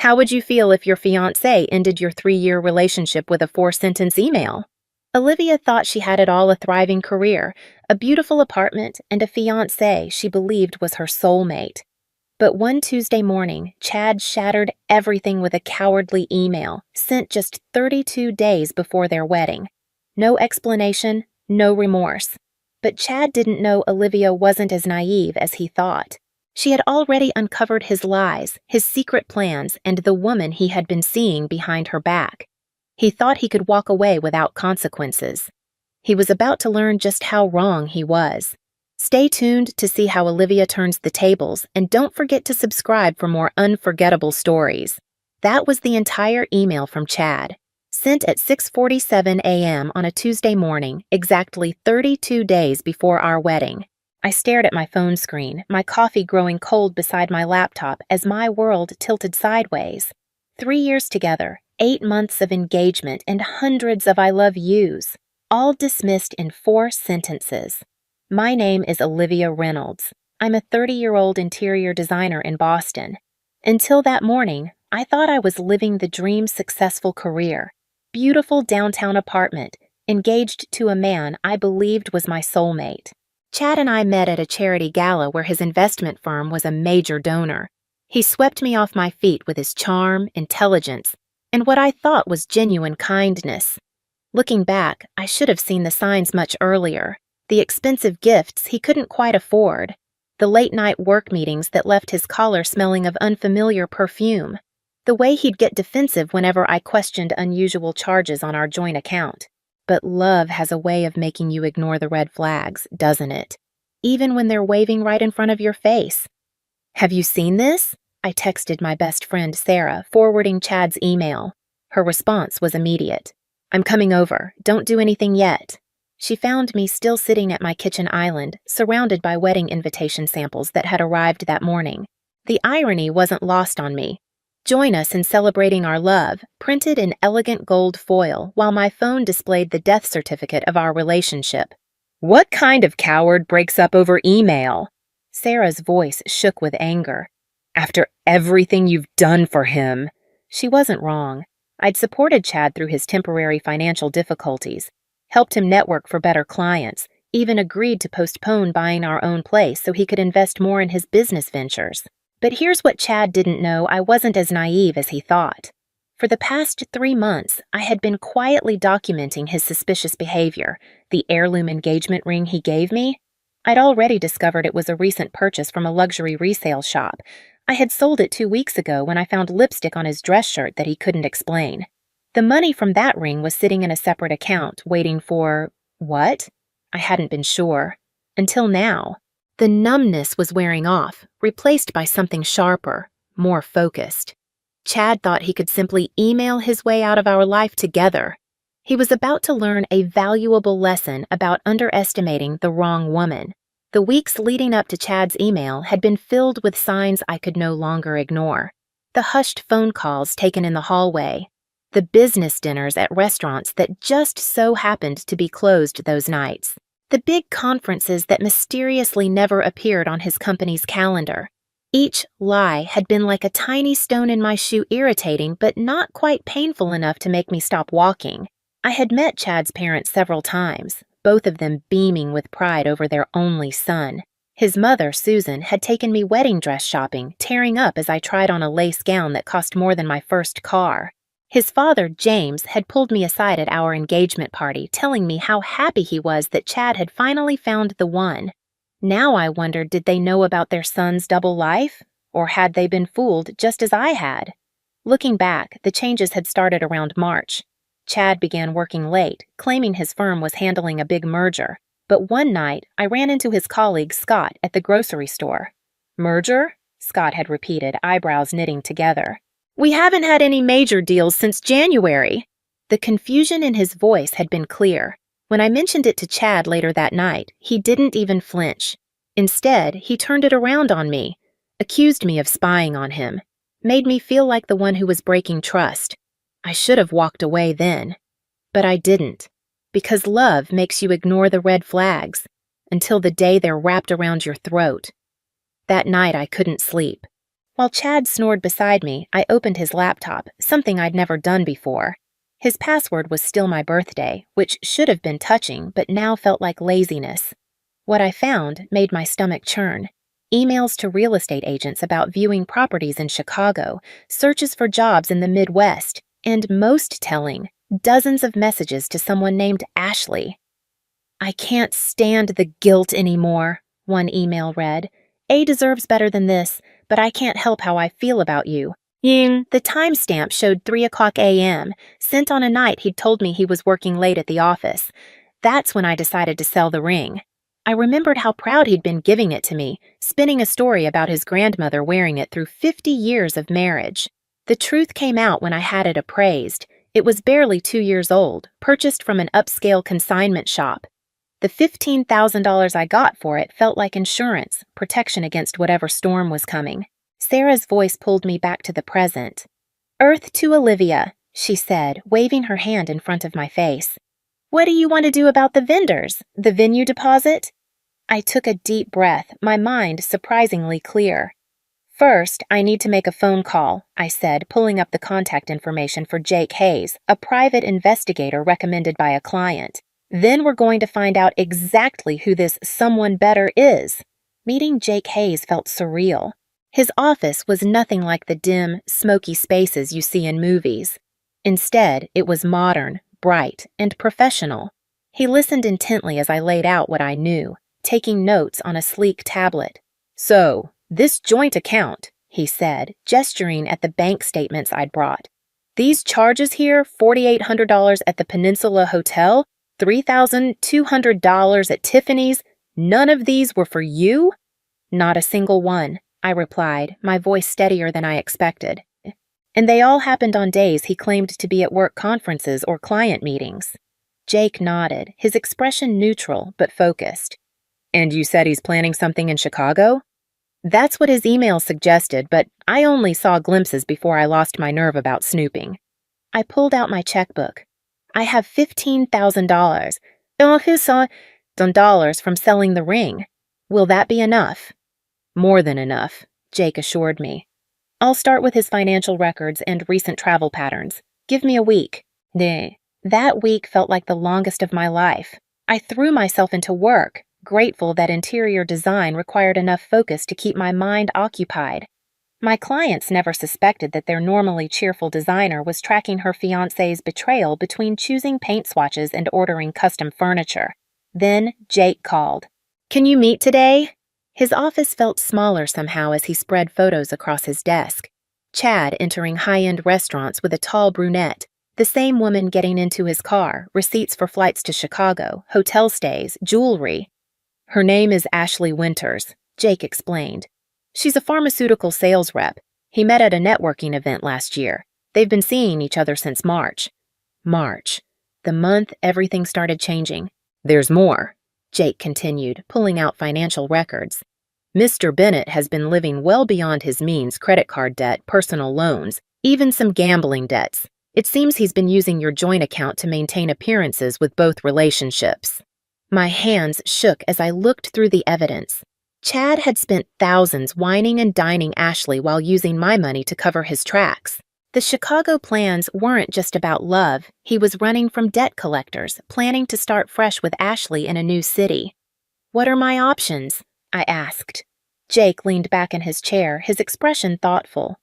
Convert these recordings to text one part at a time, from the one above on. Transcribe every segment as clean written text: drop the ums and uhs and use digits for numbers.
How would you feel if your fiancé ended your 3-year relationship with a 4-sentence email? Olivia thought she had it all: a thriving career, a beautiful apartment, and a fiancé she believed was her soulmate. But one Tuesday morning, Chad shattered everything with a cowardly email sent just 32 days before their wedding. No explanation, no remorse. But Chad didn't know Olivia wasn't as naive as he thought. She had already uncovered his lies, his secret plans, and the woman he had been seeing behind her back. He thought he could walk away without consequences. He was about to learn just how wrong he was. Stay tuned to see how Olivia turns the tables, and don't forget to subscribe for more unforgettable stories. That was the entire email from Chad, sent at 6:47 a.m. on a Tuesday morning, exactly 32 days before our wedding. I stared at my phone screen, my coffee growing cold beside my laptop as my world tilted sideways. 3 years together, 8 months of engagement, and hundreds of I love yous, all dismissed in 4 sentences. My name is Olivia Reynolds. I'm a 30-year-old interior designer in Boston. Until that morning, I thought I was living the dream successful career. Beautiful downtown apartment, engaged to a man I believed was my soulmate. Chad and I met at a charity gala where his investment firm was a major donor. He swept me off my feet with his charm, intelligence, and what I thought was genuine kindness. Looking back, I should have seen the signs much earlier. The expensive gifts he couldn't quite afford. The late-night work meetings that left his collar smelling of unfamiliar perfume. The way he'd get defensive whenever I questioned unusual charges on our joint account. But love has a way of making you ignore the red flags, doesn't it? Even when they're waving right in front of your face. "Have you seen this?" I texted my best friend Sarah, forwarding Chad's email. Her response was immediate. "I'm coming over. Don't do anything yet." She found me still sitting at my kitchen island, surrounded by wedding invitation samples that had arrived that morning. The irony wasn't lost on me. "Join us in celebrating our love," printed in elegant gold foil, while my phone displayed the death certificate of our relationship. "What kind of coward breaks up over email?" Sarah's voice shook with anger. "After everything you've done for him." She wasn't wrong. I'd supported Chad through his temporary financial difficulties, helped him network for better clients, even agreed to postpone buying our own place so he could invest more in his business ventures. But here's what Chad didn't know: I wasn't as naive as he thought. For the past 3 months, I had been quietly documenting his suspicious behavior. The heirloom engagement ring he gave me? I'd already discovered it was a recent purchase from a luxury resale shop. I had sold it 2 weeks ago when I found lipstick on his dress shirt that he couldn't explain. The money from that ring was sitting in a separate account, waiting for… what? I hadn't been sure. Until now. The numbness was wearing off, replaced by something sharper, more focused. Chad thought he could simply email his way out of our life together. He was about to learn a valuable lesson about underestimating the wrong woman. The weeks leading up to Chad's email had been filled with signs I could no longer ignore. The hushed phone calls taken in the hallway. The business dinners at restaurants that just so happened to be closed those nights. The big conferences that mysteriously never appeared on his company's calendar. Each lie had been like a tiny stone in my shoe, irritating but not quite painful enough to make me stop walking. I had met Chad's parents several times, both of them beaming with pride over their only son. His mother, Susan, had taken me wedding dress shopping, tearing up as I tried on a lace gown that cost more than my first car. His father, James, had pulled me aside at our engagement party, telling me how happy he was that Chad had finally found the one. Now I wondered, did they know about their son's double life? Or had they been fooled just as I had? Looking back, the changes had started around March. Chad began working late, claiming his firm was handling a big merger. But one night, I ran into his colleague Scott at the grocery store. "Merger?" Scott had repeated, eyebrows knitting together. "We haven't had any major deals since January." The confusion in his voice had been clear. When I mentioned it to Chad later that night, he didn't even flinch. Instead, he turned it around on me, accused me of spying on him, made me feel like the one who was breaking trust. I should have walked away then. But I didn't, because love makes you ignore the red flags until the day they're wrapped around your throat. That night I couldn't sleep. While Chad snored beside me, I opened his laptop, something I'd never done before. His password was still my birthday, which should have been touching, but now felt like laziness. What I found made my stomach churn. Emails to real estate agents about viewing properties in Chicago, searches for jobs in the Midwest, and most telling, dozens of messages to someone named Ashley. "I can't stand the guilt anymore," one email read. "A deserves better than this, but I can't help how I feel about you." The timestamp showed 3:00 a.m., sent on a night he'd told me he was working late at the office. That's when I decided to sell the ring. I remembered how proud he'd been giving it to me, spinning a story about his grandmother wearing it through 50 years of marriage. The truth came out when I had it appraised. It was barely 2 years old, purchased from an upscale consignment shop. The $15,000 I got for it felt like insurance, protection against whatever storm was coming. Sarah's voice pulled me back to the present. "Earth to Olivia," she said, waving her hand in front of my face. "What do you want to do about the vendors? The venue deposit?" I took a deep breath, my mind surprisingly clear. "First, I need to make a phone call," I said, pulling up the contact information for Jake Hayes, a private investigator recommended by a client. "Then we're going to find out exactly who this someone better is." Meeting Jake Hayes felt surreal. His office was nothing like the dim, smoky spaces you see in movies. Instead, it was modern, bright, and professional. He listened intently as I laid out what I knew, taking notes on a sleek tablet. "So, this joint account," he said, gesturing at the bank statements I'd brought. "These charges here, $4,800 at the Peninsula Hotel, $3,200 at Tiffany's, none of these were for you?" "Not a single one," I replied, my voice steadier than I expected. "And they all happened on days he claimed to be at work conferences or client meetings." Jake nodded, his expression neutral but focused. "And you said he's planning something in Chicago?" "That's what his email suggested, but I only saw glimpses before I lost my nerve about snooping." I pulled out my checkbook. "I have $15,000. Dollars from selling the ring. Will that be enough?" "More than enough," Jake assured me. "I'll start with his financial records and recent travel patterns. Give me a week." That week felt like the longest of my life. I threw myself into work, grateful that interior design required enough focus to keep my mind occupied. My clients never suspected that their normally cheerful designer was tracking her fiancé's betrayal between choosing paint swatches and ordering custom furniture. Then Jake called. "Can you meet today?" His office felt smaller somehow as he spread photos across his desk. Chad entering high-end restaurants with a tall brunette, the same woman getting into his car, receipts for flights to Chicago, hotel stays, jewelry. "Her name is Ashley Winters," Jake explained. "She's a pharmaceutical sales rep. He met at a networking event last year. They've been seeing each other since March." March. The month everything started changing. "There's more," Jake continued, pulling out financial records. "Mr. Bennett has been living well beyond his means, credit card debt, personal loans, even some gambling debts. It seems he's been using your joint account to maintain appearances with both relationships." My hands shook as I looked through the evidence. Chad had spent thousands whining and dining Ashley while using my money to cover his tracks. The Chicago plans weren't just about love. He was running from debt collectors, planning to start fresh with Ashley in a new city. "What are my options?" I asked. Jake leaned back in his chair, his expression thoughtful.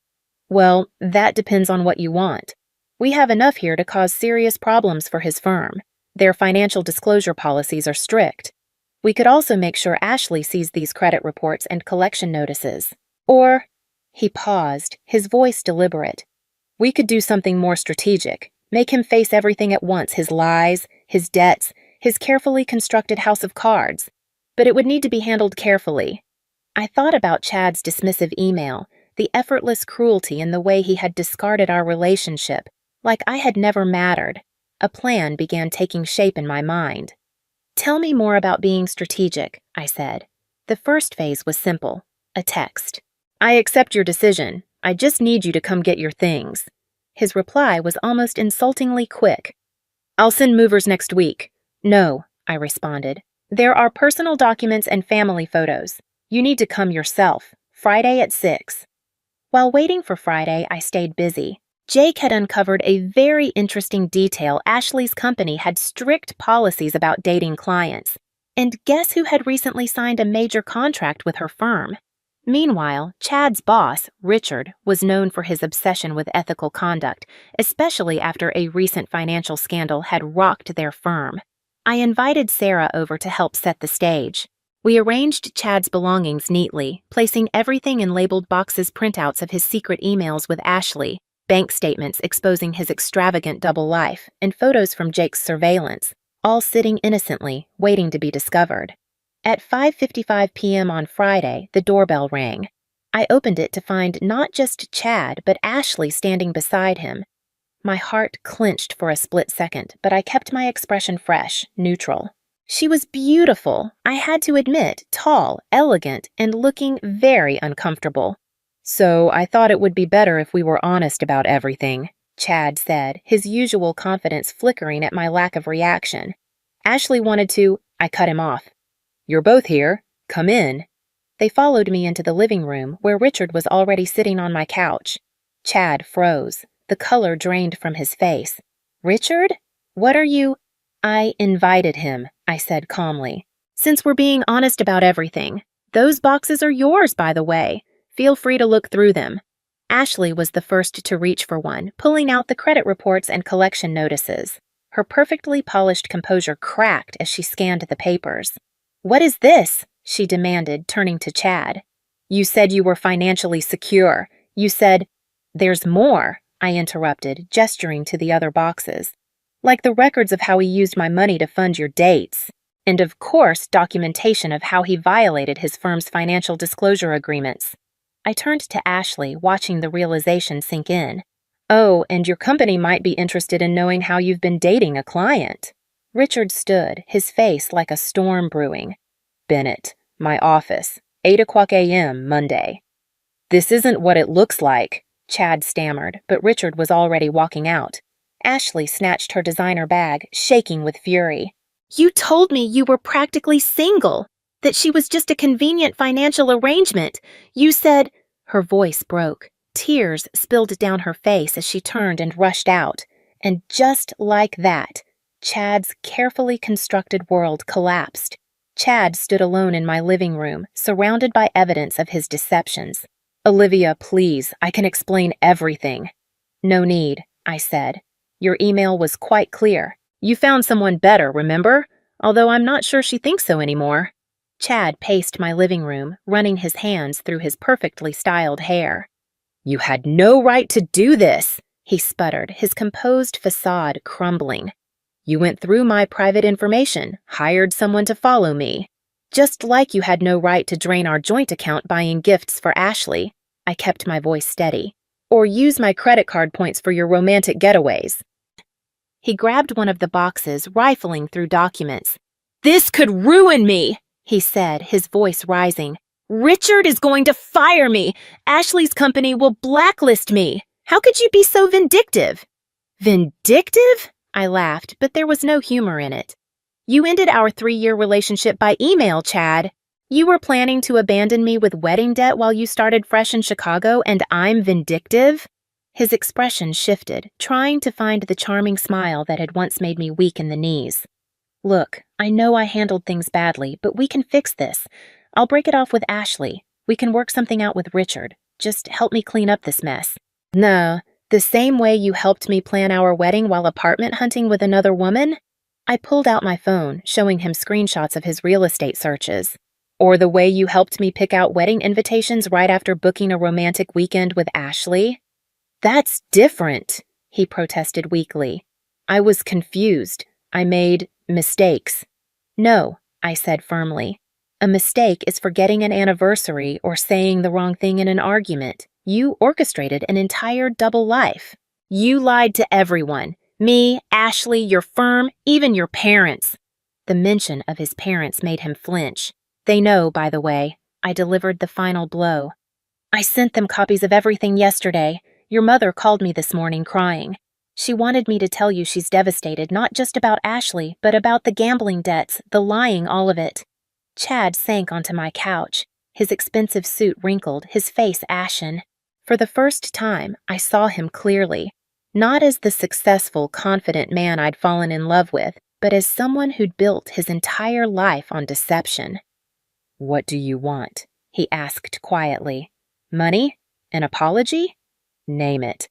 "Well, that depends on what you want. We have enough here to cause serious problems for his firm. Their financial disclosure policies are strict. We could also make sure Ashley sees these credit reports and collection notices. Or," he paused, his voice deliberate, "we could do something more strategic, make him face everything at once, his lies, his debts, his carefully constructed house of cards. But it would need to be handled carefully." I thought about Chad's dismissive email, the effortless cruelty in the way he had discarded our relationship, like I had never mattered. A plan began taking shape in my mind. "Tell me more about being strategic," I said. The first phase was simple, a text. "I accept your decision. I just need you to come get your things." His reply was almost insultingly quick. "I'll send movers next week." "No," I responded. "There are personal documents and family photos. You need to come yourself, Friday at 6. While waiting for Friday, I stayed busy. Jake had uncovered a very interesting detail. Ashley's company had strict policies about dating clients. And guess who had recently signed a major contract with her firm? Meanwhile, Chad's boss, Richard, was known for his obsession with ethical conduct, especially after a recent financial scandal had rocked their firm. I invited Sarah over to help set the stage. We arranged Chad's belongings neatly, placing everything in labeled boxes, printouts of his secret emails with Ashley, bank statements exposing his extravagant double life, and photos from Jake's surveillance, all sitting innocently, waiting to be discovered. At 5:55 p.m. on Friday, the doorbell rang. I opened it to find not just Chad, but Ashley standing beside him. My heart clenched for a split second, but I kept my expression fresh, neutral. She was beautiful, I had to admit, tall, elegant, and looking very uncomfortable. "So I thought it would be better if we were honest about everything," Chad said, his usual confidence flickering at my lack of reaction. Ashley wanted to. I cut him off. "You're both here. Come in." They followed me into the living room, where Richard was already sitting on my couch. Chad froze. The color drained from his face. "Richard? What are you—" "I invited him," I said calmly. "Since we're being honest about everything. Those boxes are yours, by the way. Feel free to look through them." Ashley was the first to reach for one, pulling out the credit reports and collection notices. Her perfectly polished composure cracked as she scanned the papers. "What is this?" she demanded, turning to Chad. "You said you were financially secure. You said—" "There's more," I interrupted, gesturing to the other boxes. "Like the records of how he used my money to fund your dates. And of course, documentation of how he violated his firm's financial disclosure agreements." I turned to Ashley, watching the realization sink in. "Oh, and your company might be interested in knowing how you've been dating a client." Richard stood, his face like a storm brewing. "Bennett, my office, 8 o'clock a.m., Monday." "This isn't what it looks like," Chad stammered, but Richard was already walking out. Ashley snatched her designer bag, shaking with fury. "You told me you were practically single, that she was just a convenient financial arrangement. You said—" Her voice broke. Tears spilled down her face as she turned and rushed out. And just like that, Chad's carefully constructed world collapsed. Chad stood alone in my living room, surrounded by evidence of his deceptions. "Olivia, please, I can explain everything." "No need," I said. "Your email was quite clear. You found someone better, remember? Although I'm not sure she thinks so anymore." Chad paced my living room, running his hands through his perfectly styled hair. "You had no right to do this," he sputtered, his composed facade crumbling. "You went through my private information, hired someone to follow me. Just like you had no right to drain our joint account buying gifts for Ashley." I kept my voice steady. "Or use my credit card points for your romantic getaways." He grabbed one of the boxes, rifling through documents. "This could ruin me," he said, his voice rising. "Richard is going to fire me. Ashley's company will blacklist me. How could you be so vindictive?" "Vindictive?" I laughed, but there was no humor in it. "You ended our 3-year relationship by email, Chad. You were planning to abandon me with wedding debt while you started fresh in Chicago, and I'm vindictive?" His expression shifted, trying to find the charming smile that had once made me weak in the knees. "Look, I know I handled things badly, but we can fix this. I'll break it off with Ashley. We can work something out with Richard. Just help me clean up this mess." "No, the same way you helped me plan our wedding while apartment hunting with another woman?" I pulled out my phone, showing him screenshots of his real estate searches. "Or the way you helped me pick out wedding invitations right after booking a romantic weekend with Ashley?" "That's different," he protested weakly. "I was confused. I made mistakes." "No," I said firmly. "A mistake is forgetting an anniversary or saying the wrong thing in an argument. You orchestrated an entire double life. You lied to everyone. Me, Ashley, your firm, even your parents." The mention of his parents made him flinch. "They know, by the way." I delivered the final blow. "I sent them copies of everything yesterday. Your mother called me this morning crying. She wanted me to tell you she's devastated, not just about Ashley, but about the gambling debts, the lying, all of it." Chad sank onto my couch, his expensive suit wrinkled, his face ashen. For the first time, I saw him clearly, not as the successful, confident man I'd fallen in love with, but as someone who'd built his entire life on deception. "What do you want?" he asked quietly. "Money? An apology? Name it."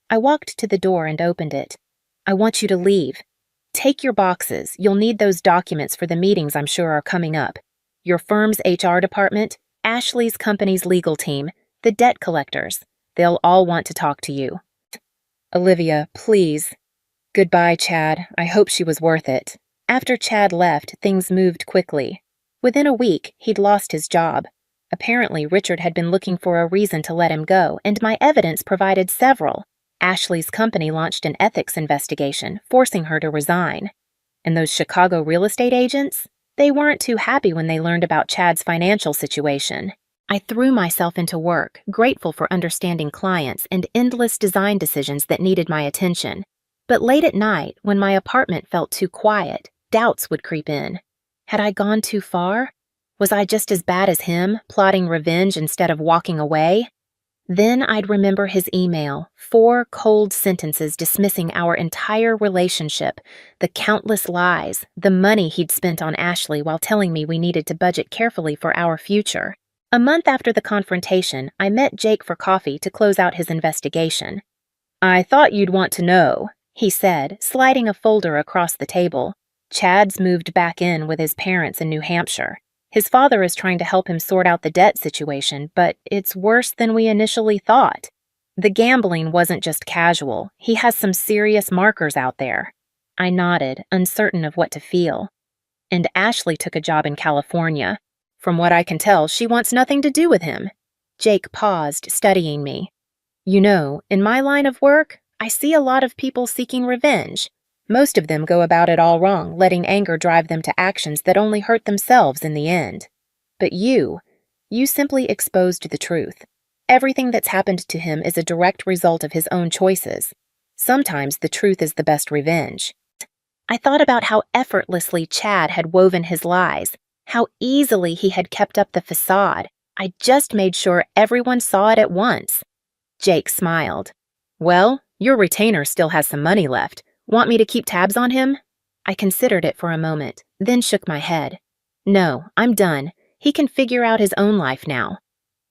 I walked to the door and opened it. "I want you to leave. Take your boxes. You'll need those documents for the meetings I'm sure are coming up. Your firm's HR department, Ashley's company's legal team, the debt collectors. They'll all want to talk to you." "Olivia, please." "Goodbye, Chad. I hope she was worth it." After Chad left, things moved quickly. Within a week, he'd lost his job. Apparently, Richard had been looking for a reason to let him go, and my evidence provided several. Ashley's company launched an ethics investigation, forcing her to resign. And those Chicago real estate agents? They weren't too happy when they learned about Chad's financial situation. I threw myself into work, grateful for understanding clients and endless design decisions that needed my attention. But late at night, when my apartment felt too quiet, doubts would creep in. Had I gone too far? Was I just as bad as him, plotting revenge instead of walking away? Then I'd remember his email, 4 cold sentences dismissing our entire relationship, the countless lies, the money he'd spent on Ashley while telling me we needed to budget carefully for our future. A month after the confrontation, I met Jake for coffee to close out his investigation. "I thought you'd want to know," he said, sliding a folder across the table. "Chad's moved back in with his parents in New Hampshire. His father is trying to help him sort out the debt situation, but it's worse than we initially thought. The gambling wasn't just casual. He has some serious markers out there." I nodded, uncertain of what to feel. "And Ashley took a job in California. From what I can tell, she wants nothing to do with him." Jake paused, studying me. "You know, in my line of work, I see a lot of people seeking revenge. Most of them go about it all wrong, letting anger drive them to actions that only hurt themselves in the end. But you simply exposed the truth. Everything that's happened to him is a direct result of his own choices. Sometimes the truth is the best revenge." I thought about how effortlessly Chad had woven his lies, how easily he had kept up the facade. I just made sure everyone saw it at once. Jake smiled. "Well, your retainer still has some money left. Want me to keep tabs on him?" I considered it for a moment, then shook my head. "No, I'm done. He can figure out his own life now."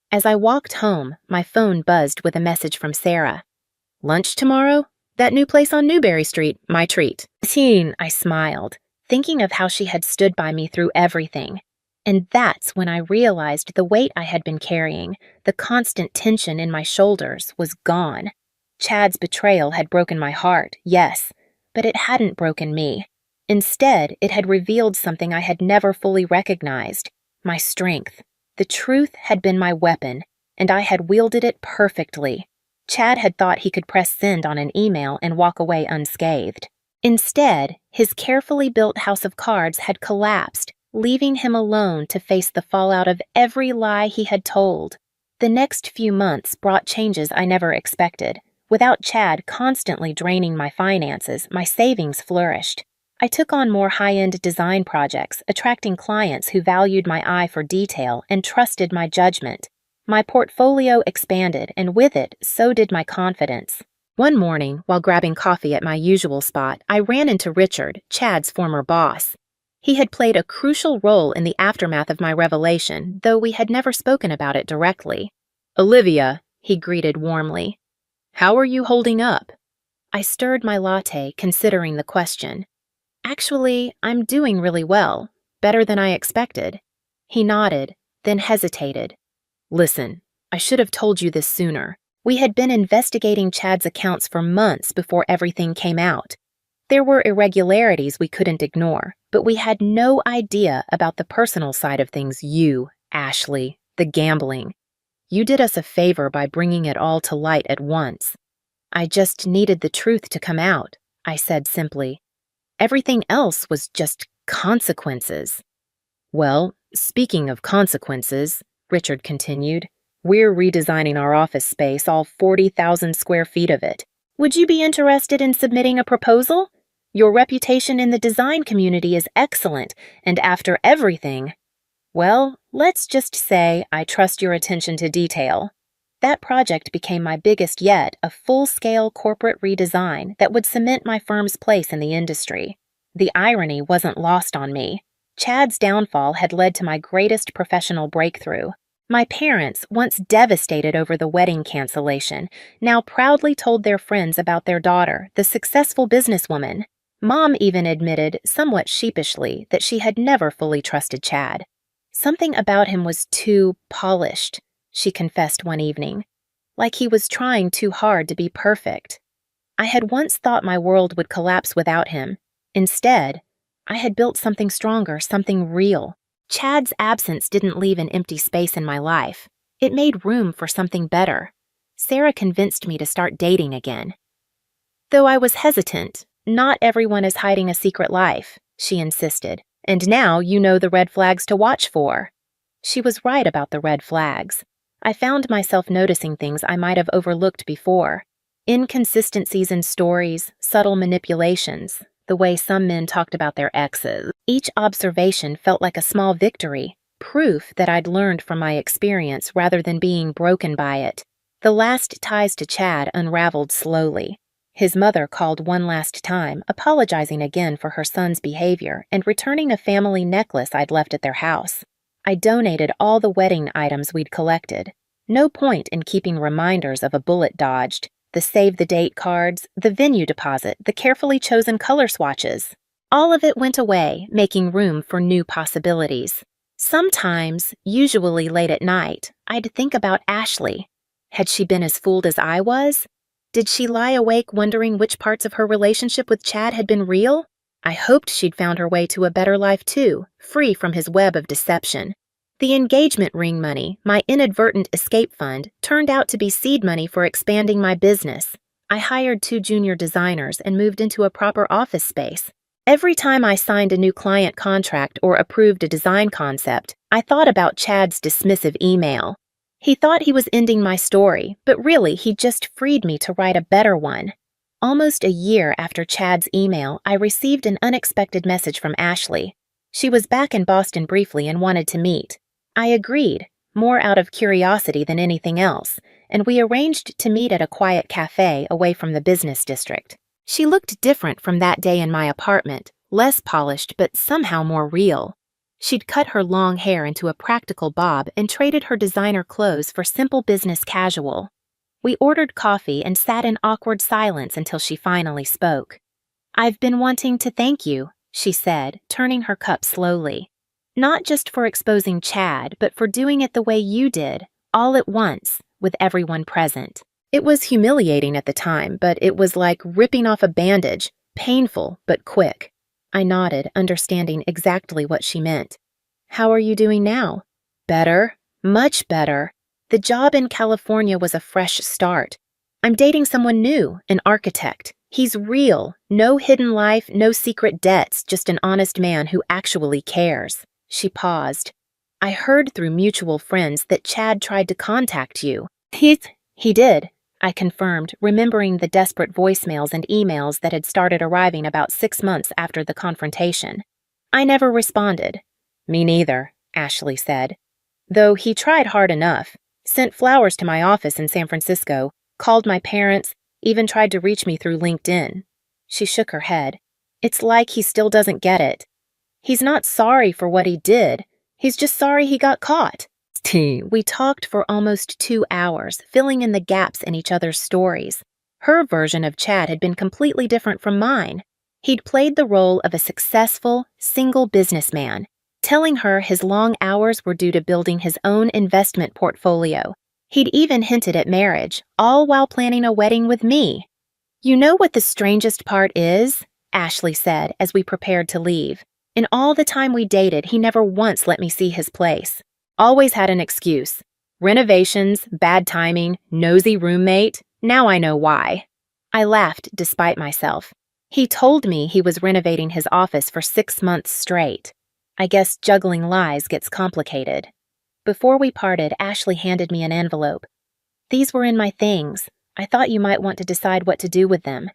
As I walked home, my phone buzzed with a message from Sarah. "Lunch tomorrow? That new place on Newberry Street, my treat." "Teen," I smiled, thinking of how she had stood by me through everything. And that's when I realized the weight I had been carrying, the constant tension in my shoulders, was gone. Chad's betrayal had broken my heart, yes, but it hadn't broken me. Instead, it had revealed something I had never fully recognized: my strength. The truth had been my weapon, and I had wielded it perfectly. Chad had thought he could press send on an email and walk away unscathed. Instead, his carefully built house of cards had collapsed, leaving him alone to face the fallout of every lie he had told. The next few months brought changes I never expected. Without Chad constantly draining my finances, my savings flourished. I took on more high-end design projects, attracting clients who valued my eye for detail and trusted my judgment. My portfolio expanded, and with it, so did my confidence. One morning, while grabbing coffee at my usual spot, I ran into Richard, Chad's former boss. He had played a crucial role in the aftermath of my revelation, though we had never spoken about it directly. "Olivia," he greeted warmly. "How are you holding up?" I stirred my latte, considering the question. "Actually, I'm doing really well. Better than I expected." He nodded, then hesitated. "Listen, I should have told you this sooner. We had been investigating Chad's accounts for months before everything came out. There were irregularities we couldn't ignore, but we had no idea about the personal side of things. You, Ashley, the gambling. You did us a favor by bringing it all to light at once." "I just needed the truth to come out," I said simply. "Everything else was just consequences." "Well, speaking of consequences," Richard continued, "we're redesigning our office space, all 40,000 square feet of it. Would you be interested in submitting a proposal? Your reputation in the design community is excellent, and after everything, well, let's just say I trust your attention to detail." That project became my biggest yet, a full-scale corporate redesign that would cement my firm's place in the industry. The irony wasn't lost on me. Chad's downfall had led to my greatest professional breakthrough. My parents, once devastated over the wedding cancellation, now proudly told their friends about their daughter, the successful businesswoman. Mom even admitted, somewhat sheepishly, that she had never fully trusted Chad. Something about him was too polished, she confessed one evening, like he was trying too hard to be perfect. I had once thought my world would collapse without him. Instead, I had built something stronger, something real. Chad's absence didn't leave an empty space in my life. It made room for something better. Sarah convinced me to start dating again. Though I was hesitant, not everyone is hiding a secret life, she insisted, and now you know the red flags to watch for. She was right about the red flags. I found myself noticing things I might have overlooked before. Inconsistencies in stories, subtle manipulations, the way some men talked about their exes. Each observation felt like a small victory, proof that I'd learned from my experience rather than being broken by it. The last ties to Chad unraveled slowly. His mother called one last time, apologizing again for her son's behavior and returning a family necklace I'd left at their house. I donated all the wedding items we'd collected. No point in keeping reminders of a bullet dodged, the save-the-date cards, the venue deposit, the carefully chosen color swatches. All of it went away, making room for new possibilities. Sometimes, usually late at night, I'd think about Ashley. Had she been as fooled as I was? Did she lie awake wondering which parts of her relationship with Chad had been real? I hoped she'd found her way to a better life too, free from his web of deception. The engagement ring money, my inadvertent escape fund, turned out to be seed money for expanding my business. I hired 2 junior designers and moved into a proper office space. Every time I signed a new client contract or approved a design concept, I thought about Chad's dismissive email. He thought he was ending my story, but really he just freed me to write a better one. Almost a year after Chad's email, I received an unexpected message from Ashley. She was back in Boston briefly and wanted to meet. I agreed, more out of curiosity than anything else, and we arranged to meet at a quiet cafe away from the business district. She looked different from that day in my apartment, less polished but somehow more real. She'd cut her long hair into a practical bob and traded her designer clothes for simple business casual. We ordered coffee and sat in awkward silence until she finally spoke. "I've been wanting to thank you," she said, turning her cup slowly. "Not just for exposing Chad, but for doing it the way you did, all at once, with everyone present." It was humiliating at the time, but it was like ripping off a bandage, painful but quick. I nodded, understanding exactly what she meant. "How are you doing now?" "Better, much better. The job in California was a fresh start. I'm dating someone new, an architect. He's real, no hidden life, no secret debts, just an honest man who actually cares." She paused. "I heard through mutual friends that Chad tried to contact you." He did," I confirmed, remembering the desperate voicemails and emails that had started arriving about 6 months after the confrontation. "I never responded." "Me neither," Ashley said. "Though he tried hard enough, sent flowers to my office in San Francisco, called my parents, even tried to reach me through LinkedIn." She shook her head. "It's like he still doesn't get it. He's not sorry for what he did. He's just sorry he got caught." We talked for almost 2 hours, filling in the gaps in each other's stories. Her version of Chad had been completely different from mine. He'd played the role of a successful, single businessman, telling her his long hours were due to building his own investment portfolio. He'd even hinted at marriage, all while planning a wedding with me. "You know what the strangest part is?" Ashley said as we prepared to leave. "In all the time we dated, he never once let me see his place. Always had an excuse. Renovations, bad timing, nosy roommate. Now I know why." I laughed despite myself. He told me he was renovating his office for 6 months straight. I guess juggling lies gets complicated. Before we parted, Ashley handed me an envelope. "These were in my things. I thought you might want to decide what to do with them."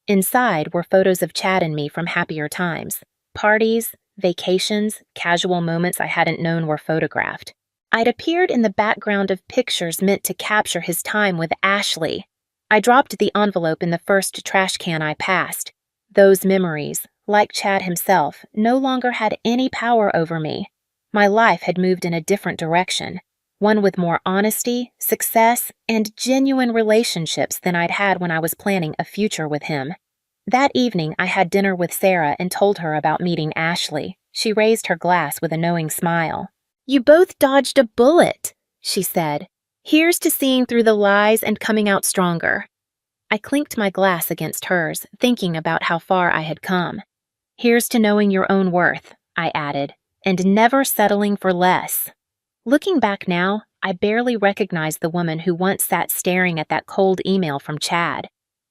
Inside were photos of Chad and me from happier times. Parties, vacations, casual moments I hadn't known were photographed. I'd appeared in the background of pictures meant to capture his time with Ashley. I dropped the envelope in the first trash can I passed. Those memories, like Chad himself, no longer had any power over me. My life had moved in a different direction, one with more honesty, success, and genuine relationships than I'd had when I was planning a future with him. That evening, I had dinner with Sarah and told her about meeting Ashley. She raised her glass with a knowing smile. "You both dodged a bullet," she said. "Here's to seeing through the lies and coming out stronger." I clinked my glass against hers, thinking about how far I had come. "Here's to knowing your own worth," I added, "and never settling for less." Looking back now, I barely recognized the woman who once sat staring at that cold email from Chad.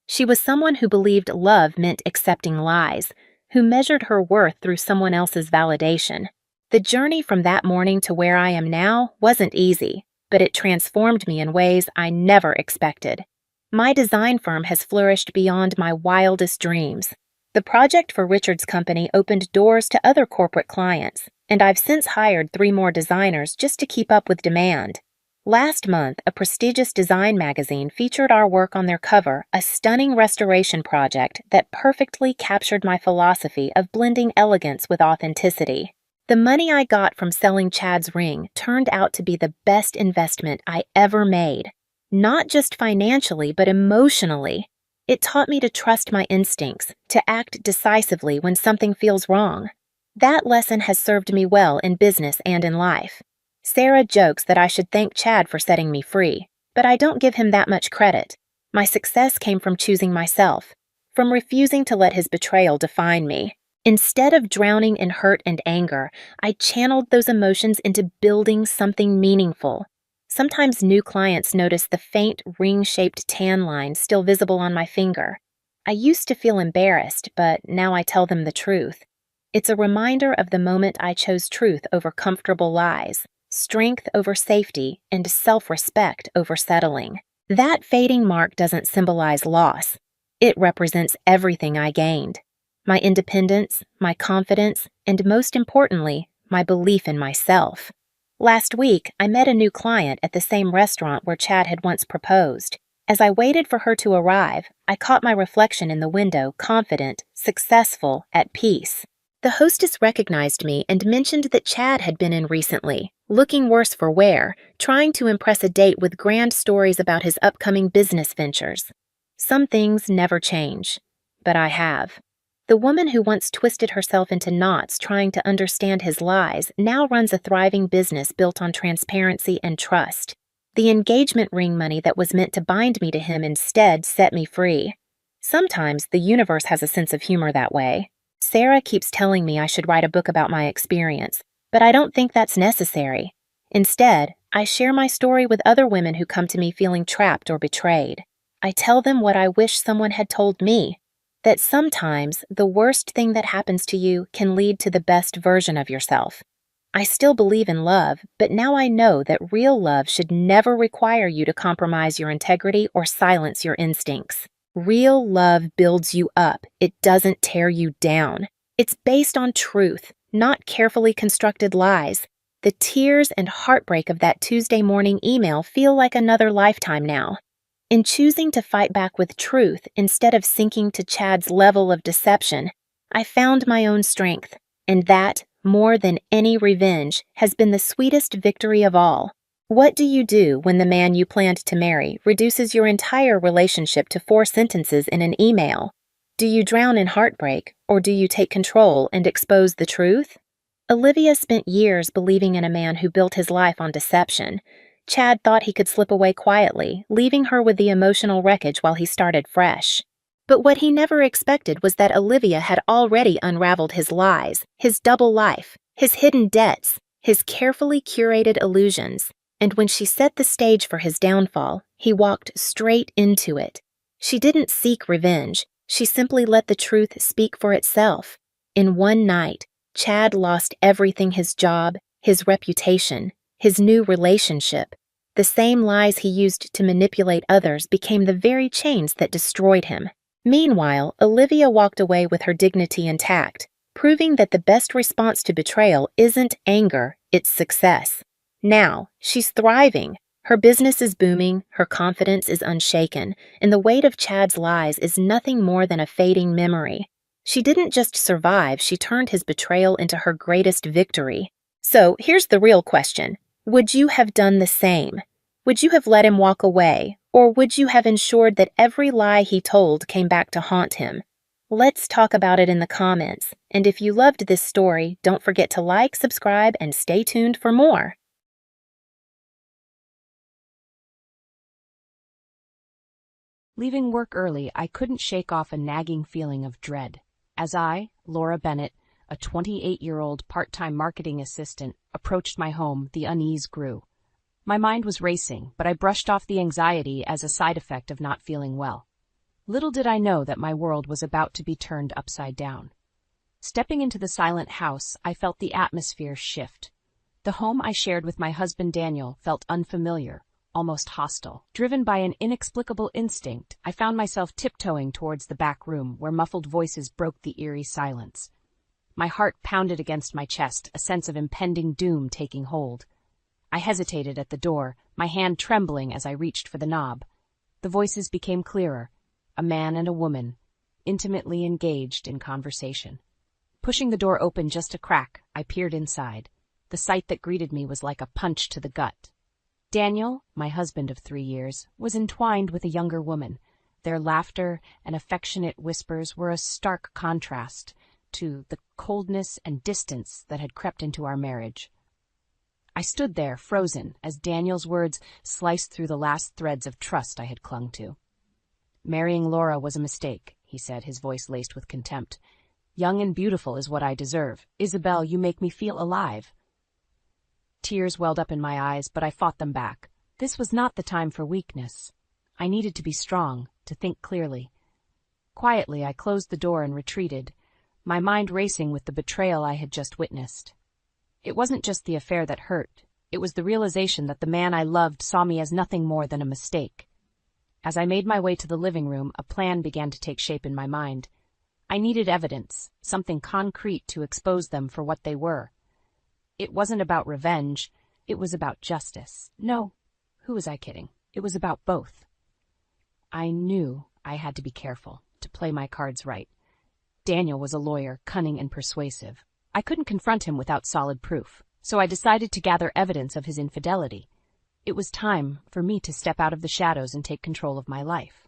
She was someone who believed love meant accepting lies, who measured her worth through someone else's validation. The journey from that morning to where I am now wasn't easy, but it transformed me in ways I never expected. My design firm has flourished beyond my wildest dreams. The project for Richard's company opened doors to other corporate clients, and I've since hired 3 more designers just to keep up with demand. Last month, a prestigious design magazine featured our work on their cover, a stunning restoration project that perfectly captured my philosophy of blending elegance with authenticity. The money I got from selling Chad's ring turned out to be the best investment I ever made. Not just financially, but emotionally. It taught me to trust my instincts, to act decisively when something feels wrong. That lesson has served me well in business and in life. Sarah jokes that I should thank Chad for setting me free, but I don't give him that much credit. My success came from choosing myself, from refusing to let his betrayal define me. Instead of drowning in hurt and anger, I channeled those emotions into building something meaningful. Sometimes new clients notice the faint, ring-shaped tan line still visible on my finger. I used to feel embarrassed, but now I tell them the truth. It's a reminder of the moment I chose truth over comfortable lies, strength over safety, and self-respect over settling. That fading mark doesn't symbolize loss. It represents everything I gained. My independence, my confidence, and most importantly, my belief in myself. Last week, I met a new client at the same restaurant where Chad had once proposed. As I waited for her to arrive, I caught my reflection in the window, confident, successful, at peace. The hostess recognized me and mentioned that Chad had been in recently, looking worse for wear, trying to impress a date with grand stories about his upcoming business ventures. Some things never change, but I have. The woman who once twisted herself into knots trying to understand his lies now runs a thriving business built on transparency and trust. The engagement ring money that was meant to bind me to him instead set me free. Sometimes the universe has a sense of humor that way. Sarah keeps telling me I should write a book about my experience, but I don't think that's necessary. Instead, I share my story with other women who come to me feeling trapped or betrayed. I tell them what I wish someone had told me, that sometimes the worst thing that happens to you can lead to the best version of yourself. I still believe in love, but now I know that real love should never require you to compromise your integrity or silence your instincts. Real love builds you up. It doesn't tear you down. It's based on truth, not carefully constructed lies. The tears and heartbreak of that Tuesday morning email feel like another lifetime now. In choosing to fight back with truth instead of sinking to Chad's level of deception, I found my own strength, and that, more than any revenge, has been the sweetest victory of all. What do you do when the man you planned to marry reduces your entire relationship to 4 sentences in an email? Do you drown in heartbreak, or do you take control and expose the truth? Olivia spent years believing in a man who built his life on deception. Chad thought he could slip away quietly, leaving her with the emotional wreckage while he started fresh. But what he never expected was that Olivia had already unraveled his lies, his double life, his hidden debts, his carefully curated illusions. And when she set the stage for his downfall, he walked straight into it. She didn't seek revenge. She simply let the truth speak for itself. In one night, Chad lost everything: his job, his reputation, his new relationship. The same lies he used to manipulate others became the very chains that destroyed him. Meanwhile, Olivia walked away with her dignity intact, proving that the best response to betrayal isn't anger, it's success. Now, she's thriving. Her business is booming, her confidence is unshaken, and the weight of Chad's lies is nothing more than a fading memory. She didn't just survive, she turned his betrayal into her greatest victory. So, here's the real question. Would you have done the same? Would you have let him walk away, or would you have ensured that every lie he told came back to haunt him? Let's talk about it in the comments, and if you loved this story, don't forget to like, subscribe, and stay tuned for more. Leaving work early, I couldn't shake off a nagging feeling of dread. As I, Laura Bennett, a 28-year-old part-time marketing assistant, approached my home, the unease grew. My mind was racing, but I brushed off the anxiety as a side effect of not feeling well. Little did I know that my world was about to be turned upside down. Stepping into the silent house, I felt the atmosphere shift. The home I shared with my husband Daniel felt unfamiliar, almost hostile. Driven by an inexplicable instinct, I found myself tiptoeing towards the back room where muffled voices broke the eerie silence. My heart pounded against my chest, a sense of impending doom taking hold. I hesitated at the door, my hand trembling as I reached for the knob. The voices became clearer, a man and a woman, intimately engaged in conversation. Pushing the door open just a crack, I peered inside. The sight that greeted me was like a punch to the gut. Daniel, my husband of 3 years, was entwined with a younger woman. Their laughter and affectionate whispers were a stark contrast to the coldness and distance that had crept into our marriage. I stood there, frozen, as Daniel's words sliced through the last threads of trust I had clung to. "Marrying Laura was a mistake," he said, his voice laced with contempt. "Young and beautiful is what I deserve. Isabel, you make me feel alive." Tears welled up in my eyes, but I fought them back. This was not the time for weakness. I needed to be strong, to think clearly. Quietly, I closed the door and retreated, my mind racing with the betrayal I had just witnessed. It wasn't just the affair that hurt. It was the realization that the man I loved saw me as nothing more than a mistake. As I made my way to the living room, a plan began to take shape in my mind. I needed evidence, something concrete to expose them for what they were. It wasn't about revenge, it was about justice. No, who was I kidding? It was about both. I knew I had to be careful, to play my cards right. Daniel was a lawyer, cunning and persuasive. I couldn't confront him without solid proof, so I decided to gather evidence of his infidelity. It was time for me to step out of the shadows and take control of my life.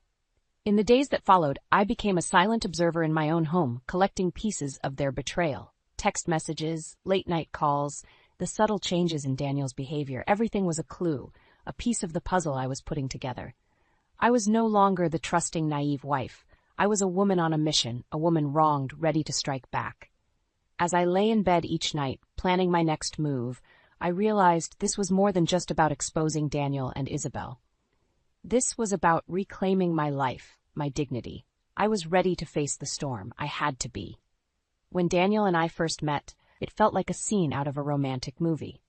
In the days that followed, I became a silent observer in my own home, collecting pieces of their betrayal. Text messages, late-night calls, the subtle changes in Daniel's behavior, everything was a clue, a piece of the puzzle I was putting together. I was no longer the trusting, naive wife. I was a woman on a mission, a woman wronged, ready to strike back. As I lay in bed each night, planning my next move, I realized this was more than just about exposing Daniel and Isabel. This was about reclaiming my life, my dignity. I was ready to face the storm. I had to be. When Daniel and I first met, it felt like a scene out of a romantic movie.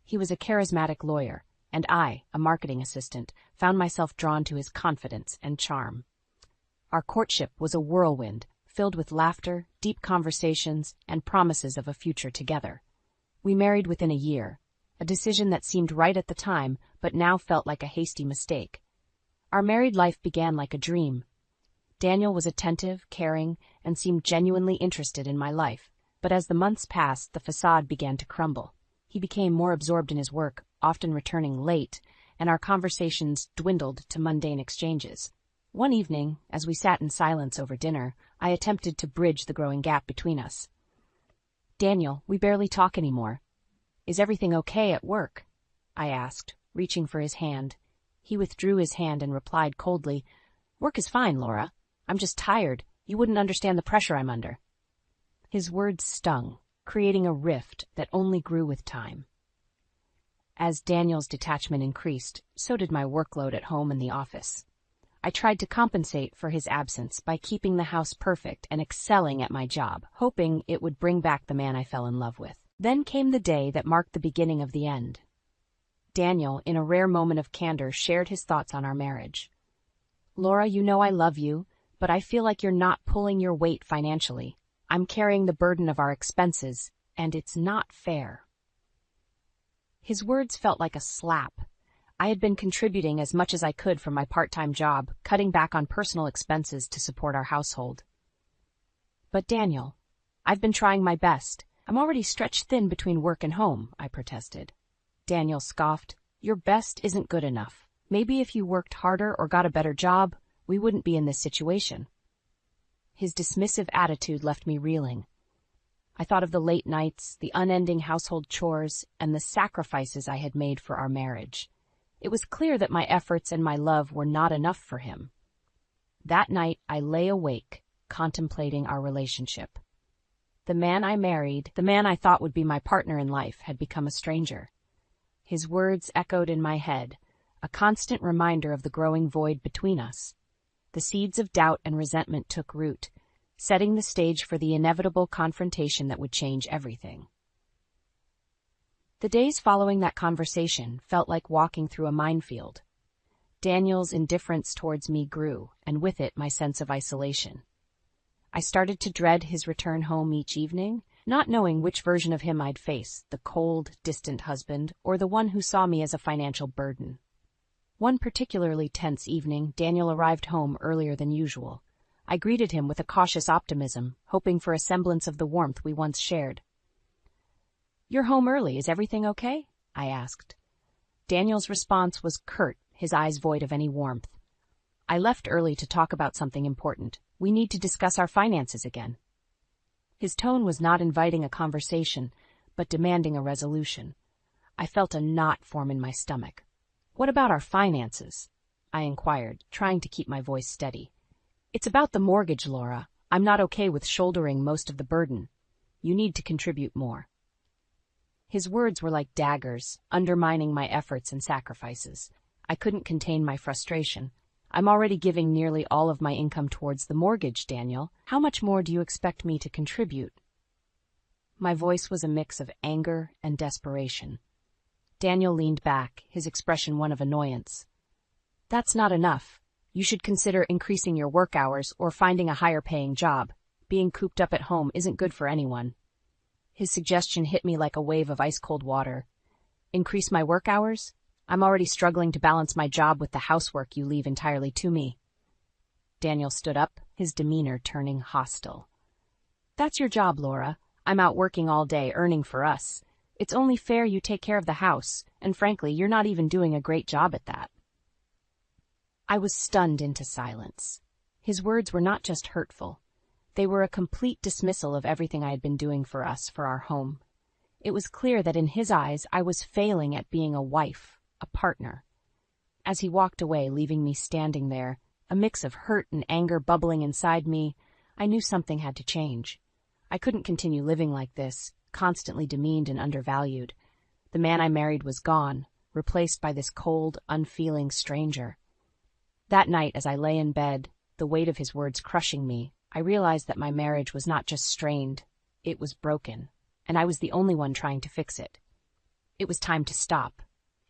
He was a charismatic lawyer, and I, a marketing assistant, found myself drawn to his confidence and charm. Our courtship was a whirlwind, filled with laughter, deep conversations, and promises of a future together. We married within a year, a decision that seemed right at the time, but now felt like a hasty mistake. Our married life began like a dream. Daniel was attentive, caring, and seemed genuinely interested in my life, but as the months passed, the facade began to crumble. He became more absorbed in his work, often returning late, and our conversations dwindled to mundane exchanges. One evening, as we sat in silence over dinner, I attempted to bridge the growing gap between us. "Daniel, we barely talk anymore. Is everything okay at work?" I asked, reaching for his hand. He withdrew his hand and replied coldly, "Work is fine, Laura. I'm just tired. You wouldn't understand the pressure I'm under." His words stung, creating a rift that only grew with time. As Daniel's detachment increased, so did my workload at home and the office. I tried to compensate for his absence by keeping the house perfect and excelling at my job, hoping it would bring back the man I fell in love with. Then came the day that marked the beginning of the end. Daniel, in a rare moment of candor, shared his thoughts on our marriage. "Laura, you know I love you, but I feel like you're not pulling your weight financially. I'm carrying the burden of our expenses, and it's not fair." His words felt like a slap. I had been contributing as much as I could from my part-time job, cutting back on personal expenses to support our household. But Daniel, I've been trying my best. I'm already stretched thin between work and home, I protested. Daniel scoffed. Your best isn't good enough. Maybe if you worked harder or got a better job, we wouldn't be in this situation. His dismissive attitude left me reeling. I thought of the late nights, the unending household chores, and the sacrifices I had made for our marriage. It was clear that my efforts and my love were not enough for him. That night, I lay awake, contemplating our relationship. The man I married, the man I thought would be my partner in life, had become a stranger. His words echoed in my head, a constant reminder of the growing void between us. The seeds of doubt and resentment took root, setting the stage for the inevitable confrontation that would change everything. The days following that conversation felt like walking through a minefield. Daniel's indifference towards me grew, and with it my sense of isolation. I started to dread his return home each evening, not knowing which version of him I'd face, the cold, distant husband, or the one who saw me as a financial burden. One particularly tense evening, Daniel arrived home earlier than usual. I greeted him with a cautious optimism, hoping for a semblance of the warmth we once shared. "You're home early, is everything okay?" I asked. Daniel's response was curt, his eyes void of any warmth. "I left early to talk about something important. We need to discuss our finances again." His tone was not inviting a conversation, but demanding a resolution. I felt a knot form in my stomach. "What about our finances?" I inquired, trying to keep my voice steady. "It's about the mortgage, Laura. I'm not okay with shouldering most of the burden. You need to contribute more." His words were like daggers, undermining my efforts and sacrifices. I couldn't contain my frustration. "I'm already giving nearly all of my income towards the mortgage, Daniel. How much more do you expect me to contribute?" My voice was a mix of anger and desperation. Daniel leaned back, his expression one of annoyance. "That's not enough. You should consider increasing your work hours or finding a higher-paying job. Being cooped up at home isn't good for anyone." His suggestion hit me like a wave of ice-cold water. "Increase my work hours? I'm already struggling to balance my job with the housework you leave entirely to me." Daniel stood up, his demeanor turning hostile. "That's your job, Laura. I'm out working all day, earning for us. It's only fair you take care of the house, and frankly, you're not even doing a great job at that." I was stunned into silence. His words were not just hurtful. They were a complete dismissal of everything I had been doing for us, for our home. It was clear that in his eyes I was failing at being a wife, a partner. As he walked away, leaving me standing there, a mix of hurt and anger bubbling inside me, I knew something had to change. I couldn't continue living like this, constantly demeaned and undervalued. The man I married was gone, replaced by this cold, unfeeling stranger. That night, as I lay in bed, the weight of his words crushing me, I realized that my marriage was not just strained, it was broken, and I was the only one trying to fix it. It was time to stop.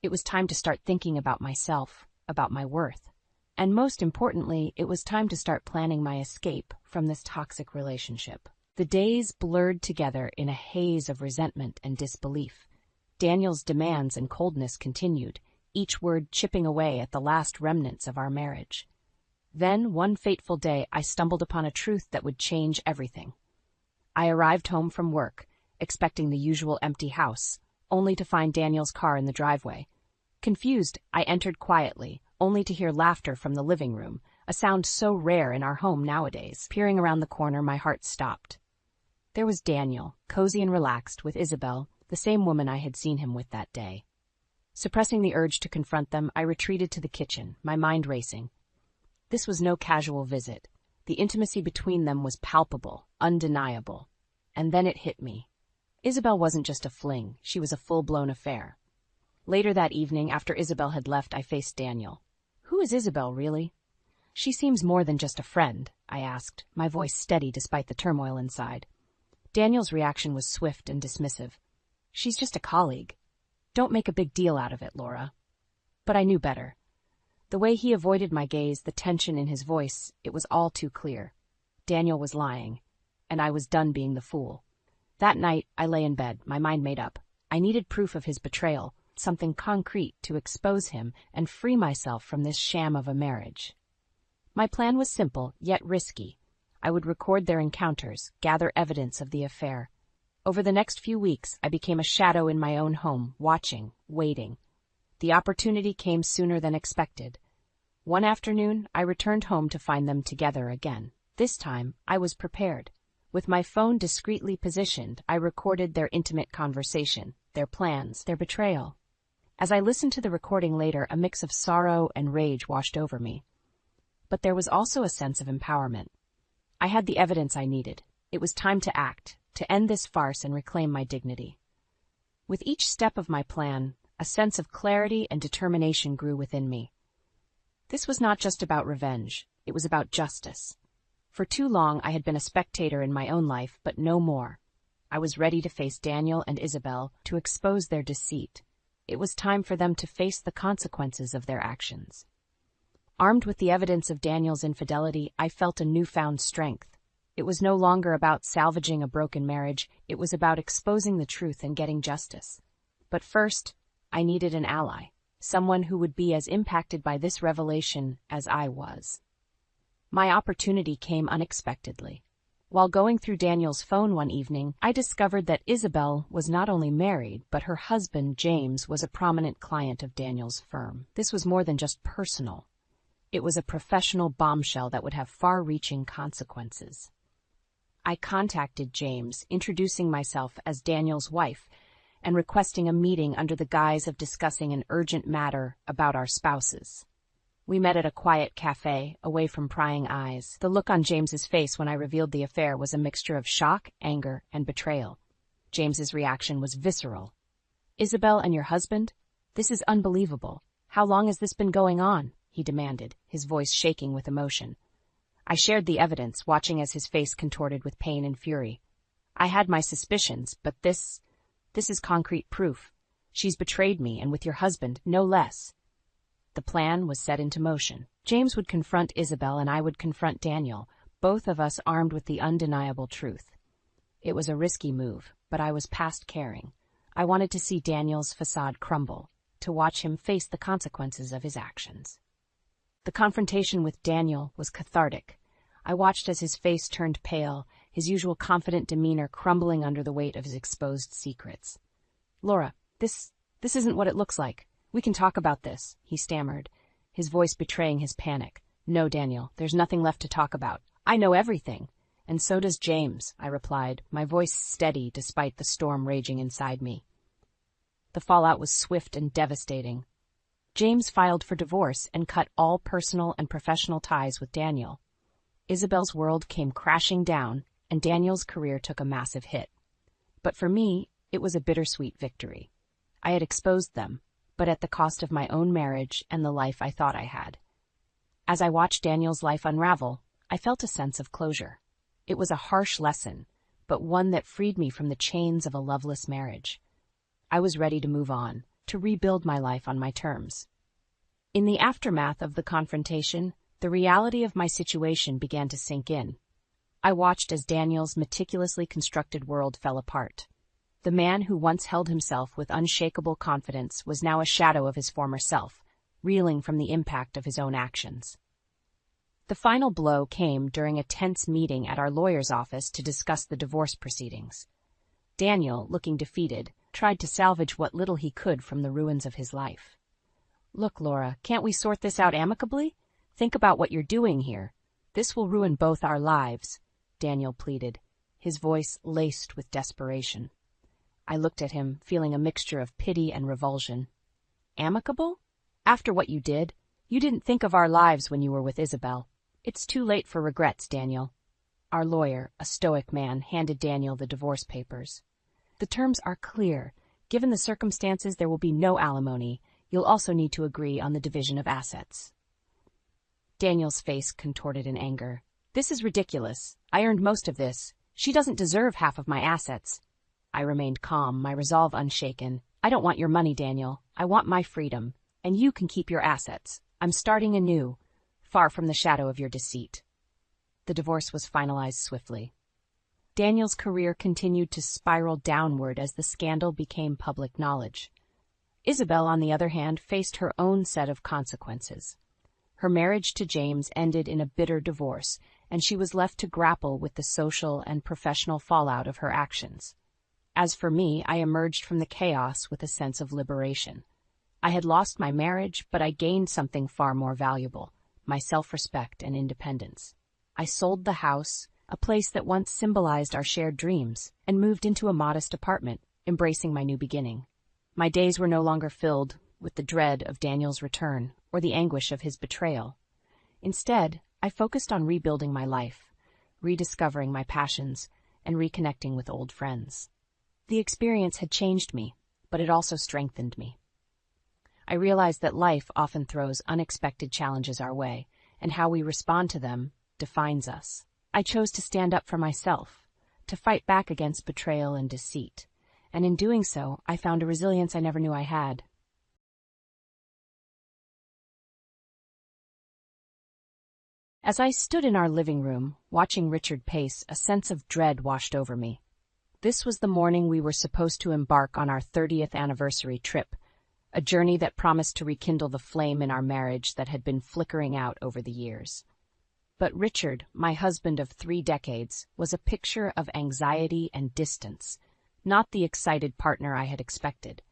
It was time to start thinking about myself, about my worth. And most importantly, it was time to start planning my escape from this toxic relationship. The days blurred together in a haze of resentment and disbelief. Daniel's demands and coldness continued, each word chipping away at the last remnants of our marriage. Then, one fateful day, I stumbled upon a truth that would change everything. I arrived home from work, expecting the usual empty house, only to find Daniel's car in the driveway. Confused, I entered quietly, only to hear laughter from the living room, a sound so rare in our home nowadays. Peering around the corner, my heart stopped. There was Daniel, cozy and relaxed, with Isabel, the same woman I had seen him with that day. Suppressing the urge to confront them, I retreated to the kitchen, my mind racing. This was no casual visit. The intimacy between them was palpable, undeniable. And then it hit me. Isabel wasn't just a fling, she was a full-blown affair. Later that evening, after Isabel had left, I faced Daniel. "Who is Isabel, really?" "She seems more than just a friend," I asked, my voice steady despite the turmoil inside. Daniel's reaction was swift and dismissive. "She's just a colleague. Don't make a big deal out of it, Laura." But I knew better. The way he avoided my gaze, the tension in his voice, it was all too clear. Daniel was lying, and I was done being the fool. That night, I lay in bed, my mind made up. I needed proof of his betrayal. something concrete to expose him and free myself from this sham of a marriage. My plan was simple, yet risky. I would record their encounters, gather evidence of the affair. Over the next few weeks, I became a shadow in my own home, watching, waiting. The opportunity came sooner than expected. One afternoon, I returned home to find them together again. This time, I was prepared. With my phone discreetly positioned, I recorded their intimate conversation, their plans, their betrayal. As I listened to the recording later, a mix of sorrow and rage washed over me. But there was also a sense of empowerment. I had the evidence I needed. It was time to act, to end this farce and reclaim my dignity. With each step of my plan, a sense of clarity and determination grew within me. This was not just about revenge, it was about justice. For too long I had been a spectator in my own life, but no more. I was ready to face Daniel and Isabel, to expose their deceit. It was time for them to face the consequences of their actions. Armed with the evidence of Daniel's infidelity, I felt a newfound strength. It was no longer about salvaging a broken marriage, it was about exposing the truth and getting justice. But first, I needed an ally, someone who would be as impacted by this revelation as I was. My opportunity came unexpectedly. While going through Daniel's phone one evening, I discovered that Isabel was not only married, but her husband, James, was a prominent client of Daniel's firm. This was more than just personal. It was a professional bombshell that would have far-reaching consequences. I contacted James, introducing myself as Daniel's wife, and requesting a meeting under the guise of discussing an urgent matter about our spouses. We met at a quiet cafe, away from prying eyes. The look on James's face when I revealed the affair was a mixture of shock, anger, and betrayal. James's reaction was visceral. "Isabel and your husband? This is unbelievable. How long has this been going on?" he demanded, his voice shaking with emotion. I shared the evidence, watching as his face contorted with pain and fury. "I had my suspicions, but this is concrete proof. She's betrayed me, and with your husband, no less." The plan was set into motion. James would confront Isabel and I would confront Daniel, both of us armed with the undeniable truth. It was a risky move, but I was past caring. I wanted to see Daniel's facade crumble, to watch him face the consequences of his actions. The confrontation with Daniel was cathartic. I watched as his face turned pale, his usual confident demeanor crumbling under the weight of his exposed secrets. "Laura, this isn't what it looks like. We can talk about this," he stammered, his voice betraying his panic. "No, Daniel, there's nothing left to talk about. I know everything." "And so does James," I replied, my voice steady despite the storm raging inside me. The fallout was swift and devastating. James filed for divorce and cut all personal and professional ties with Daniel. Isabel's world came crashing down, and Daniel's career took a massive hit. But for me, it was a bittersweet victory. I had exposed them, but at the cost of my own marriage and the life I thought I had. As I watched Daniel's life unravel, I felt a sense of closure. It was a harsh lesson, but one that freed me from the chains of a loveless marriage. I was ready to move on, to rebuild my life on my terms. In the aftermath of the confrontation, the reality of my situation began to sink in. I watched as Daniel's meticulously constructed world fell apart. The man who once held himself with unshakable confidence was now a shadow of his former self, reeling from the impact of his own actions. The final blow came during a tense meeting at our lawyer's office to discuss the divorce proceedings. Daniel, looking defeated, tried to salvage what little he could from the ruins of his life. "Look, Laura, can't we sort this out amicably? Think about what you're doing here. This will ruin both our lives," Daniel pleaded, his voice laced with desperation. I looked at him, feeling a mixture of pity and revulsion. "Amicable? After what you did? You didn't think of our lives when you were with Isabel. It's too late for regrets, Daniel." Our lawyer, a stoic man, handed Daniel the divorce papers. "The terms are clear. Given the circumstances, there will be no alimony. You'll also need to agree on the division of assets." Daniel's face contorted in anger. "This is ridiculous. I earned most of this. She doesn't deserve half of my assets." I remained calm, my resolve unshaken. "I don't want your money, Daniel. I want my freedom. And you can keep your assets. I'm starting anew, far from the shadow of your deceit." The divorce was finalized swiftly. Daniel's career continued to spiral downward as the scandal became public knowledge. Isabel, on the other hand, faced her own set of consequences. Her marriage to James ended in a bitter divorce, and she was left to grapple with the social and professional fallout of her actions. As for me, I emerged from the chaos with a sense of liberation. I had lost my marriage, but I gained something far more valuable: my self-respect and independence. I sold the house, a place that once symbolized our shared dreams, and moved into a modest apartment, embracing my new beginning. My days were no longer filled with the dread of Daniel's return or the anguish of his betrayal. Instead, I focused on rebuilding my life, rediscovering my passions, and reconnecting with old friends. The experience had changed me, but it also strengthened me. I realized that life often throws unexpected challenges our way, and how we respond to them defines us. I chose to stand up for myself, to fight back against betrayal and deceit, and in doing so, I found a resilience I never knew I had. As I stood in our living room, watching Richard pace, a sense of dread washed over me. This was the morning we were supposed to embark on our 30th anniversary trip, a journey that promised to rekindle the flame in our marriage that had been flickering out over the years. But Richard, my husband of 3 decades, was a picture of anxiety and distance, not the excited partner I had expected.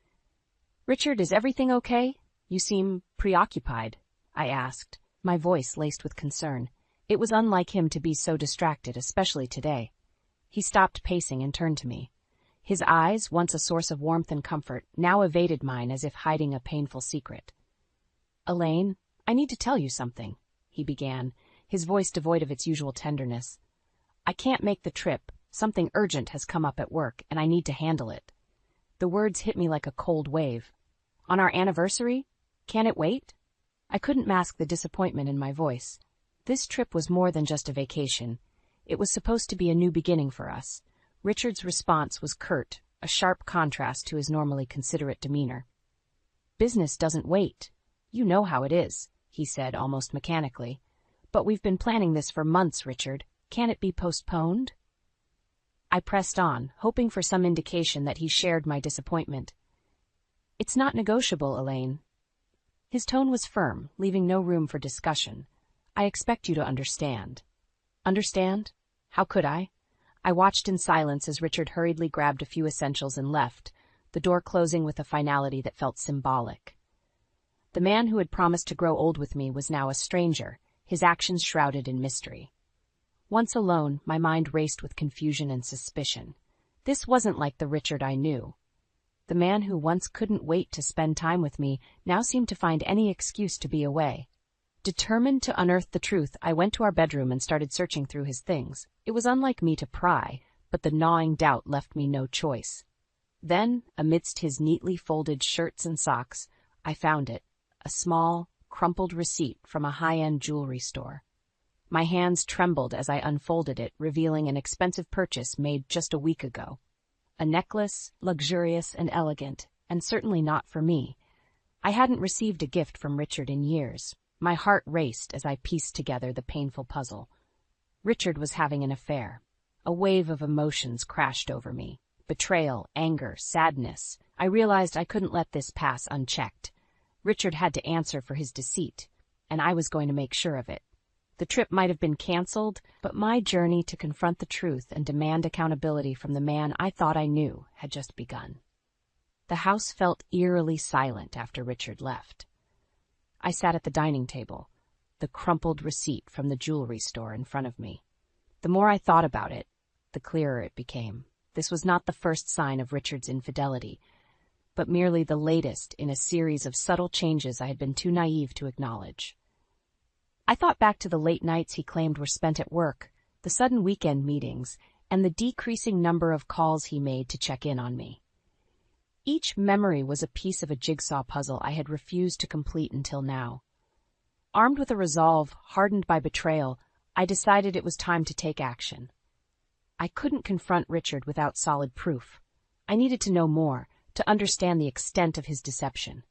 "Richard, is everything okay? You seem preoccupied," I asked, my voice laced with concern. It was unlike him to be so distracted, especially today. He stopped pacing and turned to me. His eyes, once a source of warmth and comfort, now evaded mine as if hiding a painful secret. "Elaine, I need to tell you something," he began, his voice devoid of its usual tenderness. "I can't make the trip. Something urgent has come up at work, and I need to handle it." The words hit me like a cold wave. "On our anniversary? Can it wait?" I couldn't mask the disappointment in my voice. This trip was more than just a vacation. It was supposed to be a new beginning for us. Richard's response was curt, a sharp contrast to his normally considerate demeanor. "Business doesn't wait. You know how it is," he said almost mechanically. "But we've been planning this for months, Richard. Can it be postponed?" I pressed on, hoping for some indication that he shared my disappointment. "It's not negotiable, Elaine." His tone was firm, leaving no room for discussion. "I expect you to understand." Understand? How could I? I watched in silence as Richard hurriedly grabbed a few essentials and left, the door closing with a finality that felt symbolic. The man who had promised to grow old with me was now a stranger, his actions shrouded in mystery. Once alone, my mind raced with confusion and suspicion. This wasn't like the Richard I knew. The man who once couldn't wait to spend time with me now seemed to find any excuse to be away. Determined to unearth the truth, I went to our bedroom and started searching through his things. It was unlike me to pry, but the gnawing doubt left me no choice. Then, amidst his neatly folded shirts and socks, I found it, a small, crumpled receipt from a high-end jewelry store. My hands trembled as I unfolded it, revealing an expensive purchase made just a week ago. A necklace, luxurious and elegant, and certainly not for me. I hadn't received a gift from Richard in years. My heart raced as I pieced together the painful puzzle. Richard was having an affair. A wave of emotions crashed over me. Betrayal, anger, sadness. I realized I couldn't let this pass unchecked. Richard had to answer for his deceit, and I was going to make sure of it. The trip might have been canceled, but my journey to confront the truth and demand accountability from the man I thought I knew had just begun. The house felt eerily silent after Richard left. I sat at the dining table, the crumpled receipt from the jewelry store in front of me. The more I thought about it, the clearer it became. This was not the first sign of Richard's infidelity, but merely the latest in a series of subtle changes I had been too naive to acknowledge. I thought back to the late nights he claimed were spent at work, the sudden weekend meetings, and the decreasing number of calls he made to check in on me. Each memory was a piece of a jigsaw puzzle I had refused to complete until now. Armed with a resolve hardened by betrayal, I decided it was time to take action. I couldn't confront Richard without solid proof. I needed to know more, to understand the extent of his deception.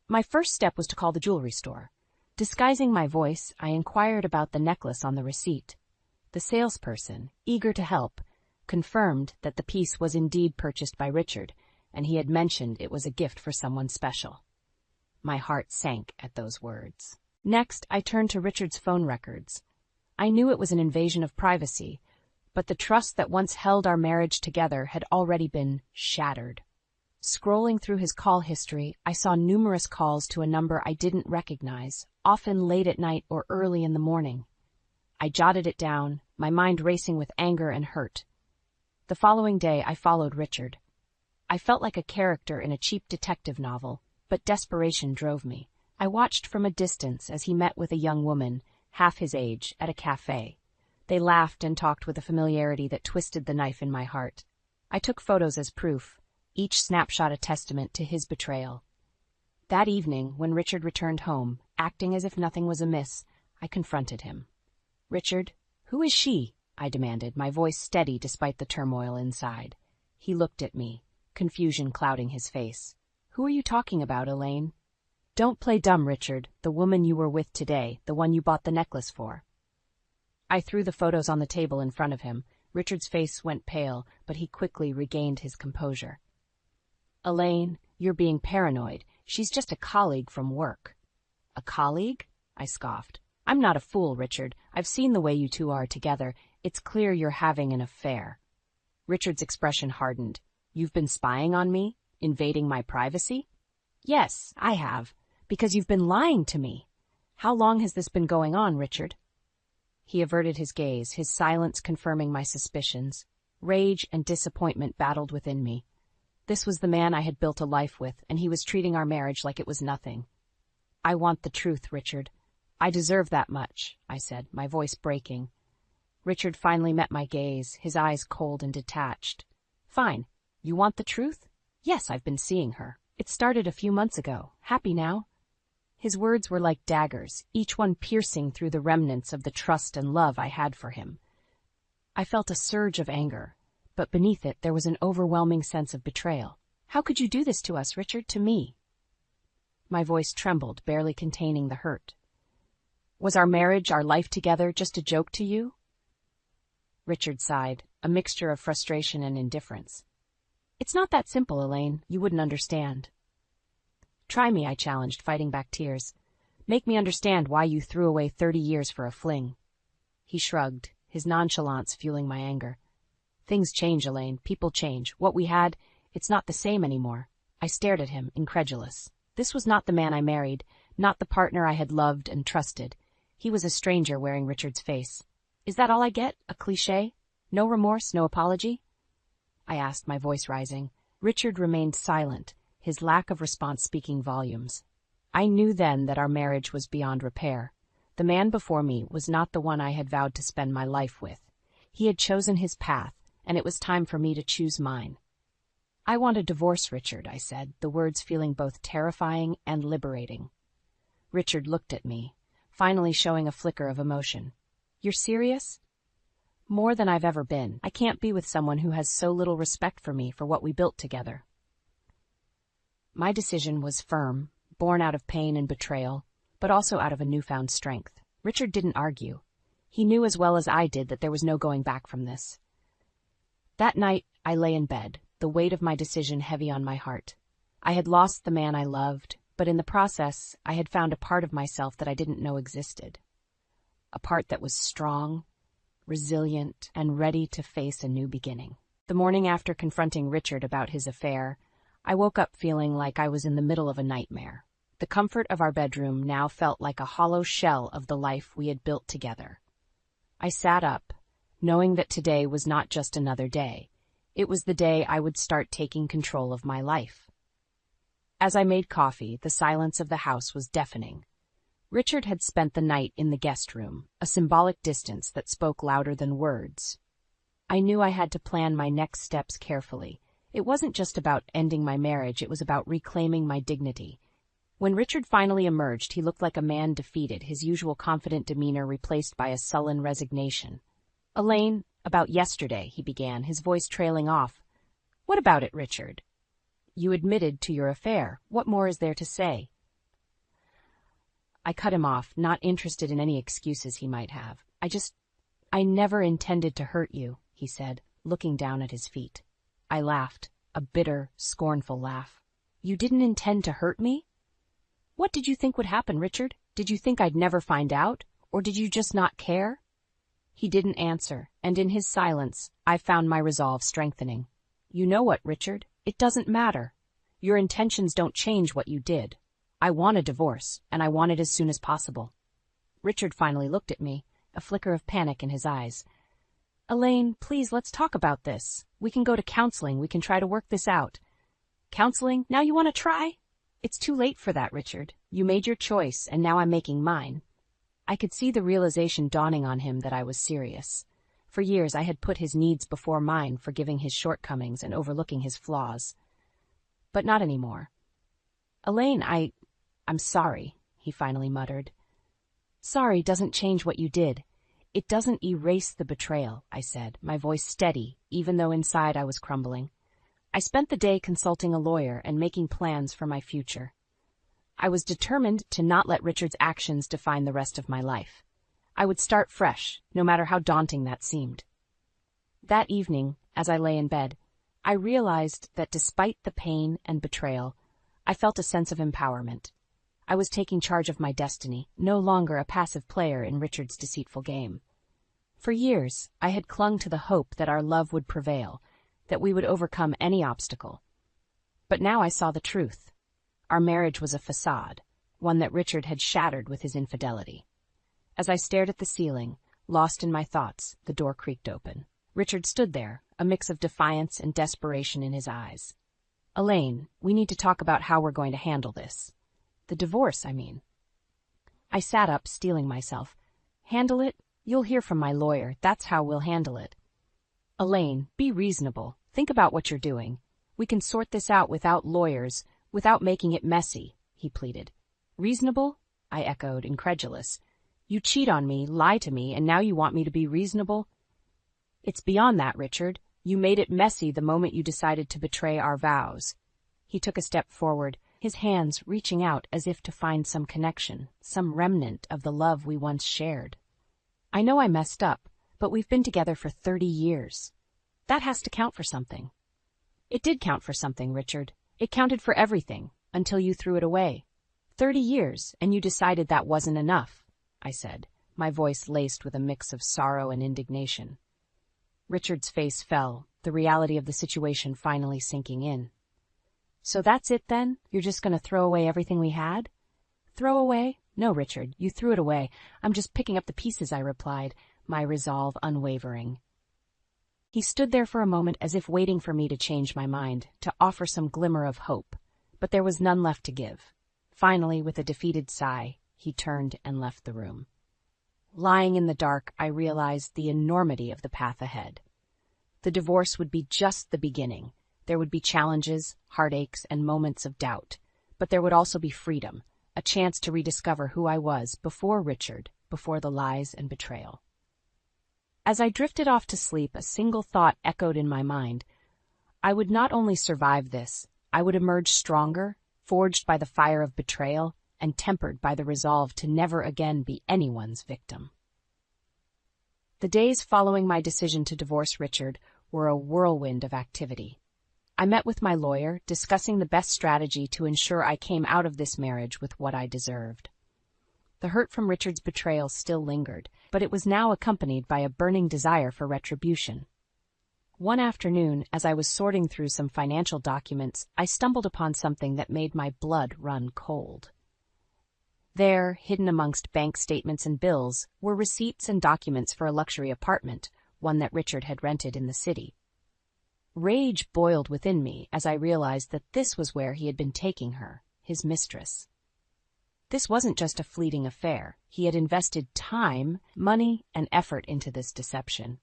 My first step was to call the jewelry store. Disguising my voice, I inquired about the necklace on the receipt. The salesperson, eager to help, confirmed that the piece was indeed purchased by Richard, and he had mentioned it was a gift for someone special. My heart sank at those words. Next, I turned to Richard's phone records. I knew it was an invasion of privacy, but the trust that once held our marriage together had already been shattered. Scrolling through his call history, I saw numerous calls to a number I didn't recognize, often late at night or early in the morning. I jotted it down, my mind racing with anger and hurt. The following day, I followed Richard. I felt like a character in a cheap detective novel, but desperation drove me. I watched from a distance as he met with a young woman, half his age, at a cafe. They laughed and talked with a familiarity that twisted the knife in my heart. I took photos as proof, each snapshot a testament to his betrayal. That evening, when Richard returned home, acting as if nothing was amiss, I confronted him. "Richard, who is she?" I demanded, my voice steady despite the turmoil inside. He looked at me, confusion clouding his face. "Who are you talking about, Elaine?" "Don't play dumb, Richard. The woman you were with today, the one you bought the necklace for." I threw the photos on the table in front of him. Richard's face went pale, but he quickly regained his composure. "Elaine, you're being paranoid. She's just a colleague from work." "A colleague?" I scoffed. "I'm not a fool, Richard. I've seen the way you two are together. It's clear you're having an affair." Richard's expression hardened. "You've been spying on me? Invading my privacy?" "Yes, I have. Because you've been lying to me." "How long has this been going on, Richard?" He averted his gaze, his silence confirming my suspicions. Rage and disappointment battled within me. This was the man I had built a life with, and he was treating our marriage like it was nothing. "I want the truth, Richard. I deserve that much," I said, my voice breaking. Richard finally met my gaze, his eyes cold and detached. "Fine. You want the truth? Yes, I've been seeing her. It started a few months ago. Happy now?" His words were like daggers, each one piercing through the remnants of the trust and love I had for him. I felt a surge of anger, but beneath it there was an overwhelming sense of betrayal. "How could you do this to us, Richard, to me?" My voice trembled, barely containing the hurt. "Was our marriage, our life together, just a joke to you?" Richard sighed, a mixture of frustration and indifference. "It's not that simple, Elaine. You wouldn't understand." "Try me," I challenged, fighting back tears. "Make me understand why you threw away 30 years for a fling." He shrugged, his nonchalance fueling my anger. "Things change, Elaine. People change. What we had, it's not the same anymore." I stared at him, incredulous. This was not the man I married, not the partner I had loved and trusted. He was a stranger wearing Richard's face. "Is that all I get? A cliché? No remorse, no apology?" I asked, my voice rising. Richard remained silent, his lack of response speaking volumes. I knew then that our marriage was beyond repair. The man before me was not the one I had vowed to spend my life with. He had chosen his path, and it was time for me to choose mine. "I want a divorce, Richard," I said, the words feeling both terrifying and liberating. Richard looked at me, finally showing a flicker of emotion. "You're serious?" "More than I've ever been. I can't be with someone who has so little respect for me, for what we built together." My decision was firm, born out of pain and betrayal, but also out of a newfound strength. Richard didn't argue. He knew as well as I did that there was no going back from this. That night, I lay in bed, the weight of my decision heavy on my heart. I had lost the man I loved, but in the process, I had found a part of myself that I didn't know existed. A part that was strong, resilient, and ready to face a new beginning. The morning after confronting Richard about his affair, I woke up feeling like I was in the middle of a nightmare. The comfort of our bedroom now felt like a hollow shell of the life we had built together. I sat up, knowing that today was not just another day. It was the day I would start taking control of my life. As I made coffee, the silence of the house was deafening. Richard had spent the night in the guest room, a symbolic distance that spoke louder than words. I knew I had to plan my next steps carefully. It wasn't just about ending my marriage, it was about reclaiming my dignity. When Richard finally emerged, he looked like a man defeated, his usual confident demeanor replaced by a sullen resignation. "Elaine, about yesterday," he began, his voice trailing off. "What about it, Richard? You admitted to your affair. What more is there to say?" I cut him off, not interested in any excuses he might have. "I never intended to hurt you," he said, looking down at his feet. I laughed. a bitter, scornful laugh. You didn't intend to hurt me? What did you think would happen, Richard? Did you think I'd never find out? Or did you just not care? He didn't answer, and in his silence, I found my resolve strengthening. You know what, Richard? It doesn't matter. Your intentions don't change what you did. I want a divorce, and I want it as soon as possible. Richard finally looked at me, a flicker of panic in his eyes. Elaine, please, let's talk about this. We can go to counseling. We can try to work this out. Counseling? Now you want to try? It's too late for that, Richard. You made your choice, and now I'm making mine. I could see the realization dawning on him that I was serious. For years I had put his needs before mine, forgiving his shortcomings and overlooking his flaws. But not anymore. Elaine, I'm sorry, he finally muttered. Sorry doesn't change what you did. It doesn't erase the betrayal, I said, my voice steady, even though inside I was crumbling. I spent the day consulting a lawyer and making plans for my future. I was determined to not let Richard's actions define the rest of my life. I would start fresh, no matter how daunting that seemed. That evening, as I lay in bed, I realized that despite the pain and betrayal, I felt a sense of empowerment. I was taking charge of my destiny, no longer a passive player in Richard's deceitful game. For years, I had clung to the hope that our love would prevail, that we would overcome any obstacle. But now I saw the truth. Our marriage was a facade, one that Richard had shattered with his infidelity. As I stared at the ceiling, lost in my thoughts, the door creaked open. Richard stood there, a mix of defiance and desperation in his eyes. Elaine, we need to talk about how we're going to handle this. The divorce, I mean. I sat up, steeling myself. Handle it? You'll hear from my lawyer. That's how we'll handle it. Elaine, be reasonable. Think about what you're doing. We can sort this out without lawyers, without making it messy, he pleaded. Reasonable? I echoed, incredulous. You cheat on me, lie to me, and now you want me to be reasonable? It's beyond that, Richard. You made it messy the moment you decided to betray our vows. He took a step forward, his hands reaching out as if to find some connection, some remnant of the love we once shared. I know I messed up, but we've been together for 30 years. That has to count for something. It did count for something, Richard. It counted for everything, until you threw it away. 30 years, and you decided that wasn't enough, I said, my voice laced with a mix of sorrow and indignation. Richard's face fell, the reality of the situation finally sinking in. So that's it then? You're just going to throw away everything we had? Throw away? No, Richard, you threw it away. I'm just picking up the pieces, I replied, my resolve unwavering. He stood there for a moment as if waiting for me to change my mind, to offer some glimmer of hope, but there was none left to give. Finally, with a defeated sigh, he turned and left the room. Lying in the dark, I realized the enormity of the path ahead. The divorce would be just the beginning. There would be challenges, heartaches, and moments of doubt, but there would also be freedom, a chance to rediscover who I was before Richard, before the lies and betrayal. As I drifted off to sleep, a single thought echoed in my mind. I would not only survive this, I would emerge stronger, forged by the fire of betrayal, and tempered by the resolve to never again be anyone's victim. The days following my decision to divorce Richard were a whirlwind of activity. I met with my lawyer, discussing the best strategy to ensure I came out of this marriage with what I deserved. The hurt from Richard's betrayal still lingered, but it was now accompanied by a burning desire for retribution. One afternoon, as I was sorting through some financial documents, I stumbled upon something that made my blood run cold. There, hidden amongst bank statements and bills, were receipts and documents for a luxury apartment, one that Richard had rented in the city. Rage boiled within me as I realized that this was where he had been taking her, his mistress. This wasn't just a fleeting affair. He had invested time, money, and effort into this deception.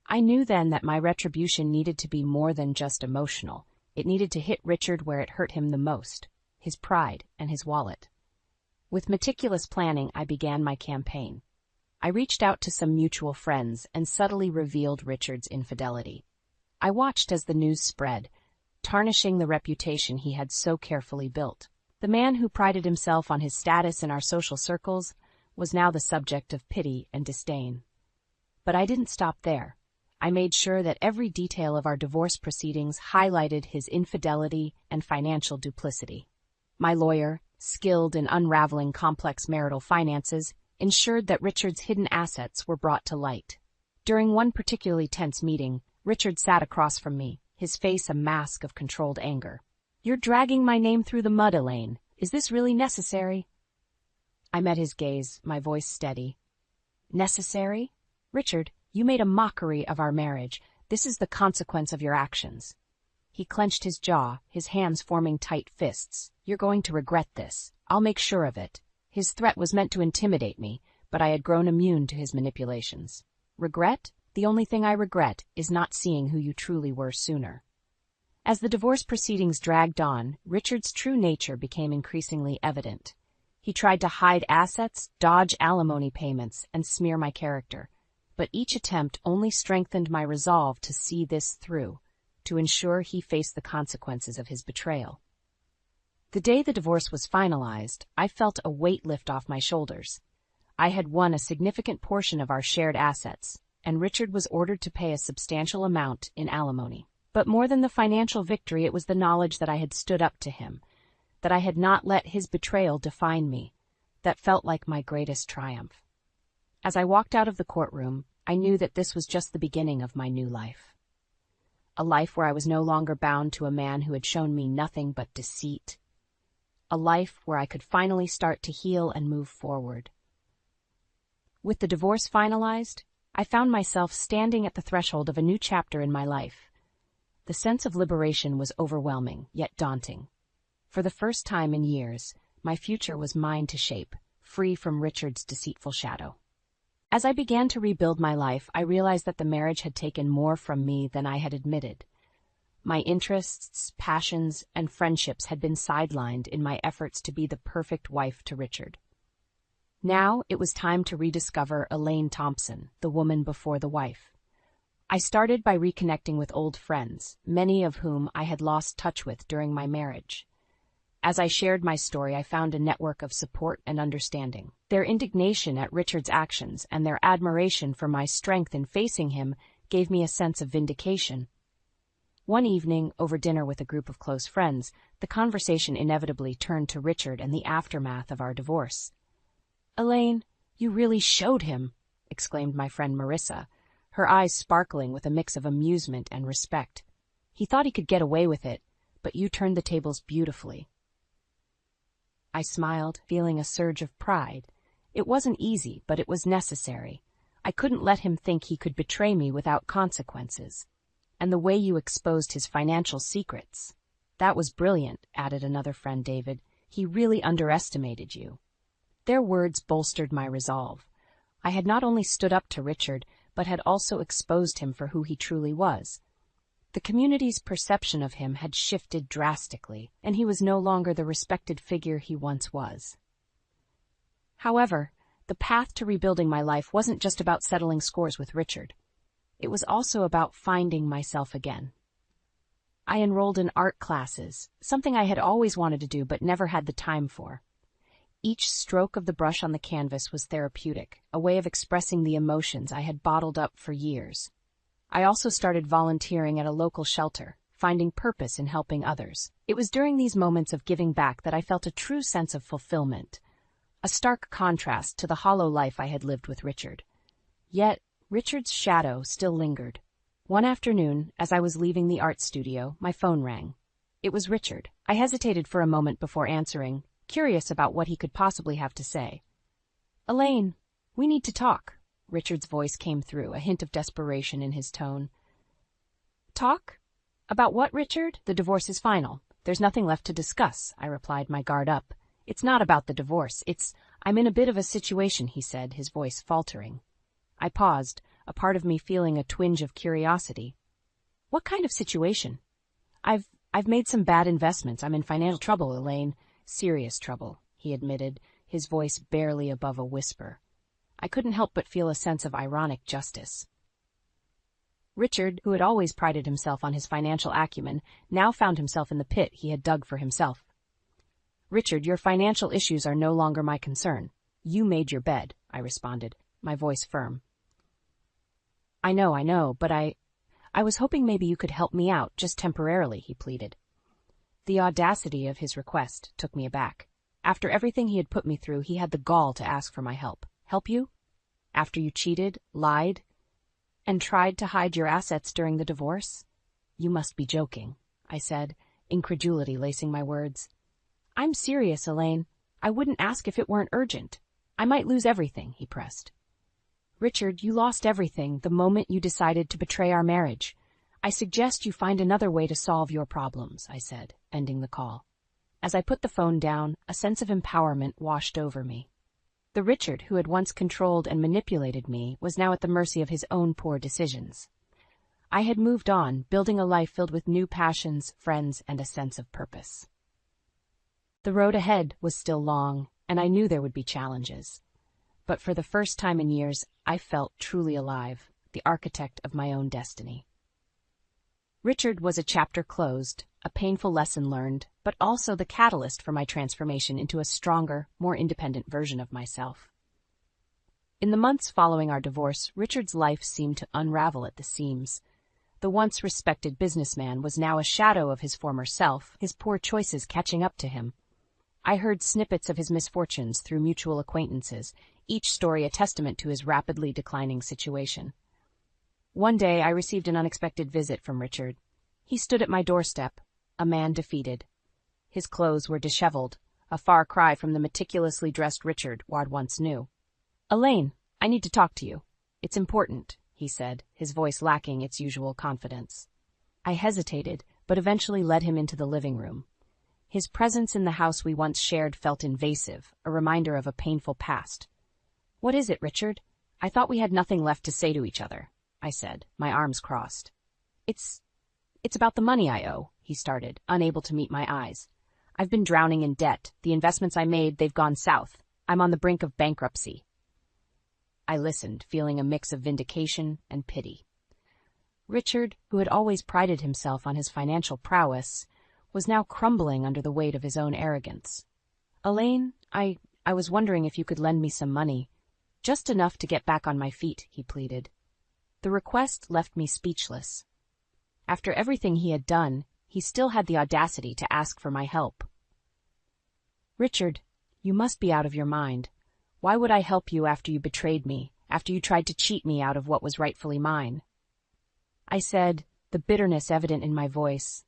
I knew then that my retribution needed to be more than just emotional. It needed to hit Richard where it hurt him the most, his pride and his wallet. With meticulous planning, I began my campaign. I reached out to some mutual friends and subtly revealed Richard's infidelity. I watched as the news spread, tarnishing the reputation he had so carefully built. The man who prided himself on his status in our social circles was now the subject of pity and disdain. But I didn't stop there. I made sure that every detail of our divorce proceedings highlighted his infidelity and financial duplicity. My lawyer, skilled in unraveling complex marital finances, ensured that Richard's hidden assets were brought to light. During one particularly tense meeting, Richard sat across from me, his face a mask of controlled anger. "You're dragging my name through the mud, Elaine. Is this really necessary?" I met his gaze, my voice steady. "Necessary? Richard, you made a mockery of our marriage. This is the consequence of your actions." He clenched his jaw, his hands forming tight fists. "You're going to regret this. I'll make sure of it." His threat was meant to intimidate me, but I had grown immune to his manipulations. Regret? The only thing I regret is not seeing who you truly were sooner. As the divorce proceedings dragged on, Richard's true nature became increasingly evident. He tried to hide assets, dodge alimony payments, and smear my character. But each attempt only strengthened my resolve to see this through, to ensure he faced the consequences of his betrayal. The day the divorce was finalized, I felt a weight lift off my shoulders. I had won a significant portion of our shared assets, and Richard was ordered to pay a substantial amount in alimony. But more than the financial victory, it was the knowledge that I had stood up to him, that I had not let his betrayal define me, that felt like my greatest triumph. As I walked out of the courtroom, I knew that this was just the beginning of my new life. A life where I was no longer bound to a man who had shown me nothing but deceit. A life where I could finally start to heal and move forward. With the divorce finalized, I found myself standing at the threshold of a new chapter in my life. The sense of liberation was overwhelming, yet daunting. For the first time in years, my future was mine to shape, free from Richard's deceitful shadow. As I began to rebuild my life, I realized that the marriage had taken more from me than I had admitted. My interests, passions, and friendships had been sidelined in my efforts to be the perfect wife to Richard. Now it was time to rediscover Elaine Thompson, the woman before the wife. I started by reconnecting with old friends, many of whom I had lost touch with during my marriage. As I shared my story, I found a network of support and understanding. Their indignation at Richard's actions and their admiration for my strength in facing him gave me a sense of vindication. One evening, over dinner with a group of close friends, the conversation inevitably turned to Richard and the aftermath of our divorce. "Elaine, you really showed him," exclaimed my friend Marissa, her eyes sparkling with a mix of amusement and respect. "He thought he could get away with it, but you turned the tables beautifully." I smiled, feeling a surge of pride. It wasn't easy, but it was necessary. I couldn't let him think he could betray me without consequences. "And the way you exposed his financial secrets. That was brilliant," added another friend, David. "He really underestimated you." Their words bolstered my resolve. I had not only stood up to Richard, but had also exposed him for who he truly was. The community's perception of him had shifted drastically, and he was no longer the respected figure he once was. However, the path to rebuilding my life wasn't just about settling scores with Richard. It was also about finding myself again. I enrolled in art classes, something I had always wanted to do but never had the time for. Each stroke of the brush on the canvas was therapeutic, a way of expressing the emotions I had bottled up for years. I also started volunteering at a local shelter, finding purpose in helping others. It was during these moments of giving back that I felt a true sense of fulfillment, a stark contrast to the hollow life I had lived with Richard. Yet, Richard's shadow still lingered. One afternoon, as I was leaving the art studio, my phone rang. It was Richard. I hesitated for a moment before answering, curious about what he could possibly have to say. "Elaine, we need to talk." Richard's voice came through, a hint of desperation in his tone. "Talk? About what, Richard? The divorce is final. There's nothing left to discuss," I replied, my guard up. "It's not about the divorce. I'm in a bit of a situation," he said, his voice faltering. I paused, a part of me feeling a twinge of curiosity. "What kind of situation?" I've made some bad investments. I'm in financial trouble, Elaine." "Serious trouble," he admitted, his voice barely above a whisper. I couldn't help but feel a sense of ironic justice. Richard, who had always prided himself on his financial acumen, now found himself in the pit he had dug for himself. "Richard, your financial issues are no longer my concern. You made your bed," I responded, my voice firm. I know, but I was hoping maybe you could help me out, just temporarily, he pleaded. The audacity of his request took me aback. After everything he had put me through, he had the gall to ask for my help. Help you? After you cheated, lied, and tried to hide your assets during the divorce? You must be joking, I said, incredulity lacing my words. I'm serious, Elaine. I wouldn't ask if it weren't urgent. I might lose everything, he pressed. Richard, you lost everything the moment you decided to betray our marriage. I suggest you find another way to solve your problems, I said, ending the call. As I put the phone down, a sense of empowerment washed over me. The Richard who had once controlled and manipulated me was now at the mercy of his own poor decisions. I had moved on, building a life filled with new passions, friends, and a sense of purpose. The road ahead was still long, and I knew there would be challenges. But for the first time in years, I felt truly alive, the architect of my own destiny. Richard was a chapter closed, a painful lesson learned, but also the catalyst for my transformation into a stronger, more independent version of myself. In the months following our divorce, Richard's life seemed to unravel at the seams. The once respected businessman was now a shadow of his former self, his poor choices catching up to him. I heard snippets of his misfortunes through mutual acquaintances, each story a testament to his rapidly declining situation. One day I received an unexpected visit from Richard. He stood at my doorstep, a man defeated. His clothes were disheveled, a far cry from the meticulously dressed Richard Ward once knew. Elaine, I need to talk to you. It's important, he said, his voice lacking its usual confidence. I hesitated, but eventually led him into the living room. His presence in the house we once shared felt invasive, a reminder of a painful past. What is it, Richard? I thought we had nothing left to say to each other, I said, my arms crossed. It's about the money I owe, he started, unable to meet my eyes. I've been drowning in debt. The investments I made, they've gone south. I'm on the brink of bankruptcy. I listened, feeling a mix of vindication and pity. Richard, who had always prided himself on his financial prowess, was now crumbling under the weight of his own arrogance. Elaine, I was wondering if you could lend me some money. Just enough to get back on my feet, he pleaded. The request left me speechless. After everything he had done, he still had the audacity to ask for my help. Richard, you must be out of your mind. Why would I help you after you betrayed me, after you tried to cheat me out of what was rightfully mine? I said, the bitterness evident in my voice.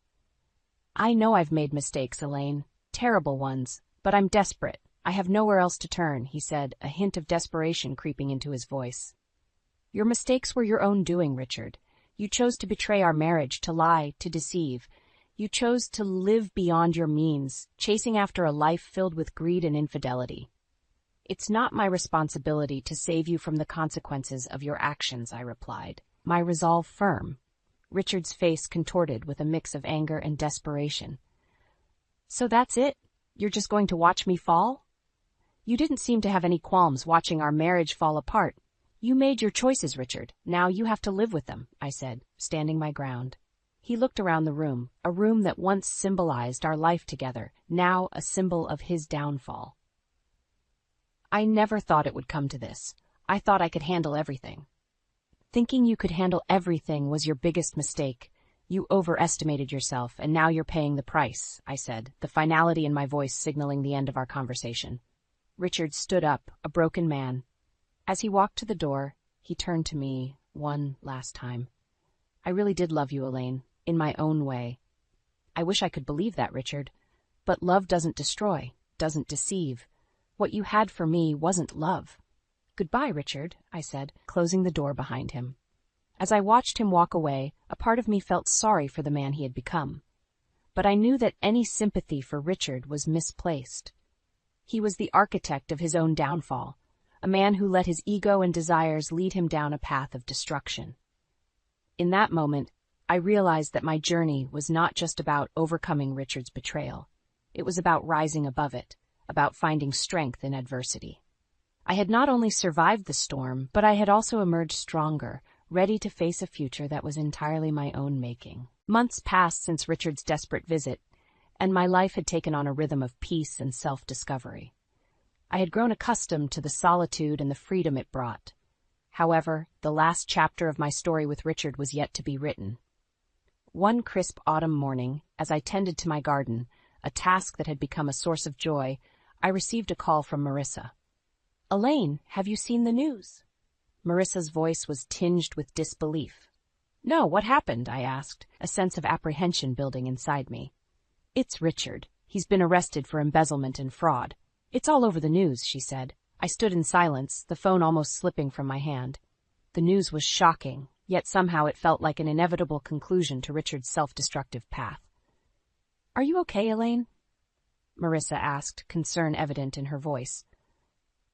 I know I've made mistakes, Elaine, terrible ones, but I'm desperate. I have nowhere else to turn, he said, a hint of desperation creeping into his voice. Your mistakes were your own doing, Richard. You chose to betray our marriage, to lie, to deceive. You chose to live beyond your means, chasing after a life filled with greed and infidelity. It's not my responsibility to save you from the consequences of your actions, I replied, my resolve firm. Richard's face contorted with a mix of anger and desperation. So that's it? You're just going to watch me fall? You didn't seem to have any qualms watching our marriage fall apart. You made your choices, Richard. Now you have to live with them, I said, standing my ground. He looked around the room, a room that once symbolized our life together, now a symbol of his downfall. I never thought it would come to this. I thought I could handle everything. Thinking you could handle everything was your biggest mistake. You overestimated yourself, and now you're paying the price, I said, the finality in my voice signaling the end of our conversation. Richard stood up, a broken man. As he walked to the door, he turned to me one last time. I really did love you, Elaine, in my own way. I wish I could believe that, Richard. But love doesn't destroy, doesn't deceive. What you had for me wasn't love. Goodbye, Richard, I said, closing the door behind him. As I watched him walk away, a part of me felt sorry for the man he had become. But I knew that any sympathy for Richard was misplaced. He was the architect of his own downfall, a man who let his ego and desires lead him down a path of destruction. In that moment, I realized that my journey was not just about overcoming Richard's betrayal. It was about rising above it, about finding strength in adversity. I had not only survived the storm, but I had also emerged stronger, ready to face a future that was entirely my own making. Months passed since Richard's desperate visit, and my life had taken on a rhythm of peace and self-discovery. I had grown accustomed to the solitude and the freedom it brought. However, the last chapter of my story with Richard was yet to be written. One crisp autumn morning, as I tended to my garden, a task that had become a source of joy, I received a call from Marissa. "Elaine, have you seen the news?" Marissa's voice was tinged with disbelief. "No, what happened?" I asked, a sense of apprehension building inside me. "It's Richard. He's been arrested for embezzlement and fraud. It's all over the news," she said. I stood in silence, the phone almost slipping from my hand. The news was shocking, yet somehow it felt like an inevitable conclusion to Richard's self-destructive path. "Are you okay, Elaine?" Marissa asked, concern evident in her voice.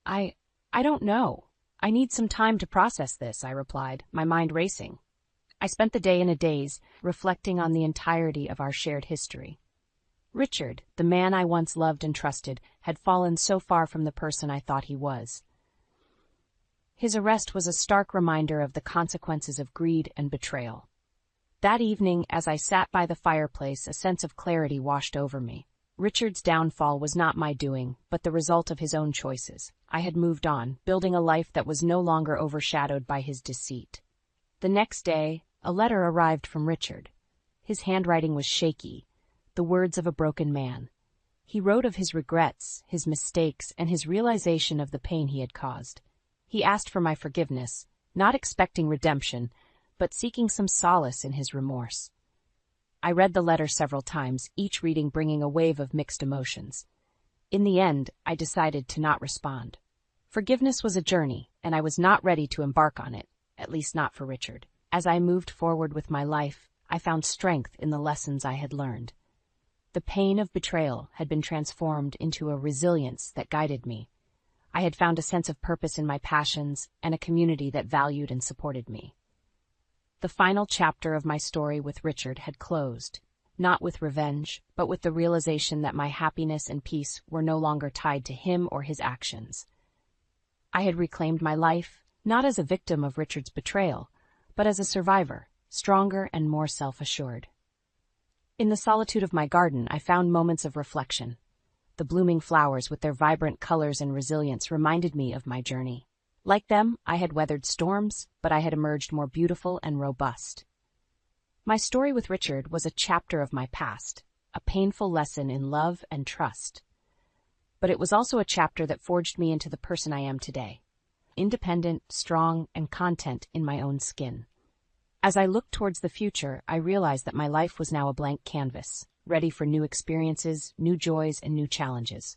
I don't know. I need some time to process this," I replied, my mind racing. I spent the day in a daze, reflecting on the entirety of our shared history. Richard, the man I once loved and trusted, had fallen so far from the person I thought he was. His arrest was a stark reminder of the consequences of greed and betrayal. That evening, as I sat by the fireplace, a sense of clarity washed over me. Richard's downfall was not my doing, but the result of his own choices. I had moved on, building a life that was no longer overshadowed by his deceit. The next day, a letter arrived from Richard. His handwriting was shaky, the words of a broken man. He wrote of his regrets, his mistakes, and his realization of the pain he had caused. He asked for my forgiveness, not expecting redemption, but seeking some solace in his remorse. I read the letter several times, each reading bringing a wave of mixed emotions. In the end, I decided to not respond. Forgiveness was a journey, and I was not ready to embark on it, at least not for Richard. As I moved forward with my life, I found strength in the lessons I had learned. The pain of betrayal had been transformed into a resilience that guided me. I had found a sense of purpose in my passions and a community that valued and supported me. The final chapter of my story with Richard had closed, not with revenge, but with the realization that my happiness and peace were no longer tied to him or his actions. I had reclaimed my life, not as a victim of Richard's betrayal, but as a survivor, stronger and more self-assured. In the solitude of my garden, I found moments of reflection. The blooming flowers with their vibrant colors and resilience reminded me of my journey. Like them, I had weathered storms, but I had emerged more beautiful and robust. My story with Richard was a chapter of my past, a painful lesson in love and trust. But it was also a chapter that forged me into the person I am today, independent, strong, and content in my own skin. As I looked towards the future, I realized that my life was now a blank canvas, ready for new experiences, new joys, and new challenges.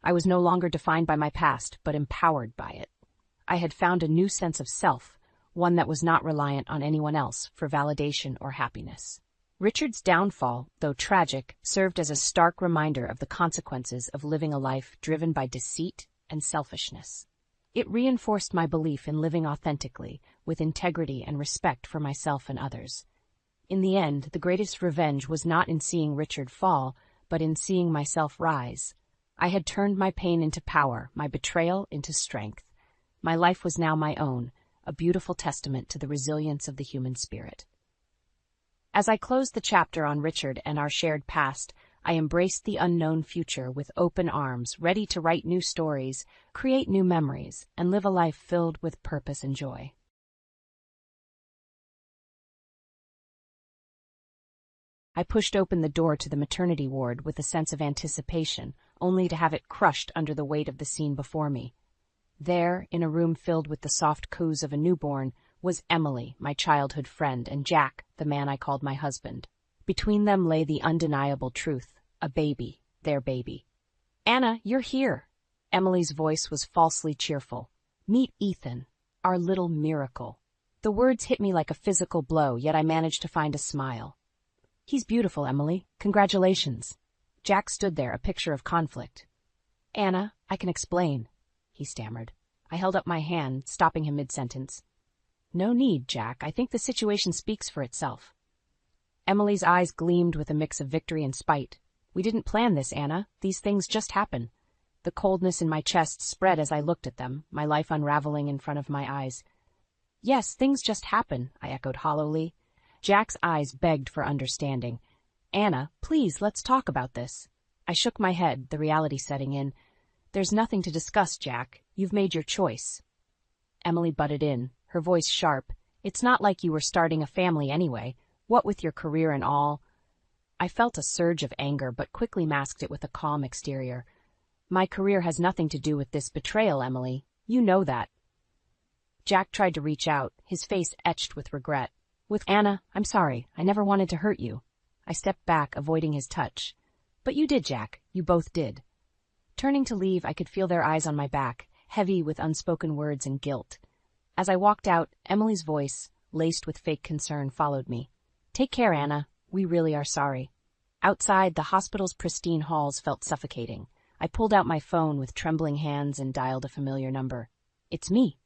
I was no longer defined by my past, but empowered by it. I had found a new sense of self, one that was not reliant on anyone else for validation or happiness. Richard's downfall, though tragic, served as a stark reminder of the consequences of living a life driven by deceit and selfishness. It reinforced my belief in living authentically, with integrity and respect for myself and others. In the end, the greatest revenge was not in seeing Richard fall, but in seeing myself rise. I had turned my pain into power, my betrayal into strength. My life was now my own, a beautiful testament to the resilience of the human spirit. As I closed the chapter on Richard and our shared past, I embraced the unknown future with open arms, ready to write new stories, create new memories, and live a life filled with purpose and joy. I pushed open the door to the maternity ward with a sense of anticipation, only to have it crushed under the weight of the scene before me. There, in a room filled with the soft coos of a newborn, was Emily, my childhood friend, and Jack, the man I called my husband. Between them lay the undeniable truth, a baby, their baby. "Anna, you're here." Emily's voice was falsely cheerful. "Meet Ethan, our little miracle." The words hit me like a physical blow, yet I managed to find a smile. "He's beautiful, Emily. Congratulations." Jack stood there, a picture of conflict. "Anna, I can explain," he stammered. I held up my hand, stopping him mid-sentence. "No need, Jack. I think the situation speaks for itself." Emily's eyes gleamed with a mix of victory and spite. "We didn't plan this, Anna. These things just happen." The coldness in my chest spread as I looked at them, my life unraveling in front of my eyes. "Yes, things just happen," I echoed hollowly. Jack's eyes begged for understanding. "Anna, please, let's talk about this." I shook my head, the reality setting in. "There's nothing to discuss, Jack. You've made your choice." Emily butted in, her voice sharp. It's not like you were starting a family anyway. What with your career and all? I felt a surge of anger but quickly masked it with a calm exterior. My career has nothing to do with this betrayal, Emily. You know that. Jack tried to reach out, his face etched with regret. With Anna, I'm sorry. I never wanted to hurt you. I stepped back, avoiding his touch. But you did, Jack. You both did. Turning to leave, I could feel their eyes on my back, heavy with unspoken words and guilt. As I walked out, Emily's voice, laced with fake concern, followed me. Take care, Anna. We really are sorry. Outside, the hospital's pristine halls felt suffocating. I pulled out my phone with trembling hands and dialed a familiar number. It's me.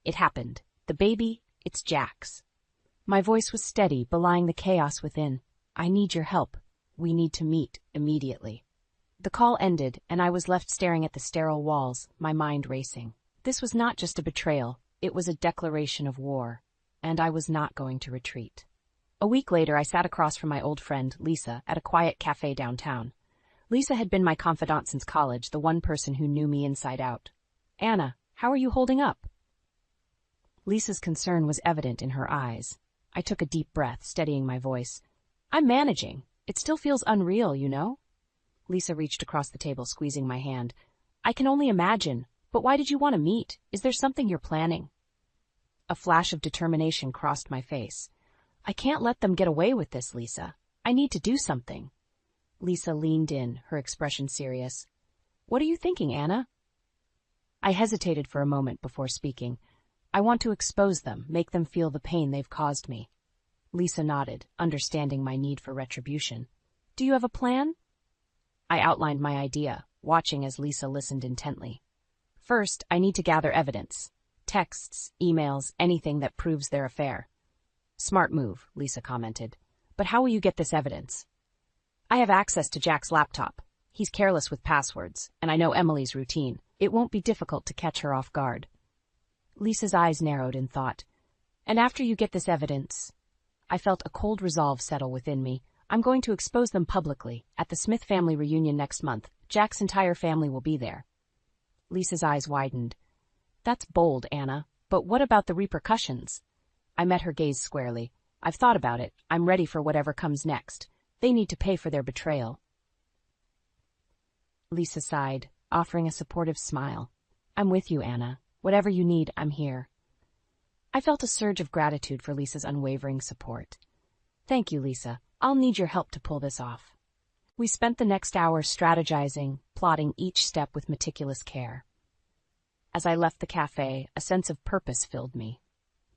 It happened. The baby, it's Jack's. My voice was steady, belying the chaos within. I need your help. We need to meet immediately. The call ended, and I was left staring at the sterile walls, my mind racing. This was not just a betrayal, it was a declaration of war, and I was not going to retreat. A week later, I sat across from my old friend, Lisa, at a quiet cafe downtown. Lisa had been my confidant since college, the one person who knew me inside out. Anna, how are you holding up? Lisa's concern was evident in her eyes. I took a deep breath, steadying my voice. I'm managing. It still feels unreal, you know? Lisa reached across the table, squeezing my hand. I can only imagine. But why did you want to meet? Is there something you're planning? A flash of determination crossed my face. I can't let them get away with this, Lisa. I need to do something. Lisa leaned in, her expression serious. What are you thinking, Anna? I hesitated for a moment before speaking. I want to expose them, make them feel the pain they've caused me. Lisa nodded, understanding my need for retribution. Do you have a plan? I outlined my idea, watching as Lisa listened intently. First, I need to gather evidence. Texts, emails, anything that proves their affair. Smart move, Lisa commented. But how will you get this evidence? I have access to Jack's laptop. He's careless with passwords, and I know Emily's routine. It won't be difficult to catch her off guard. Lisa's eyes narrowed in thought. And after you get this evidence? I felt a cold resolve settle within me. I'm going to expose them publicly. At the Smith family reunion next month, Jack's entire family will be there. Lisa's eyes widened. That's bold, Anna, but what about the repercussions? I met her gaze squarely. I've thought about it. I'm ready for whatever comes next. They need to pay for their betrayal. Lisa sighed, offering a supportive smile. I'm with you, Anna. Whatever you need, I'm here. I felt a surge of gratitude for Lisa's unwavering support. Thank you, Lisa. I'll need your help to pull this off. We spent the next hour strategizing, plotting each step with meticulous care. As I left the cafe, a sense of purpose filled me.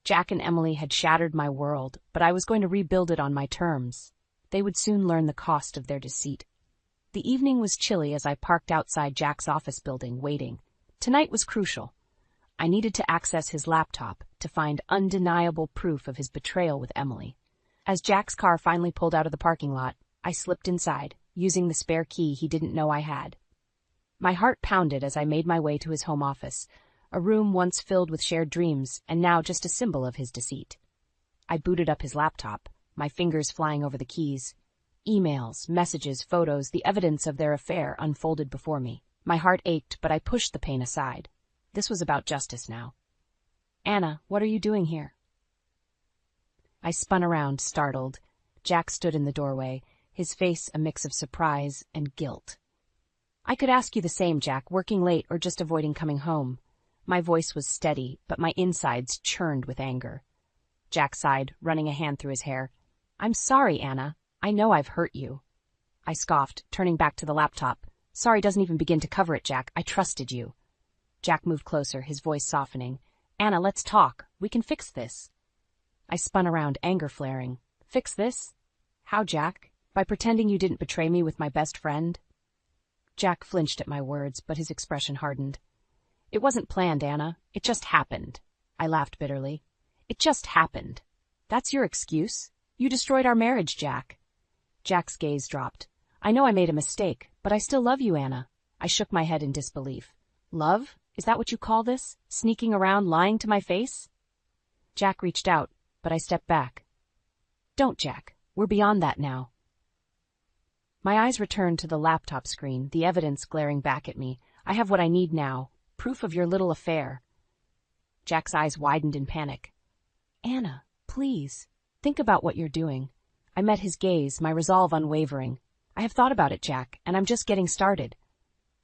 Jack and Emily had shattered my world, but I was going to rebuild it on my terms. They would soon learn the cost of their deceit. The evening was chilly as I parked outside Jack's office building, waiting. Tonight was crucial. I needed to access his laptop to find undeniable proof of his betrayal with Emily. As Jack's car finally pulled out of the parking lot, I slipped inside, using the spare key he didn't know I had. My heart pounded as I made my way to his home office, a room once filled with shared dreams and now just a symbol of his deceit. I booted up his laptop, my fingers flying over the keys. Emails, messages, photos, the evidence of their affair unfolded before me. My heart ached, but I pushed the pain aside. This was about justice now. Anna, what are you doing here? I spun around, startled. Jack stood in the doorway, his face a mix of surprise and guilt. I could ask you the same, Jack, working late or just avoiding coming home. My voice was steady, but my insides churned with anger. Jack sighed, running a hand through his hair. I'm sorry, Anna. I know I've hurt you. I scoffed, turning back to the laptop. Sorry doesn't even begin to cover it, Jack. I trusted you. Jack moved closer, his voice softening. Anna, let's talk. We can fix this. I spun around, anger flaring. Fix this? How, Jack? By pretending you didn't betray me with my best friend? Jack flinched at my words, but his expression hardened. It wasn't planned, Anna. It just happened. I laughed bitterly. It just happened. That's your excuse? You destroyed our marriage, Jack. Jack's gaze dropped. I know I made a mistake, but I still love you, Anna. I shook my head in disbelief. Love? Is that what you call this? Sneaking around, lying to my face? Jack reached out, but I stepped back. Don't, Jack. We're beyond that now. My eyes returned to the laptop screen, the evidence glaring back at me. I have what I need now. Proof of your little affair. Jack's eyes widened in panic. Anna, please, think about what you're doing. I met his gaze, my resolve unwavering. I have thought about it, Jack, and I'm just getting started.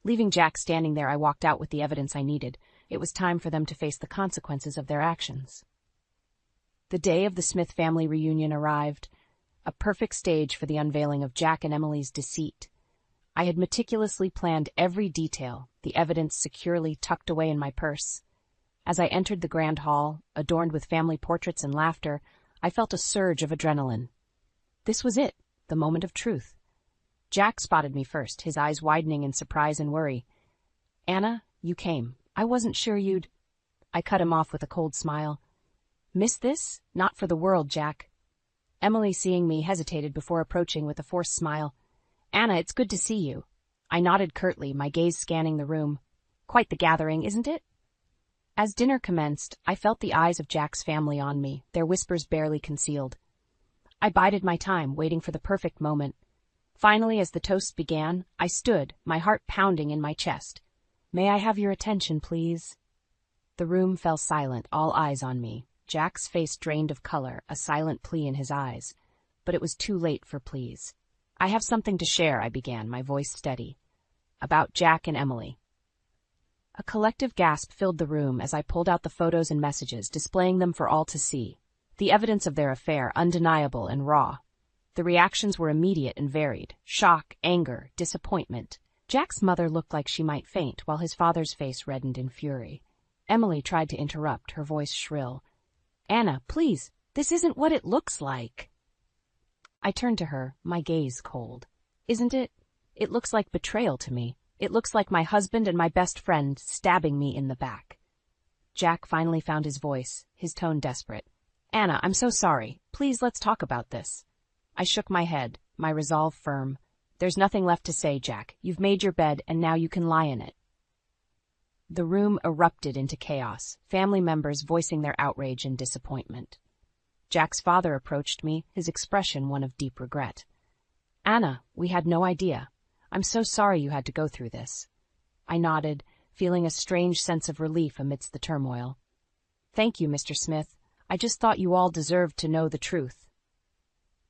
Leaving Jack standing there, I walked out with the evidence I needed. It was time for them to face the consequences of their actions. The day of the Smith family reunion arrived, a perfect stage for the unveiling of Jack and Emily's deceit. I had meticulously planned every detail, the evidence securely tucked away in my purse. As I entered the grand hall, adorned with family portraits and laughter, I felt a surge of adrenaline. This was it, the moment of truth. Jack spotted me first, his eyes widening in surprise and worry. Anna, you came. I wasn't sure you'd... I cut him off with a cold smile. Miss this? Not for the world, Jack. Emily, seeing me, hesitated before approaching with a forced smile. Anna, it's good to see you. I nodded curtly, my gaze scanning the room. Quite the gathering, isn't it? As dinner commenced, I felt the eyes of Jack's family on me, their whispers barely concealed. I bided my time, waiting for the perfect moment. Finally, as the toasts began, I stood, my heart pounding in my chest. May I have your attention, please? The room fell silent, all eyes on me. Jack's face drained of color, a silent plea in his eyes. But it was too late for pleas. I have something to share, I began, my voice steady. About Jack and Emily. A collective gasp filled the room as I pulled out the photos and messages, displaying them for all to see. The evidence of their affair, undeniable and raw. The reactions were immediate and varied. Shock, anger, disappointment. Jack's mother looked like she might faint, while his father's face reddened in fury. Emily tried to interrupt, her voice shrill. Anna, please, this isn't what it looks like. I turned to her, my gaze cold. Isn't it? It looks like betrayal to me. It looks like my husband and my best friend stabbing me in the back. Jack finally found his voice, his tone desperate. Anna, I'm so sorry. Please, let's talk about this. I shook my head, my resolve firm. There's nothing left to say, Jack. You've made your bed, and now you can lie in it. The room erupted into chaos, family members voicing their outrage and disappointment. Jack's father approached me, his expression one of deep regret. Anna, we had no idea. I'm so sorry you had to go through this. I nodded, feeling a strange sense of relief amidst the turmoil. Thank you, Mr. Smith. I just thought you all deserved to know the truth.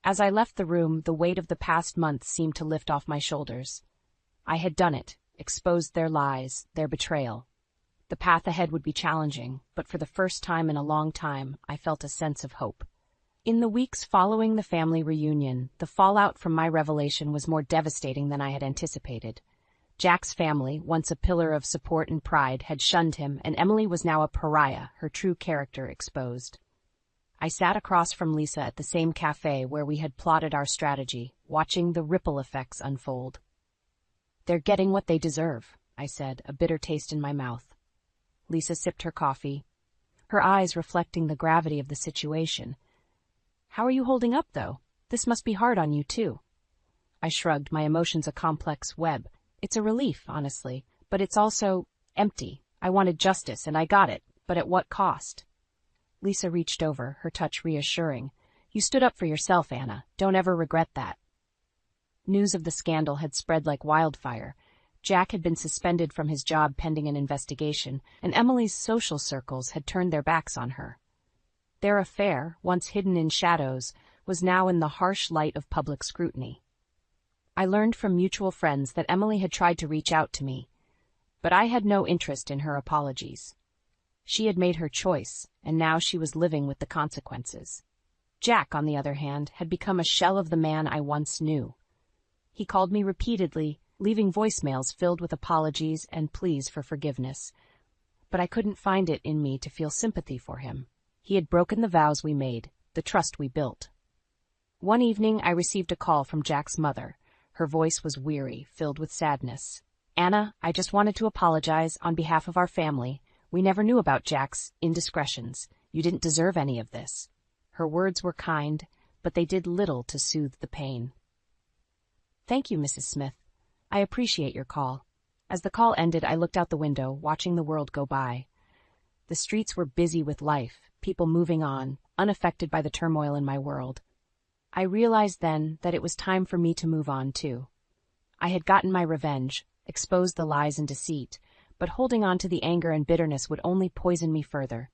As I left the room, the weight of the past months seemed to lift off my shoulders. I had done it, exposed their lies, their betrayal. The path ahead would be challenging, but for the first time in a long time, I felt a sense of hope. In the weeks following the family reunion, the fallout from my revelation was more devastating than I had anticipated. Jack's family, once a pillar of support and pride, had shunned him, and Emily was now a pariah, her true character exposed. I sat across from Lisa at the same cafe where we had plotted our strategy, watching the ripple effects unfold. They're getting what they deserve, I said, a bitter taste in my mouth. Lisa sipped her coffee, her eyes reflecting the gravity of the situation. How are you holding up, though? This must be hard on you, too. I shrugged, my emotions a complex web. It's a relief, honestly, but it's also empty. I wanted justice, and I got it, but at what cost? Lisa reached over, her touch reassuring. You stood up for yourself, Anna. Don't ever regret that. News of the scandal had spread like wildfire. Jack had been suspended from his job pending an investigation, and Emily's social circles had turned their backs on her. Their affair, once hidden in shadows, was now in the harsh light of public scrutiny. I learned from mutual friends that Emily had tried to reach out to me, but I had no interest in her apologies. She had made her choice, and now she was living with the consequences. Jack, on the other hand, had become a shell of the man I once knew. He called me repeatedly, leaving voicemails filled with apologies and pleas for forgiveness. But I couldn't find it in me to feel sympathy for him. He had broken the vows we made, the trust we built. One evening, I received a call from Jack's mother. Her voice was weary, filled with sadness. Anna, I just wanted to apologize on behalf of our family. We never knew about Jack's indiscretions. You didn't deserve any of this. Her words were kind, but they did little to soothe the pain. Thank you, Mrs. Smith. I appreciate your call. As the call ended, I looked out the window, watching the world go by. The streets were busy with life, people moving on, unaffected by the turmoil in my world. I realized then that it was time for me to move on, too. I had gotten my revenge, exposed the lies and deceit, but holding on to the anger and bitterness would only poison me further.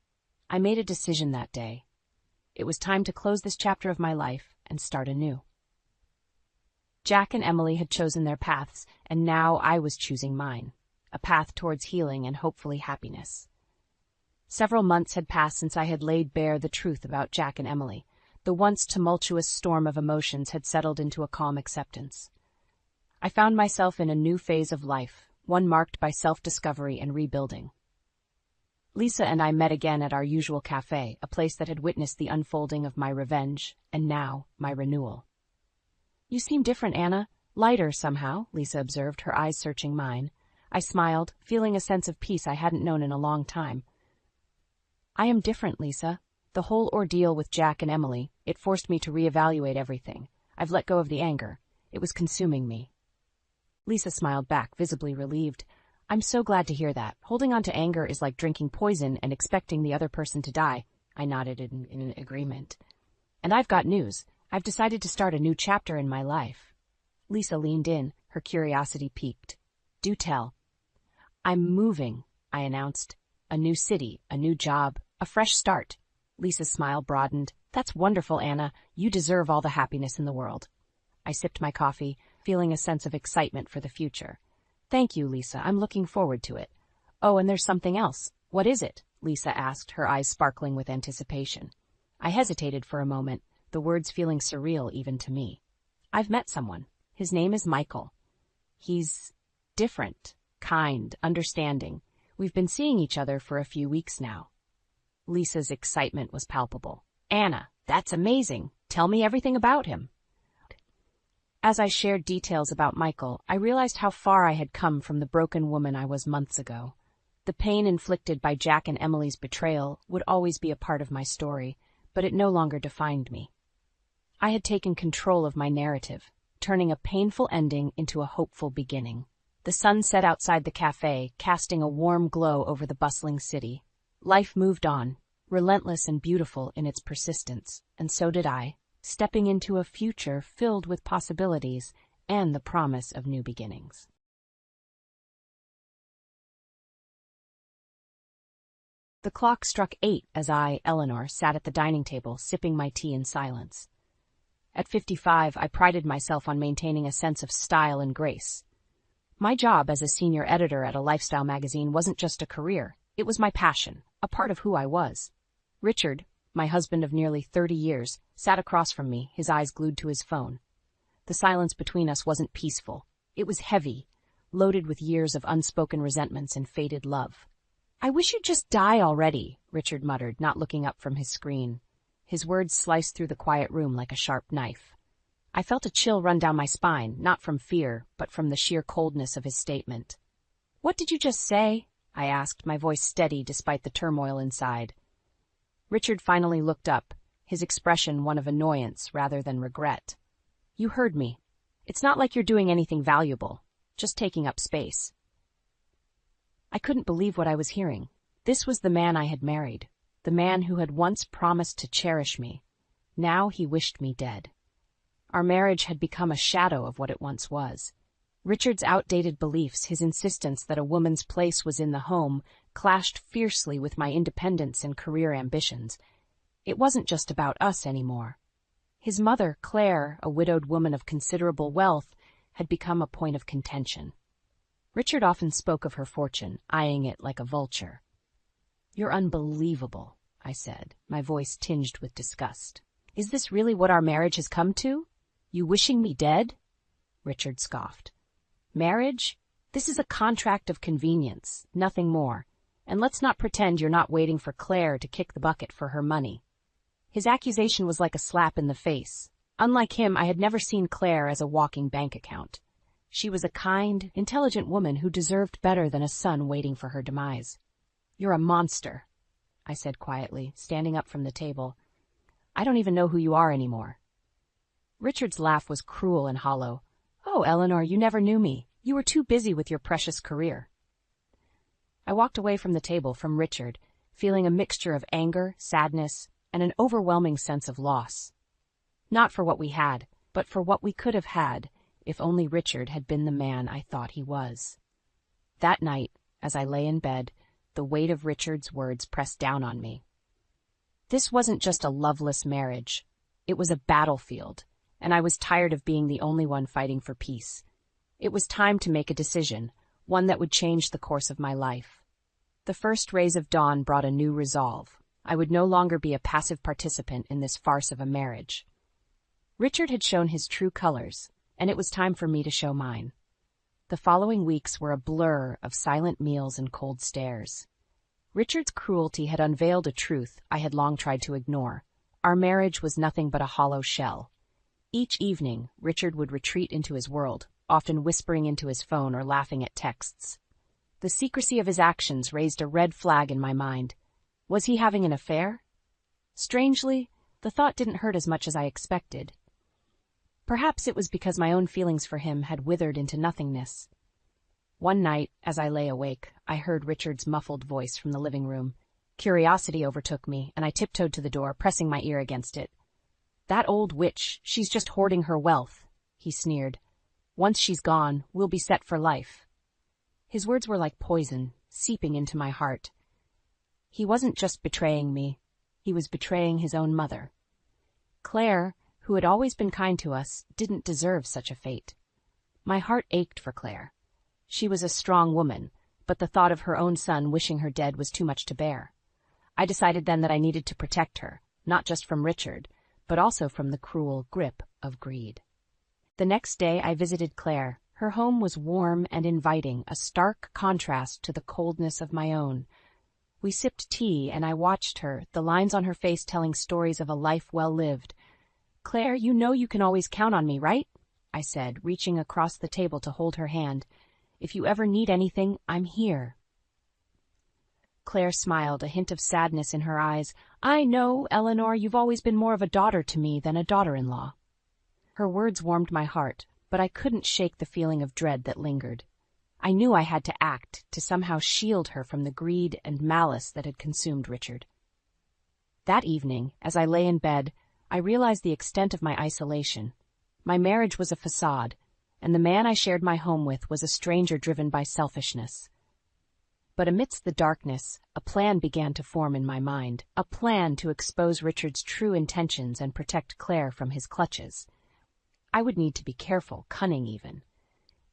I made a decision that day. It was time to close this chapter of my life and start anew. Jack and Emily had chosen their paths, and now I was choosing mine, a path towards healing and hopefully happiness. Several months had passed since I had laid bare the truth about Jack and Emily. The once tumultuous storm of emotions had settled into a calm acceptance. I found myself in a new phase of life, one marked by self-discovery and rebuilding. Lisa and I met again at our usual cafe, a place that had witnessed the unfolding of my revenge, and now my renewal. "You seem different, Anna. Lighter, somehow," Lisa observed, her eyes searching mine. I smiled, feeling a sense of peace I hadn't known in a long time. "I am different, Lisa. The whole ordeal with Jack and Emily, it forced me to reevaluate everything. I've let go of the anger. It was consuming me." Lisa smiled back, visibly relieved. "I'm so glad to hear that. Holding on to anger is like drinking poison and expecting the other person to die." I nodded in agreement. "And I've got news. I've decided to start a new chapter in my life." Lisa leaned in, her curiosity piqued. "Do tell." "I'm moving," I announced. "A new city, a new job, a fresh start." Lisa's smile broadened. "That's wonderful, Anna. You deserve all the happiness in the world." I sipped my coffee, feeling a sense of excitement for the future. "Thank you, Lisa. I'm looking forward to it." "Oh, and there's something else. What is it?" Lisa asked, her eyes sparkling with anticipation. I hesitated for a moment, the words feeling surreal even to me. "I've met someone. His name is Michael. He's different, kind, understanding. We've been seeing each other for a few weeks now." Lisa's excitement was palpable. "Anna, that's amazing. Tell me everything about him." As I shared details about Michael, I realized how far I had come from the broken woman I was months ago. The pain inflicted by Jack and Emily's betrayal would always be a part of my story, but it no longer defined me. I had taken control of my narrative, turning a painful ending into a hopeful beginning. The sun set outside the cafe, casting a warm glow over the bustling city. Life moved on, relentless and beautiful in its persistence, and so did I, stepping into a future filled with possibilities and the promise of new beginnings. The clock struck 8 as I, Eleanor, sat at the dining table, sipping my tea in silence. At 55, I prided myself on maintaining a sense of style and grace. My job as a senior editor at a lifestyle magazine wasn't just a career, it was my passion, a part of who I was. Richard, my husband of nearly 30 years, sat across from me, his eyes glued to his phone. The silence between us wasn't peaceful. It was heavy, loaded with years of unspoken resentments and faded love. "I wish you'd just die already," Richard muttered, not looking up from his screen. His words sliced through the quiet room like a sharp knife. I felt a chill run down my spine, not from fear, but from the sheer coldness of his statement. "What did you just say?" I asked, my voice steady despite the turmoil inside. Richard finally looked up, his expression one of annoyance rather than regret. "You heard me. It's not like you're doing anything valuable, just taking up space." I couldn't believe what I was hearing. This was the man I had married, the man who had once promised to cherish me. Now he wished me dead. Our marriage had become a shadow of what it once was. Richard's outdated beliefs, his insistence that a woman's place was in the home, clashed fiercely with my independence and career ambitions. It wasn't just about us anymore. His mother, Claire, a widowed woman of considerable wealth, had become a point of contention. Richard often spoke of her fortune, eyeing it like a vulture. "You're unbelievable," I said, my voice tinged with disgust. "Is this really what our marriage has come to? You wishing me dead?" Richard scoffed. "Marriage? This is a contract of convenience, nothing more. And let's not pretend you're not waiting for Claire to kick the bucket for her money." His accusation was like a slap in the face. Unlike him, I had never seen Claire as a walking bank account. She was a kind, intelligent woman who deserved better than a son waiting for her demise. "You're a monster," I said quietly, standing up from the table. "I don't even know who you are anymore." Richard's laugh was cruel and hollow. "Oh, Eleanor, you never knew me. You were too busy with your precious career." I walked away from the table from Richard, feeling a mixture of anger, sadness, and an overwhelming sense of loss. Not for what we had, but for what we could have had if only Richard had been the man I thought he was. That night, as I lay in bed, the weight of Richard's words pressed down on me. This wasn't just a loveless marriage. It was a battlefield, and I was tired of being the only one fighting for peace. It was time to make a decision, one that would change the course of my life. The first rays of dawn brought a new resolve. I would no longer be a passive participant in this farce of a marriage. Richard had shown his true colors, and it was time for me to show mine. The following weeks were a blur of silent meals and cold stares. Richard's cruelty had unveiled a truth I had long tried to ignore. Our marriage was nothing but a hollow shell. Each evening, Richard would retreat into his world, often whispering into his phone or laughing at texts. The secrecy of his actions raised a red flag in my mind. Was he having an affair? Strangely, the thought didn't hurt as much as I expected. Perhaps it was because my own feelings for him had withered into nothingness. One night, as I lay awake, I heard Richard's muffled voice from the living room. Curiosity overtook me, and I tiptoed to the door, pressing my ear against it. "That old witch, she's just hoarding her wealth," he sneered. "Once she's gone, we'll be set for life." His words were like poison, seeping into my heart. He wasn't just betraying me, he was betraying his own mother. Claire, who had always been kind to us, didn't deserve such a fate. My heart ached for Claire. She was a strong woman, but the thought of her own son wishing her dead was too much to bear. I decided then that I needed to protect her, not just from Richard, but also from the cruel grip of greed. The next day I visited Claire. Her home was warm and inviting, a stark contrast to the coldness of my own. We sipped tea, and I watched her, the lines on her face telling stories of a life well lived. "Claire, you know you can always count on me, right?" I said, reaching across the table to hold her hand. "If you ever need anything, I'm here." Claire smiled, a hint of sadness in her eyes. "I know, Eleanor, you've always been more of a daughter to me than a daughter-in-law." Her words warmed my heart, but I couldn't shake the feeling of dread that lingered. I knew I had to act to somehow shield her from the greed and malice that had consumed Richard. That evening, as I lay in bed, I realized the extent of my isolation. My marriage was a facade, and the man I shared my home with was a stranger driven by selfishness. But amidst the darkness, a plan began to form in my mind, a plan to expose Richard's true intentions and protect Claire from his clutches. I would need to be careful, cunning even.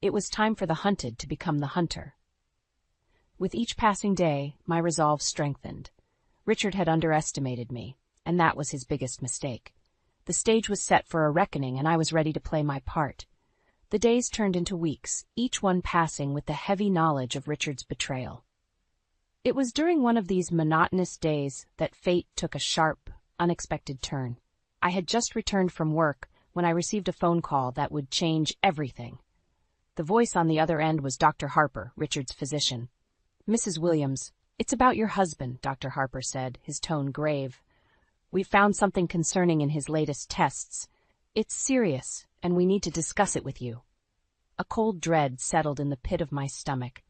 It was time for the hunted to become the hunter. With each passing day, my resolve strengthened. Richard had underestimated me, and that was his biggest mistake. The stage was set for a reckoning, and I was ready to play my part. The days turned into weeks, each one passing with the heavy knowledge of Richard's betrayal. It was during one of these monotonous days that fate took a sharp, unexpected turn. I had just returned from work when I received a phone call that would change everything. The voice on the other end was Dr. Harper, Richard's physician. "Mrs. Williams, it's about your husband," Dr. Harper said, his tone grave. "We've found something concerning in his latest tests. It's serious, and we need to discuss it with you." A cold dread settled in the pit of my stomach.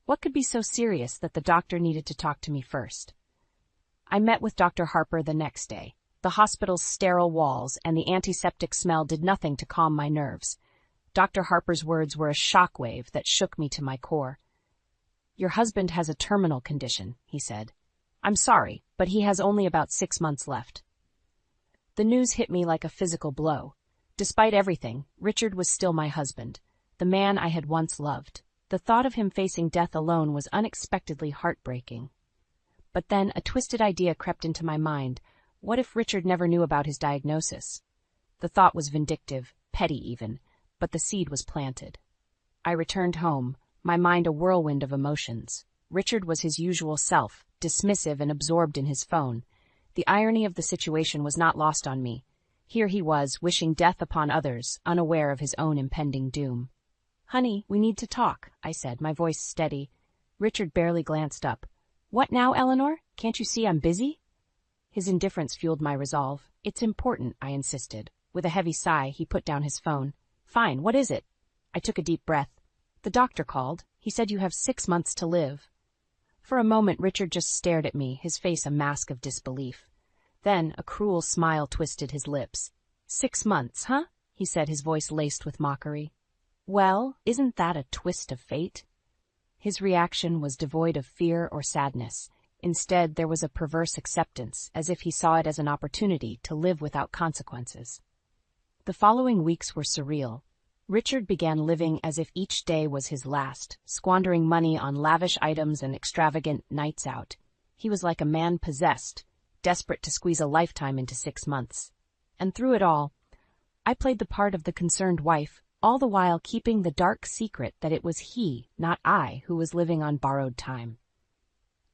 What could be so serious that the doctor needed to talk to me first? I met with Dr. Harper the next day. The hospital's sterile walls and the antiseptic smell did nothing to calm my nerves. Dr. Harper's words were a shockwave that shook me to my core. "Your husband has a terminal condition," he said. "I'm sorry, but he has only about 6 months left." The news hit me like a physical blow. Despite everything, Richard was still my husband, the man I had once loved. The thought of him facing death alone was unexpectedly heartbreaking. But then a twisted idea crept into my mind. What if Richard never knew about his diagnosis? The thought was vindictive, petty even, but the seed was planted. I returned home, my mind a whirlwind of emotions. Richard was his usual self, dismissive and absorbed in his phone. The irony of the situation was not lost on me. Here he was, wishing death upon others, unaware of his own impending doom. "Honey, we need to talk," I said, my voice steady. Richard barely glanced up. "What now, Eleanor? Can't you see I'm busy?" His indifference fueled my resolve. "It's important," I insisted. With a heavy sigh, he put down his phone. "Fine, what is it?" I took a deep breath. "The doctor called. He said you have 6 months to live." For a moment, Richard just stared at me, his face a mask of disbelief. Then a cruel smile twisted his lips. "6 months, huh?" he said, his voice laced with mockery. "Well, isn't that a twist of fate?" His reaction was devoid of fear or sadness. Instead, there was a perverse acceptance, as if he saw it as an opportunity to live without consequences. The following weeks were surreal. Richard began living as if each day was his last, squandering money on lavish items and extravagant nights out. He was like a man possessed, desperate to squeeze a lifetime into 6 months. And through it all, I played the part of the concerned wife, all the while keeping the dark secret that it was he, not I, who was living on borrowed time.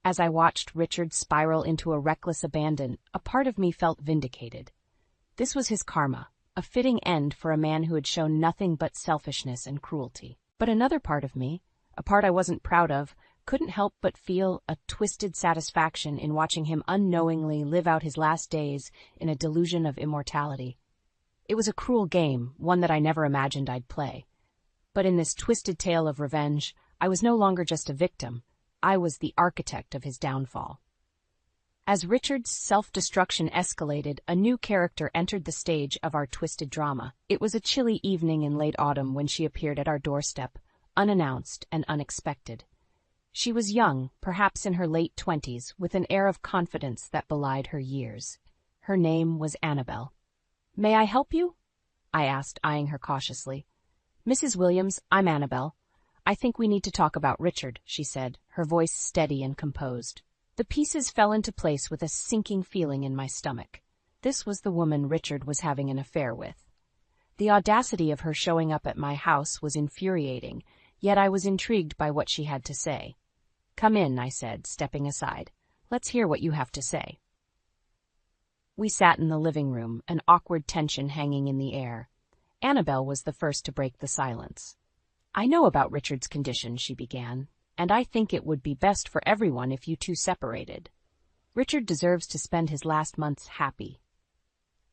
As I watched Richard spiral into a reckless abandon, a part of me felt vindicated. This was his karma, a fitting end for a man who had shown nothing but selfishness and cruelty. But another part of me, a part I wasn't proud of, couldn't help but feel a twisted satisfaction in watching him unknowingly live out his last days in a delusion of immortality. It was a cruel game, one that I never imagined I'd play. But in this twisted tale of revenge, I was no longer just a victim. I was the architect of his downfall. As Richard's self-destruction escalated, a new character entered the stage of our twisted drama. It was a chilly evening in late autumn when she appeared at our doorstep, unannounced and unexpected. She was young, perhaps in her late 20s, with an air of confidence that belied her years. Her name was Annabelle. "May I help you?" I asked, eyeing her cautiously. "Mrs. Williams, I'm Annabelle. I think we need to talk about Richard," she said, her voice steady and composed. The pieces fell into place with a sinking feeling in my stomach. This was the woman Richard was having an affair with. The audacity of her showing up at my house was infuriating, yet I was intrigued by what she had to say. "Come in," I said, stepping aside. "Let's hear what you have to say." We sat in the living room, an awkward tension hanging in the air. Annabelle was the first to break the silence. "I know about Richard's condition," she began, "and I think it would be best for everyone if you two separated. Richard deserves to spend his last months happy."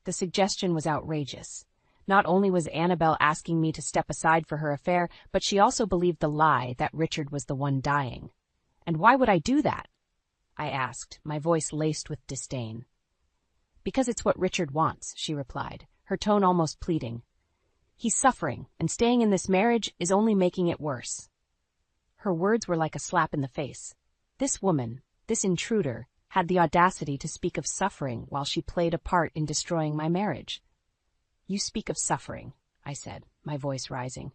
The suggestion was outrageous. Not only was Annabelle asking me to step aside for her affair, but she also believed the lie that Richard was the one dying. "And why would I do that?" I asked, my voice laced with disdain. "Because it's what Richard wants," she replied, her tone almost pleading. "He's suffering, and staying in this marriage is only making it worse." Her words were like a slap in the face. This woman, this intruder, had the audacity to speak of suffering while she played a part in destroying my marriage. "You speak of suffering," I said, my voice rising.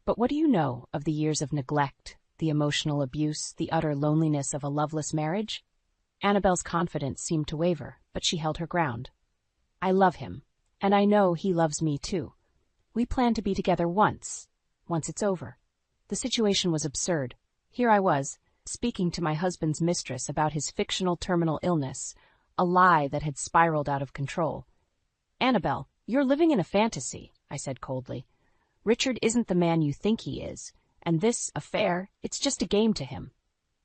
"But what do you know of the years of neglect, the emotional abuse, the utter loneliness of a loveless marriage?" Annabelle's confidence seemed to waver, but she held her ground. "I love him, and I know he loves me too. We plan to be together once it's over." The situation was absurd. Here I was, speaking to my husband's mistress about his fictional terminal illness, a lie that had spiraled out of control. "Annabelle, you're living in a fantasy," I said coldly. "Richard isn't the man you think he is, and this affair, it's just a game to him."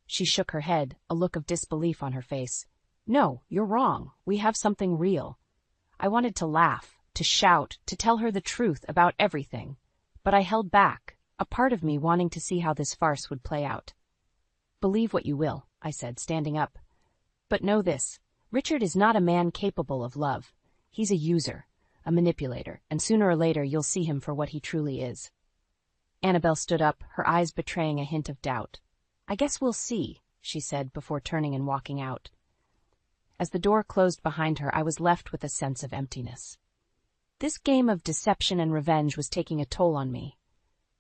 She shook her head, a look of disbelief on her face. "No, you're wrong. We have something real." I wanted to laugh, to shout, to tell her the truth about everything, but I held back, a part of me wanting to see how this farce would play out. "Believe what you will," I said, standing up. "But know this, Richard is not a man capable of love. He's a user, a manipulator, and sooner or later you'll see him for what he truly is." Annabelle stood up, her eyes betraying a hint of doubt. "I guess we'll see," she said before turning and walking out. As the door closed behind her, I was left with a sense of emptiness. This game of deception and revenge was taking a toll on me.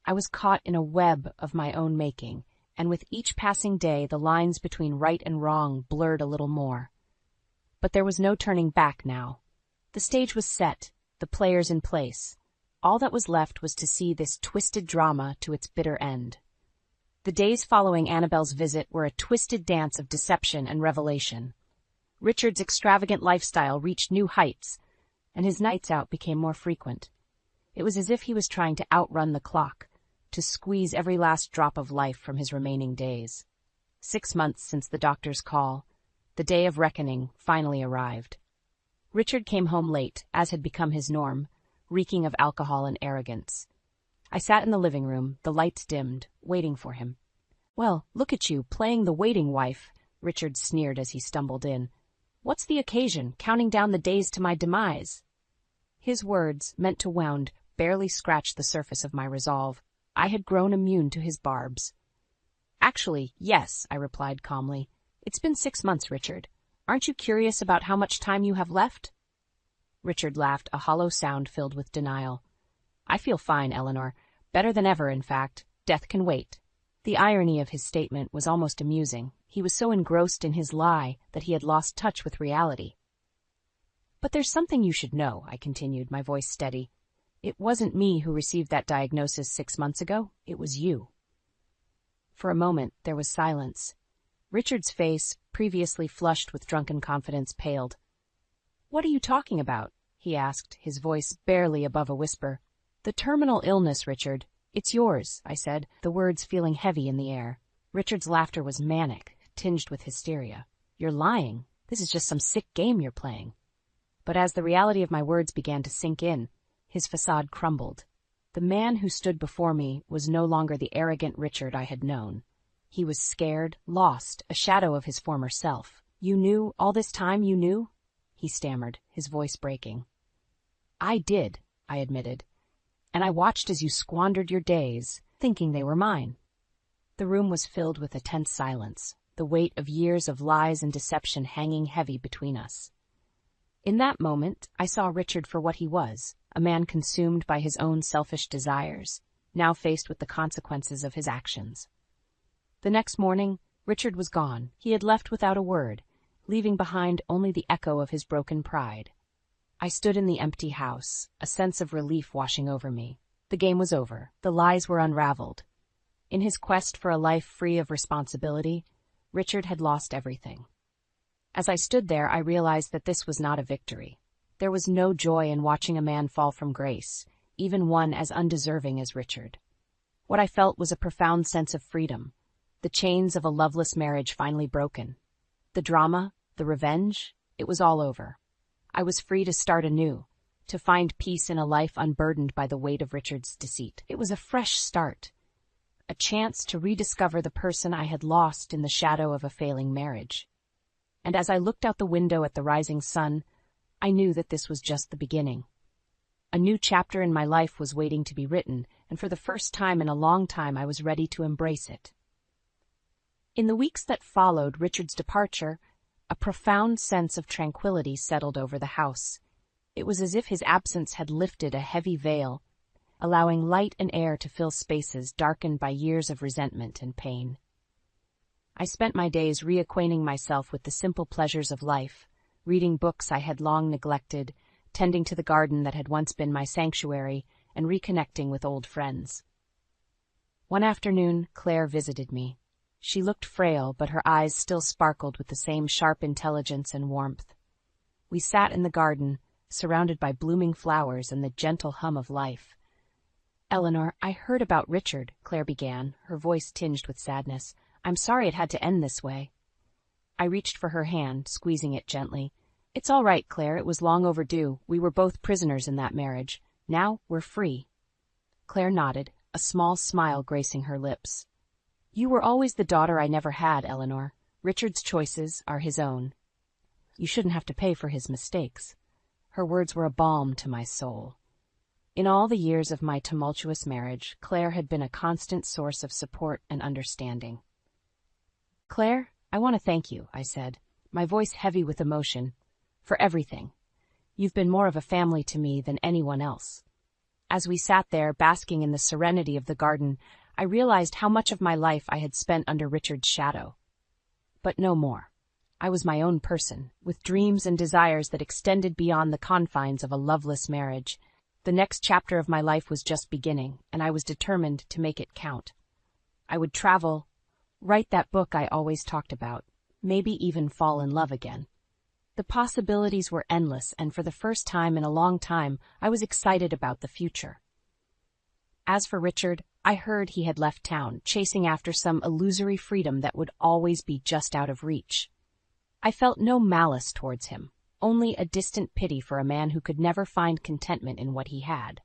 I was caught in a web of my own making, and with each passing day the lines between right and wrong blurred a little more. But there was no turning back now. The stage was set, the players in place. All that was left was to see this twisted drama to its bitter end. The days following Annabelle's visit were a twisted dance of deception and revelation. Richard's extravagant lifestyle reached new heights, and his nights out became more frequent. It was as if he was trying to outrun the clock, to squeeze every last drop of life from his remaining days. 6 months since the doctor's call, the day of reckoning finally arrived. Richard came home late, as had become his norm, reeking of alcohol and arrogance. I sat in the living room, the lights dimmed, waiting for him. "Well, look at you, playing the waiting wife," Richard sneered as he stumbled in. "What's the occasion, counting down the days to my demise?" His words, meant to wound, barely scratched the surface of my resolve. I had grown immune to his barbs. "Actually, yes," I replied calmly. It's been 6 months, Richard. Aren't you curious about how much time you have left? Richard laughed, a hollow sound filled with denial. I feel fine, Eleanor. Better than ever, in fact. Death can wait. The irony of his statement was almost amusing. He was so engrossed in his lie that he had lost touch with reality. But there's something you should know, I continued, my voice steady. It wasn't me who received that diagnosis 6 months ago. It was you. For a moment, there was silence. Richard's face, previously flushed with drunken confidence, paled. What are you talking about? He asked, his voice barely above a whisper. The terminal illness, Richard. It's yours, I said, the words feeling heavy in the air. Richard's laughter was manic, tinged with hysteria. You're lying. This is just some sick game you're playing. But as the reality of my words began to sink in, his facade crumbled. The man who stood before me was no longer the arrogant Richard I had known. He was scared, lost, a shadow of his former self. You knew, all this time you knew? He stammered, his voice breaking. I did, I admitted, and I watched as you squandered your days, thinking they were mine. The room was filled with a tense silence, the weight of years of lies and deception hanging heavy between us. In that moment, I saw Richard for what he was, a man consumed by his own selfish desires, now faced with the consequences of his actions. The next morning, Richard was gone. He had left without a word, leaving behind only the echo of his broken pride. I stood in the empty house, a sense of relief washing over me. The game was over. The lies were unraveled. In his quest for a life free of responsibility, Richard had lost everything. As I stood there, I realized that this was not a victory. There was no joy in watching a man fall from grace, even one as undeserving as Richard. What I felt was a profound sense of freedom, the chains of a loveless marriage finally broken. The drama, the revenge, it was all over. I was free to start anew, to find peace in a life unburdened by the weight of Richard's deceit. It was a fresh start, a chance to rediscover the person I had lost in the shadow of a failing marriage. And as I looked out the window at the rising sun, I knew that this was just the beginning. A new chapter in my life was waiting to be written, and for the first time in a long time I was ready to embrace it. In the weeks that followed Richard's departure, a profound sense of tranquility settled over the house. It was as if his absence had lifted a heavy veil, allowing light and air to fill spaces darkened by years of resentment and pain. I spent my days reacquainting myself with the simple pleasures of life, reading books I had long neglected, tending to the garden that had once been my sanctuary, and reconnecting with old friends. One afternoon, Claire visited me. She looked frail, but her eyes still sparkled with the same sharp intelligence and warmth. We sat in the garden, surrounded by blooming flowers and the gentle hum of life. Eleanor, I heard about Richard, Claire began, her voice tinged with sadness. I'm sorry it had to end this way. I reached for her hand, squeezing it gently. It's all right, Claire, it was long overdue. We were both prisoners in that marriage. Now we're free. Claire nodded, a small smile gracing her lips. You were always the daughter I never had, Eleanor. Richard's choices are his own. You shouldn't have to pay for his mistakes. Her words were a balm to my soul. In all the years of my tumultuous marriage, Claire had been a constant source of support and understanding. Claire, I want to thank you, I said, my voice heavy with emotion, for everything. You've been more of a family to me than anyone else. As we sat there, basking in the serenity of the garden, I realized how much of my life I had spent under Richard's shadow. But no more. I was my own person, with dreams and desires that extended beyond the confines of a loveless marriage. The next chapter of my life was just beginning, and I was determined to make it count. I would travel, write that book I always talked about, maybe even fall in love again. The possibilities were endless, and for the first time in a long time, I was excited about the future. As for Richard, I heard he had left town, chasing after some illusory freedom that would always be just out of reach. I felt no malice towards him, only a distant pity for a man who could never find contentment in what he had.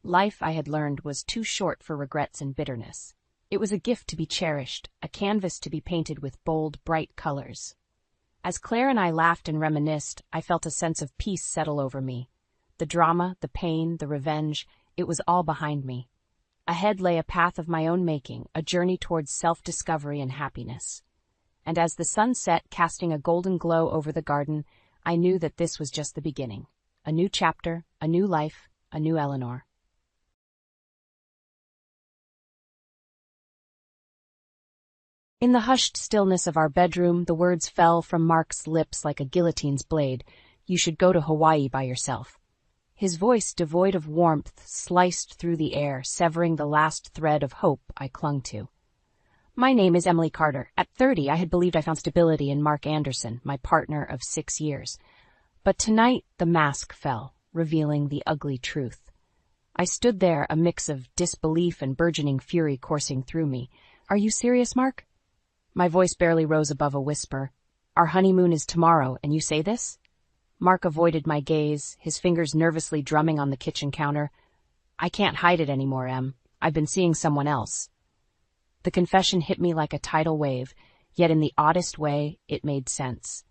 Life, I had learned, was too short for regrets and bitterness. It was a gift to be cherished, a canvas to be painted with bold, bright colors. As Claire and I laughed and reminisced, I felt a sense of peace settle over me. The drama, the pain, the revenge, it was all behind me. Ahead lay a path of my own making, a journey towards self-discovery and happiness. and as the sun set, casting a golden glow over the garden, I knew that this was just the beginning. A new chapter, a new life, a new Eleanor. In the hushed stillness of our bedroom, the words fell from Mark's lips like a guillotine's blade. You should go to Hawaii by yourself. His voice, devoid of warmth, sliced through the air, severing the last thread of hope I clung to. My name is Emily Carter. At 30, I had believed I found stability in Mark Anderson, my partner of 6 years. But tonight, the mask fell, revealing the ugly truth. I stood there, a mix of disbelief and burgeoning fury coursing through me. Are you serious, Mark? My voice barely rose above a whisper. Our honeymoon is tomorrow, and you say this? Mark avoided my gaze, his fingers nervously drumming on the kitchen counter. I can't hide it anymore, Em. I've been seeing someone else. The confession hit me like a tidal wave, yet in the oddest way, it made sense.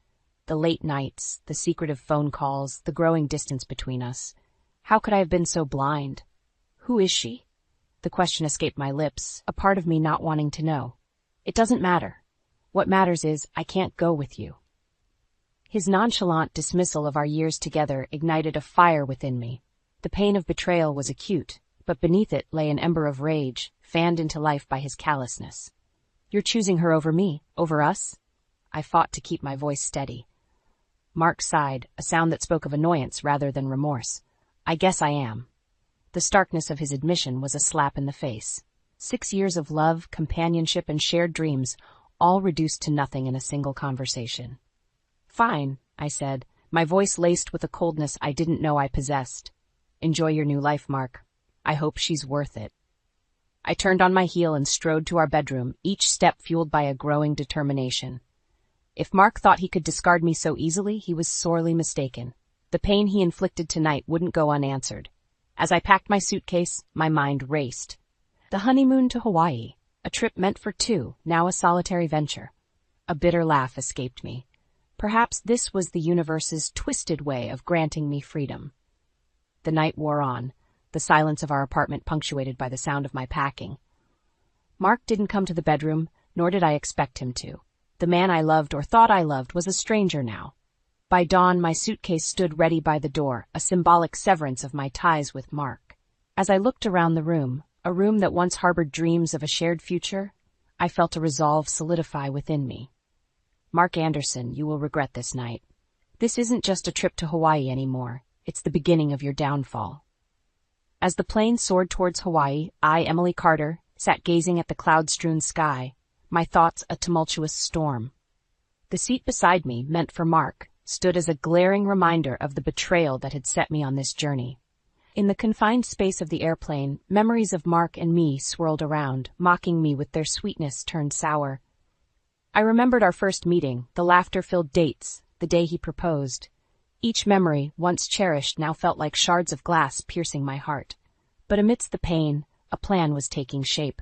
The late nights, the secretive phone calls, the growing distance between us. How could I have been so blind? Who is she? The question escaped my lips, a part of me not wanting to know. It doesn't matter. What matters is, I can't go with you. His nonchalant dismissal of our years together ignited a fire within me. The pain of betrayal was acute, but beneath it lay an ember of rage, fanned into life by his callousness. You're choosing her over me, over us? I fought to keep my voice steady. Mark sighed, a sound that spoke of annoyance rather than remorse. I guess I am. The starkness of his admission was a slap in the face. 6 years of love, companionship, and shared dreams, all reduced to nothing in a single conversation. Fine, I said, my voice laced with a coldness I didn't know I possessed. Enjoy your new life, Mark. I hope she's worth it. I turned on my heel and strode to our bedroom, each step fueled by a growing determination. If Mark thought he could discard me so easily, he was sorely mistaken. The pain he inflicted tonight wouldn't go unanswered. As I packed my suitcase, my mind raced. The honeymoon to Hawaii, a trip meant for two, now a solitary venture. A bitter laugh escaped me. Perhaps this was the universe's twisted way of granting me freedom. The night wore on, the silence of our apartment punctuated by the sound of my packing. Mark didn't come to the bedroom, nor did I expect him to. The man I loved or thought I loved was a stranger now. By dawn, my suitcase stood ready by the door, a symbolic severance of my ties with Mark. As I looked around the room, a room that once harbored dreams of a shared future, I felt a resolve solidify within me. Mark Anderson, you will regret this night. This isn't just a trip to Hawaii anymore. It's the beginning of your downfall. As the plane soared towards Hawaii, I, Emily Carter, sat gazing at the cloud-strewn sky, my thoughts a tumultuous storm. The seat beside me, meant for Mark, stood as a glaring reminder of the betrayal that had set me on this journey. In the confined space of the airplane, memories of Mark and me swirled around, mocking me with their sweetness turned sour. I remembered our first meeting, the laughter-filled dates, the day he proposed. Each memory, once cherished, now felt like shards of glass piercing my heart. But amidst the pain, a plan was taking shape.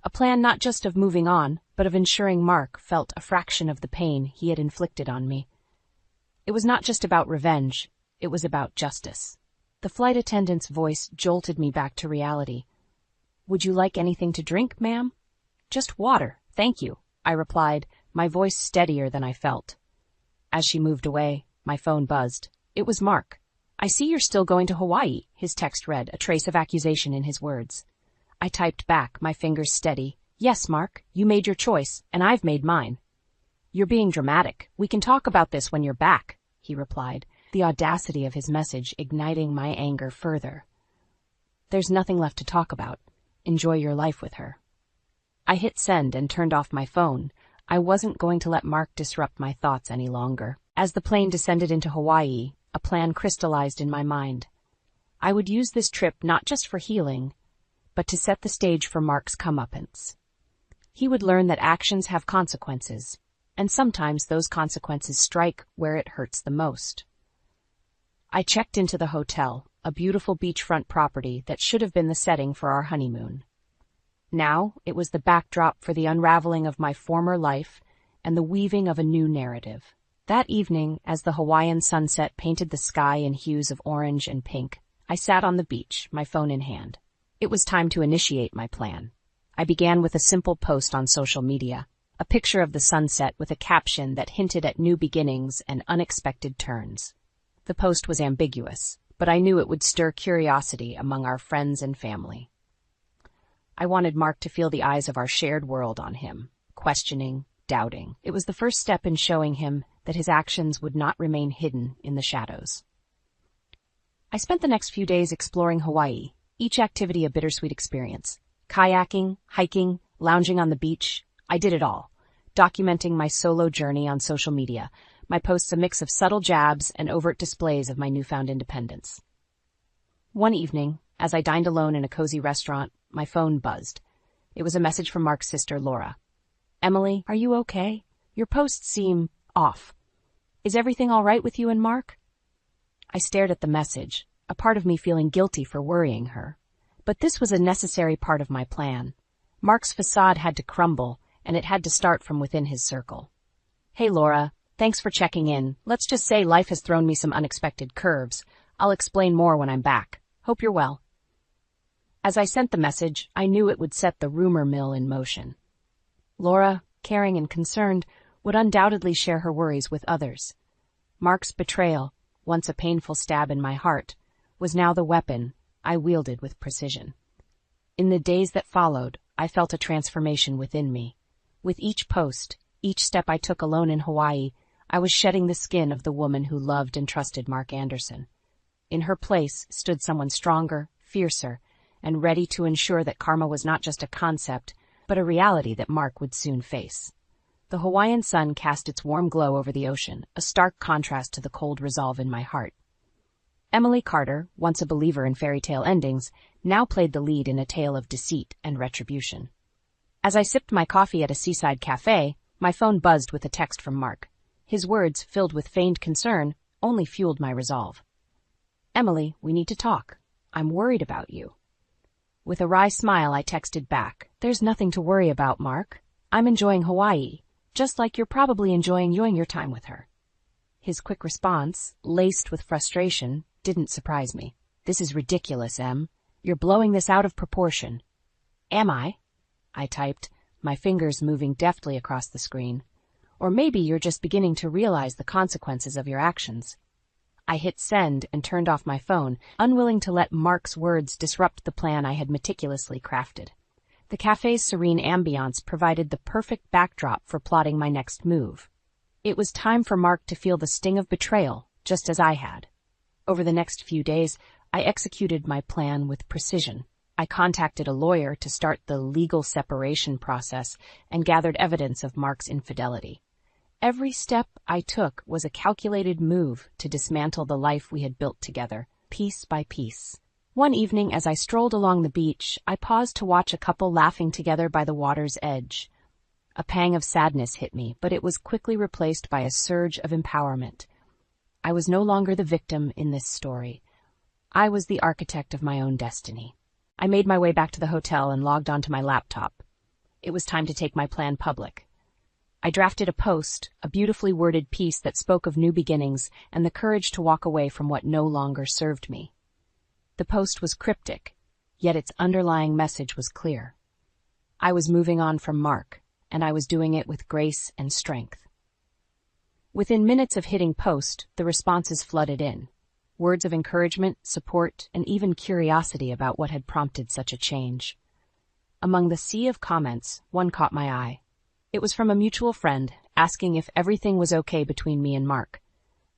A plan not just of moving on, but of ensuring Mark felt a fraction of the pain he had inflicted on me. It was not just about revenge, it was about justice. The flight attendant's voice jolted me back to reality. Would you like anything to drink, ma'am? Just water, thank you, I replied, my voice steadier than I felt. As she moved away, my phone buzzed. It was Mark. I see you're still going to Hawaii, his text read, a trace of accusation in his words. I typed back, my fingers steady. Yes, Mark, you made your choice, and I've made mine. You're being dramatic. We can talk about this when you're back, he replied, the audacity of his message igniting my anger further. There's nothing left to talk about. Enjoy your life with her. I hit send and turned off my phone. I wasn't going to let Mark disrupt my thoughts any longer. As the plane descended into Hawaii, a plan crystallized in my mind. I would use this trip not just for healing, but to set the stage for Mark's comeuppance. He would learn that actions have consequences, and sometimes those consequences strike where it hurts the most. I checked into the hotel, a beautiful beachfront property that should have been the setting for our honeymoon. Now it was the backdrop for the unraveling of my former life and the weaving of a new narrative. That evening, as the Hawaiian sunset painted the sky in hues of orange and pink, I sat on the beach, my phone in hand. It was time to initiate my plan. I began with a simple post on social media. a picture of the sunset with a caption that hinted at new beginnings and unexpected turns. The post was ambiguous, but I knew it would stir curiosity among our friends and family. I wanted Mark to feel the eyes of our shared world on him, questioning, doubting. It was the first step in showing him that his actions would not remain hidden in the shadows. I spent the next few days exploring Hawaii, each activity a bittersweet experience. Kayaking, hiking, lounging on the beach, I did it all, documenting my solo journey on social media, my posts a mix of subtle jabs and overt displays of my newfound independence. One evening, as I dined alone in a cozy restaurant, my phone buzzed. It was a message from Mark's sister, Laura. "Emily, are you okay? Your posts seem off. Is everything all right with you and Mark?" I stared at the message, a part of me feeling guilty for worrying her. But this was a necessary part of my plan. Mark's facade had to crumble, and it had to start from within his circle. "Hey, Laura, thanks for checking in. Let's just say life has thrown me some unexpected curves. I'll explain more when I'm back. Hope you're well." As I sent the message, I knew it would set the rumor mill in motion. Laura, caring and concerned, would undoubtedly share her worries with others. Mark's betrayal, once a painful stab in my heart, was now the weapon I wielded with precision. In the days that followed, I felt a transformation within me. With each post, each step I took alone in Hawaii, I was shedding the skin of the woman who loved and trusted Mark Anderson. In her place stood someone stronger, fiercer, and ready to ensure that karma was not just a concept, but a reality that Mark would soon face. The Hawaiian sun cast its warm glow over the ocean, a stark contrast to the cold resolve in my heart. Emily Carter, once a believer in fairy tale endings, now played the lead in a tale of deceit and retribution. As I sipped my coffee at a seaside cafe, my phone buzzed with a text from Mark. His words, filled with feigned concern, only fueled my resolve. "Emily, we need to talk. I'm worried about you." With a wry smile, I texted back, "There's nothing to worry about, Mark. I'm enjoying Hawaii, just like you're probably enjoying your time with her." His quick response, laced with frustration, didn't surprise me. "This is ridiculous, Em. You're blowing this out of proportion." "Am I?" I typed, my fingers moving deftly across the screen. "Or maybe you're just beginning to realize the consequences of your actions." I hit send and turned off my phone, unwilling to let Mark's words disrupt the plan I had meticulously crafted. The cafe's serene ambiance provided the perfect backdrop for plotting my next move. It was time for Mark to feel the sting of betrayal, just as I had. Over the next few days, I executed my plan with precision. I contacted a lawyer to start the legal separation process and gathered evidence of Mark's infidelity. Every step I took was a calculated move to dismantle the life we had built together, piece by piece. One evening, as I strolled along the beach, I paused to watch a couple laughing together by the water's edge. A pang of sadness hit me, but it was quickly replaced by a surge of empowerment. I was no longer the victim in this story. I was the architect of my own destiny. I made my way back to the hotel and logged onto my laptop. It was time to take my plan public. I drafted a post, a beautifully worded piece that spoke of new beginnings and the courage to walk away from what no longer served me. The post was cryptic, yet its underlying message was clear. I was moving on from Mark, and I was doing it with grace and strength. Within minutes of hitting post, the responses flooded in. Words of encouragement, support, and even curiosity about what had prompted such a change. Among the sea of comments, one caught my eye. It was from a mutual friend, asking if everything was okay between me and Mark.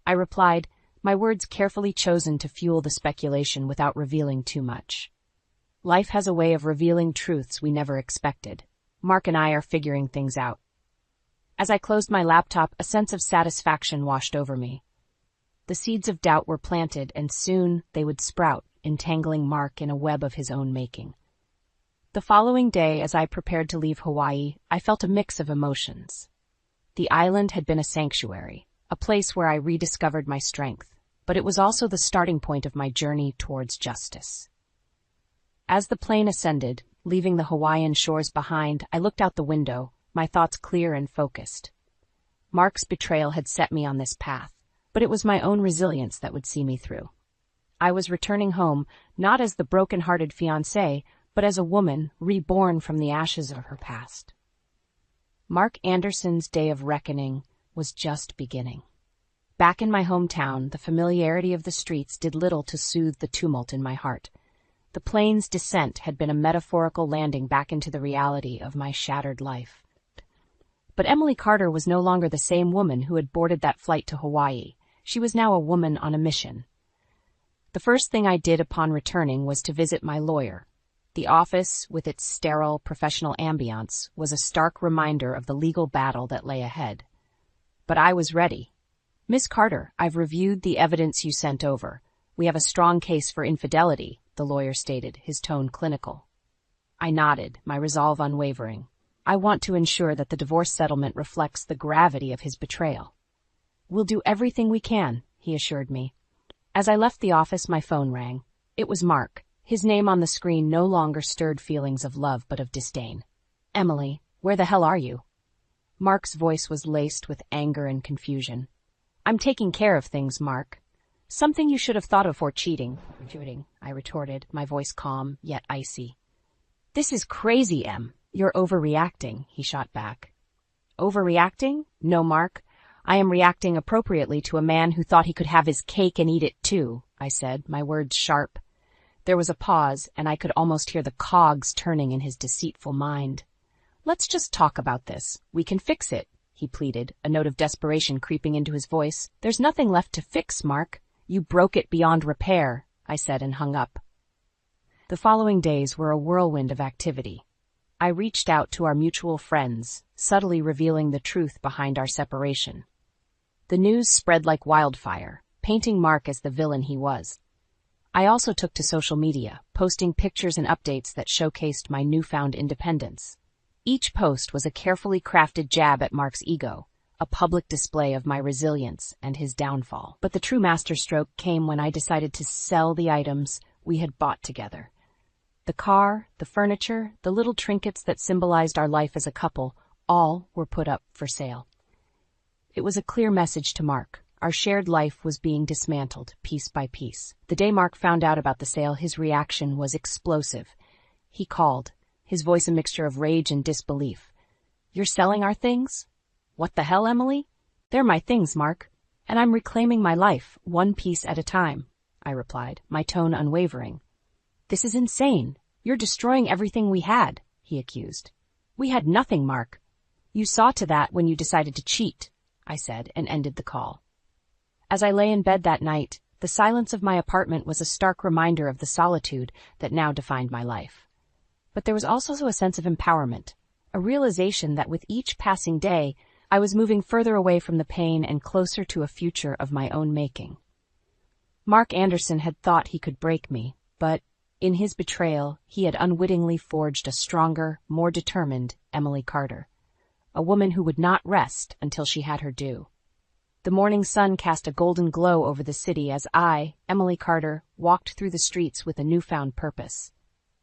I replied, my words carefully chosen to fuel the speculation without revealing too much. Life has a way of revealing truths we never expected. Mark and I are figuring things out. As I closed my laptop, a sense of satisfaction washed over me. The seeds of doubt were planted, and soon they would sprout, entangling Mark in a web of his own making. The following day, as I prepared to leave Hawaii, I felt a mix of emotions. The island had been a sanctuary, a place where I rediscovered my strength, but it was also the starting point of my journey towards justice. As the plane ascended, leaving the Hawaiian shores behind, I looked out the window, my thoughts clear and focused. Mark's betrayal had set me on this path, but it was my own resilience that would see me through. I was returning home, not as the broken-hearted fiancé, but as a woman reborn from the ashes of her past. Mark Anderson's day of reckoning was just beginning. Back in my hometown, the familiarity of the streets did little to soothe the tumult in my heart. The plane's descent had been a metaphorical landing back into the reality of my shattered life. But Emily Carter was no longer the same woman who had boarded that flight to Hawaii. She was now a woman on a mission. The first thing I did upon returning was to visit my lawyer. The office, with its sterile, professional ambiance, was a stark reminder of the legal battle that lay ahead. But I was ready. "Miss Carter, I've reviewed the evidence you sent over. We have a strong case for infidelity," the lawyer stated, his tone clinical. I nodded, my resolve unwavering. I want to ensure that the divorce settlement reflects the gravity of his betrayal. "We'll do everything we can," he assured me. As I left the office, my phone rang. It was Mark. His name on the screen no longer stirred feelings of love but of disdain. "Emily, where the hell are you?" Mark's voice was laced with anger and confusion. "I'm taking care of things, Mark. Something you should have thought of before cheating," I retorted, my voice calm, yet icy. "This is crazy, Em. You're overreacting," he shot back. "Overreacting? No, Mark. I am reacting appropriately to a man who thought he could have his cake and eat it too," I said, my words sharp. There was a pause, and I could almost hear the cogs turning in his deceitful mind. "Let's just talk about this. We can fix it," he pleaded, a note of desperation creeping into his voice. "There's nothing left to fix, Mark. You broke it beyond repair," I said and hung up. The following days were a whirlwind of activity. I reached out to our mutual friends, subtly revealing the truth behind our separation. The news spread like wildfire, painting Mark as the villain he was. I also took to social media, posting pictures and updates that showcased my newfound independence. Each post was a carefully crafted jab at Mark's ego, a public display of my resilience and his downfall. But the true masterstroke came when I decided to sell the items we had bought together. The car, the furniture, the little trinkets that symbolized our life as a couple, all were put up for sale. It was a clear message to Mark. Our shared life was being dismantled, piece by piece. The day Mark found out about the sale, his reaction was explosive. He called, his voice a mixture of rage and disbelief. "You're selling our things?" "What the hell, Emily? They're my things, Mark, and I'm reclaiming my life, one piece at a time," I replied, my tone unwavering. "This is insane. You're destroying everything we had," he accused. "We had nothing, Mark. You saw to that when you decided to cheat," I said, and ended the call. As I lay in bed that night, the silence of my apartment was a stark reminder of the solitude that now defined my life. But there was also a sense of empowerment, a realization that with each passing day, I was moving further away from the pain and closer to a future of my own making. Mark Anderson had thought he could break me, but in his betrayal, he had unwittingly forged a stronger, more determined Emily Carter, a woman who would not rest until she had her due. The morning sun cast a golden glow over the city as I, Emily Carter, walked through the streets with a newfound purpose.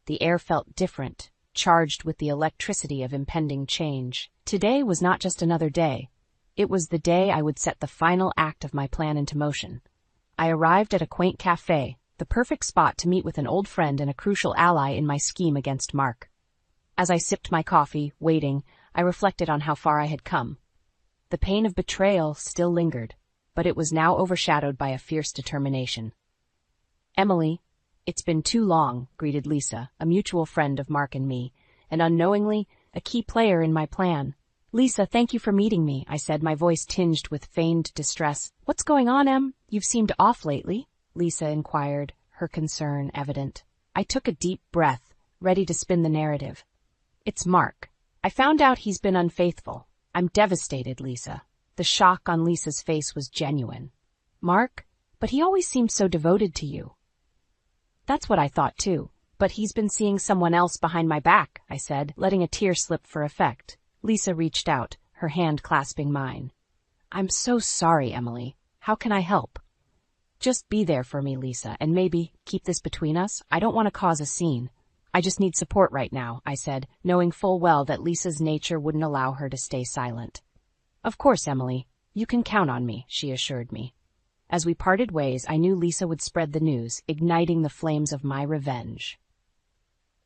The air felt different, charged with the electricity of impending change. Today was not just another day. It was the day I would set the final act of my plan into motion. I arrived at a quaint cafe, the perfect spot to meet with an old friend and a crucial ally in my scheme against Mark. As I sipped my coffee, waiting, I reflected on how far I had come. The pain of betrayal still lingered, but it was now overshadowed by a fierce determination. "Emily, it's been too long," greeted Lisa, a mutual friend of Mark and me, and unknowingly, a key player in my plan. "Lisa, thank you for meeting me," I said, my voice tinged with feigned distress. "What's going on, Em? You've seemed off lately," Lisa inquired, her concern evident. I took a deep breath, ready to spin the narrative. "It's Mark. I found out he's been unfaithful. I'm devastated, Lisa." The shock on Lisa's face was genuine. "Mark? But he always seemed so devoted to you." "That's what I thought too, but he's been seeing someone else behind my back," I said, letting a tear slip for effect. Lisa reached out, her hand clasping mine. "I'm so sorry, Emily. How can I help?" "Just be there for me, Lisa, and maybe keep this between us. I don't want to cause a scene. I just need support right now," I said, knowing full well that Lisa's nature wouldn't allow her to stay silent. "Of course, Emily. You can count on me," she assured me. As we parted ways, I knew Lisa would spread the news, igniting the flames of my revenge.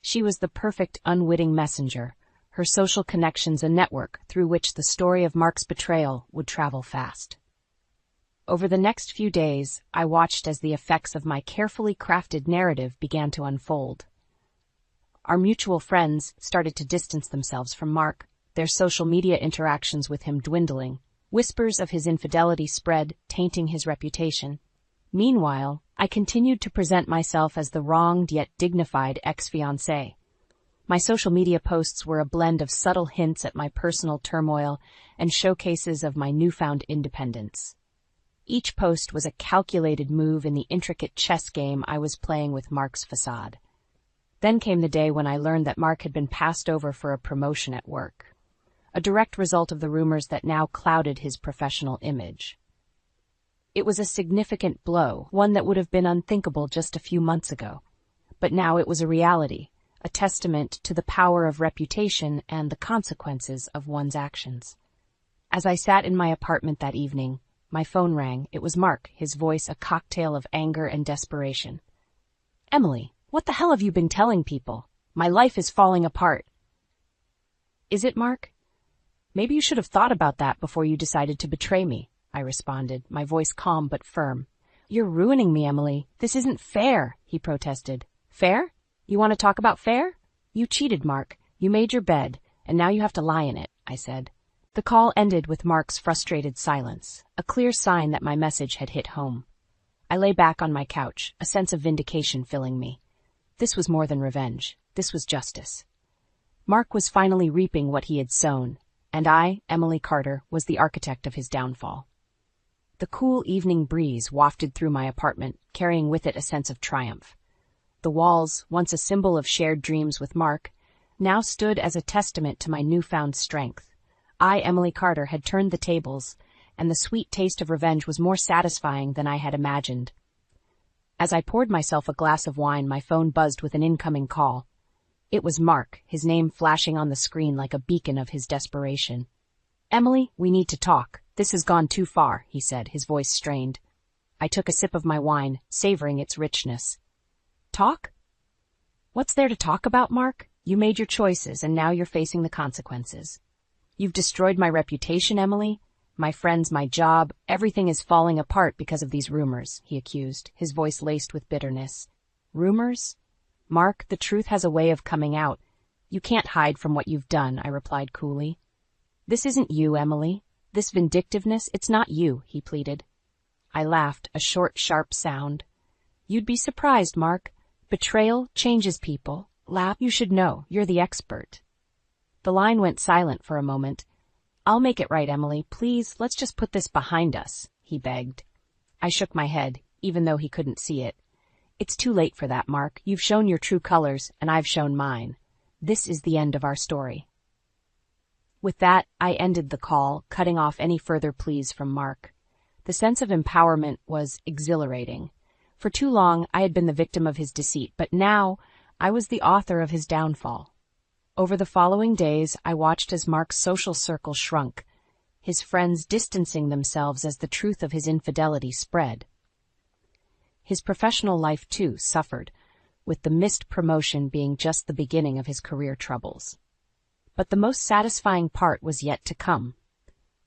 She was the perfect unwitting messenger, her social connections a network through which the story of Mark's betrayal would travel fast. Over the next few days, I watched as the effects of my carefully crafted narrative began to unfold. Our mutual friends started to distance themselves from Mark, their social media interactions with him dwindling. Whispers of his infidelity spread, tainting his reputation. Meanwhile, I continued to present myself as the wronged yet dignified ex-fiancé. My social media posts were a blend of subtle hints at my personal turmoil and showcases of my newfound independence. Each post was a calculated move in the intricate chess game I was playing with Mark's facade. Then came the day when I learned that Mark had been passed over for a promotion at work, a direct result of the rumors that now clouded his professional image. It was a significant blow, one that would have been unthinkable just a few months ago. But now it was a reality, a testament to the power of reputation and the consequences of one's actions. As I sat in my apartment that evening, my phone rang. It was Mark, his voice a cocktail of anger and desperation. "Emily, what the hell have you been telling people? My life is falling apart." "Is it, Mark? Maybe you should have thought about that before you decided to betray me," I responded, my voice calm but firm. "You're ruining me, Emily. This isn't fair," he protested. "Fair? You want to talk about fair? You cheated, Mark. You made your bed, and now you have to lie in it," I said. The call ended with Mark's frustrated silence, a clear sign that my message had hit home. I lay back on my couch, a sense of vindication filling me. This was more than revenge. This was justice. Mark was finally reaping what he had sown, and I, Emily Carter, was the architect of his downfall. The cool evening breeze wafted through my apartment, carrying with it a sense of triumph. The walls, once a symbol of shared dreams with Mark, now stood as a testament to my newfound strength. I, Emily Carter, had turned the tables, and the sweet taste of revenge was more satisfying than I had imagined. As I poured myself a glass of wine, my phone buzzed with an incoming call. It was Mark, his name flashing on the screen like a beacon of his desperation. "Emily, we need to talk. This has gone too far," he said, his voice strained. I took a sip of my wine, savoring its richness. "Talk? What's there to talk about, Mark? You made your choices, and now you're facing the consequences. You've destroyed my reputation, Emily. My friends, my job, everything is falling apart because of these rumors," he accused, his voice laced with bitterness. "Rumors? Mark, the truth has a way of coming out. You can't hide from what you've done," I replied coolly. "This isn't you, Emily. This vindictiveness, it's not you," he pleaded. I laughed, a short, sharp sound. "You'd be surprised, Mark. Betrayal changes people. You should know. You're the expert." The line went silent for a moment. "I'll make it right, Emily. Please, let's just put this behind us," he begged. I shook my head, even though he couldn't see it. "It's too late for that, Mark. You've shown your true colors, and I've shown mine. This is the end of our story." With that, I ended the call, cutting off any further pleas from Mark. The sense of empowerment was exhilarating. For too long, I had been the victim of his deceit, but now I was the author of his downfall. Over the following days, I watched as Mark's social circle shrunk, his friends distancing themselves as the truth of his infidelity spread. His professional life, too, suffered, with the missed promotion being just the beginning of his career troubles. But the most satisfying part was yet to come.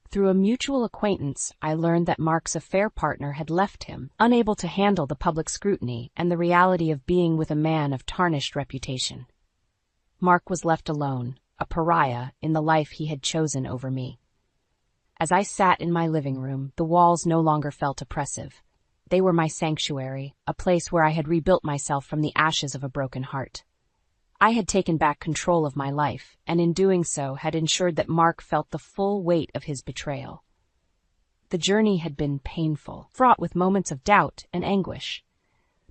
Through a mutual acquaintance, I learned that Mark's affair partner had left him, unable to handle the public scrutiny and the reality of being with a man of tarnished reputation. Mark was left alone, a pariah in the life he had chosen over me. As I sat in my living room, the walls no longer felt oppressive. They were my sanctuary, a place where I had rebuilt myself from the ashes of a broken heart. I had taken back control of my life, and in doing so had ensured that Mark felt the full weight of his betrayal. The journey had been painful, fraught with moments of doubt and anguish.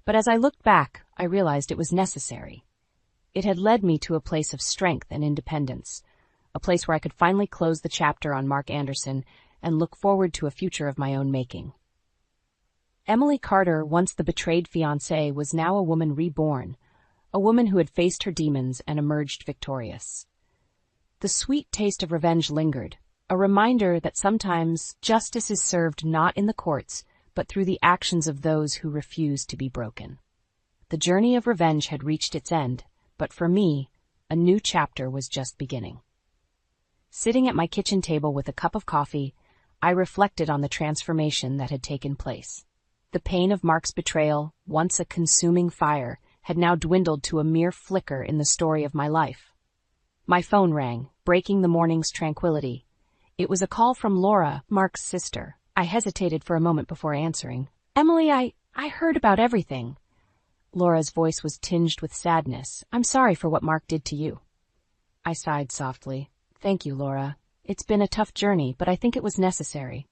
But as I looked back, I realized it was necessary. It had led me to a place of strength and independence, a place where I could finally close the chapter on Mark Anderson and look forward to a future of my own making. Emily Carter, once the betrayed fiancé, was now a woman reborn, a woman who had faced her demons and emerged victorious. The sweet taste of revenge lingered, a reminder that sometimes justice is served not in the courts, but through the actions of those who refuse to be broken. The journey of revenge had reached its end, but for me, a new chapter was just beginning. Sitting at my kitchen table with a cup of coffee, I reflected on the transformation that had taken place. The pain of Mark's betrayal, once a consuming fire, had now dwindled to a mere flicker in the story of my life. My phone rang, breaking the morning's tranquility. It was a call from Laura, Mark's sister. I hesitated for a moment before answering. "Emily, I heard about everything." Laura's voice was tinged with sadness. "I'm sorry for what Mark did to you." I sighed softly. "Thank you, Laura. It's been a tough journey, but I think it was necessary."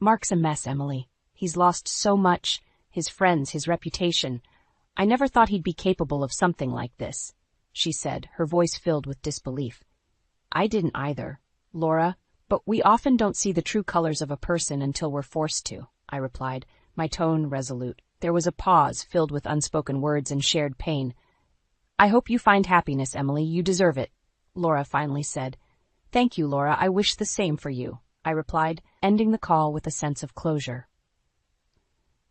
"Mark's a mess, Emily. He's lost so much, his friends, his reputation. I never thought he'd be capable of something like this," she said, her voice filled with disbelief. "I didn't either, Laura, but we often don't see the true colors of a person until we're forced to," I replied, my tone resolute. There was a pause filled with unspoken words and shared pain. "I hope you find happiness, Emily. You deserve it," Laura finally said. "Thank you, Laura. I wish the same for you," I replied, ending the call with a sense of closure.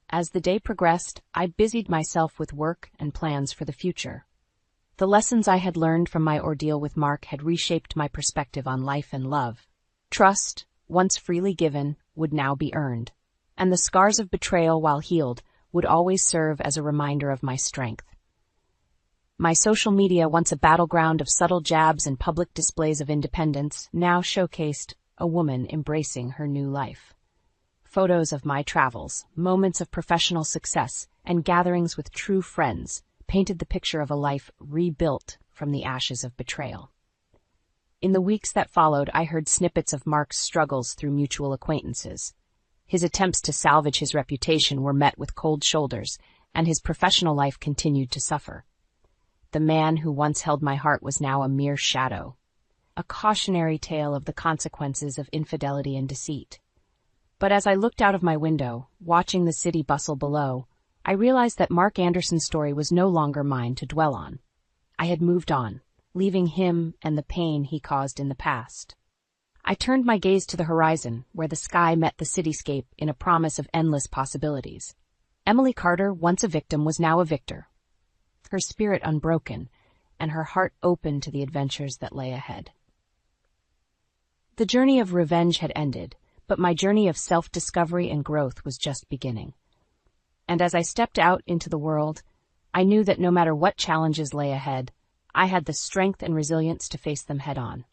As the day progressed, I busied myself with work and plans for the future. The lessons I had learned from my ordeal with Mark had reshaped my perspective on life and love. Trust, once freely given, would now be earned, and the scars of betrayal, while healed, would always serve as a reminder of my strength. My social media, once a battleground of subtle jabs and public displays of independence, now showcased a woman embracing her new life. Photos of my travels, moments of professional success, and gatherings with true friends painted the picture of a life rebuilt from the ashes of betrayal. In the weeks that followed, I heard snippets of Mark's struggles through mutual acquaintances. His attempts to salvage his reputation were met with cold shoulders, and his professional life continued to suffer. The man who once held my heart was now a mere shadow, a cautionary tale of the consequences of infidelity and deceit. But as I looked out of my window, watching the city bustle below, I realized that Mark Anderson's story was no longer mine to dwell on. I had moved on, leaving him and the pain he caused in the past. I turned my gaze to the horizon, where the sky met the cityscape in a promise of endless possibilities. Emily Carter, once a victim, was now a victor, her spirit unbroken, and her heart open to the adventures that lay ahead. The journey of revenge had ended, but my journey of self-discovery and growth was just beginning. And as I stepped out into the world, I knew that no matter what challenges lay ahead, I had the strength and resilience to face them head-on.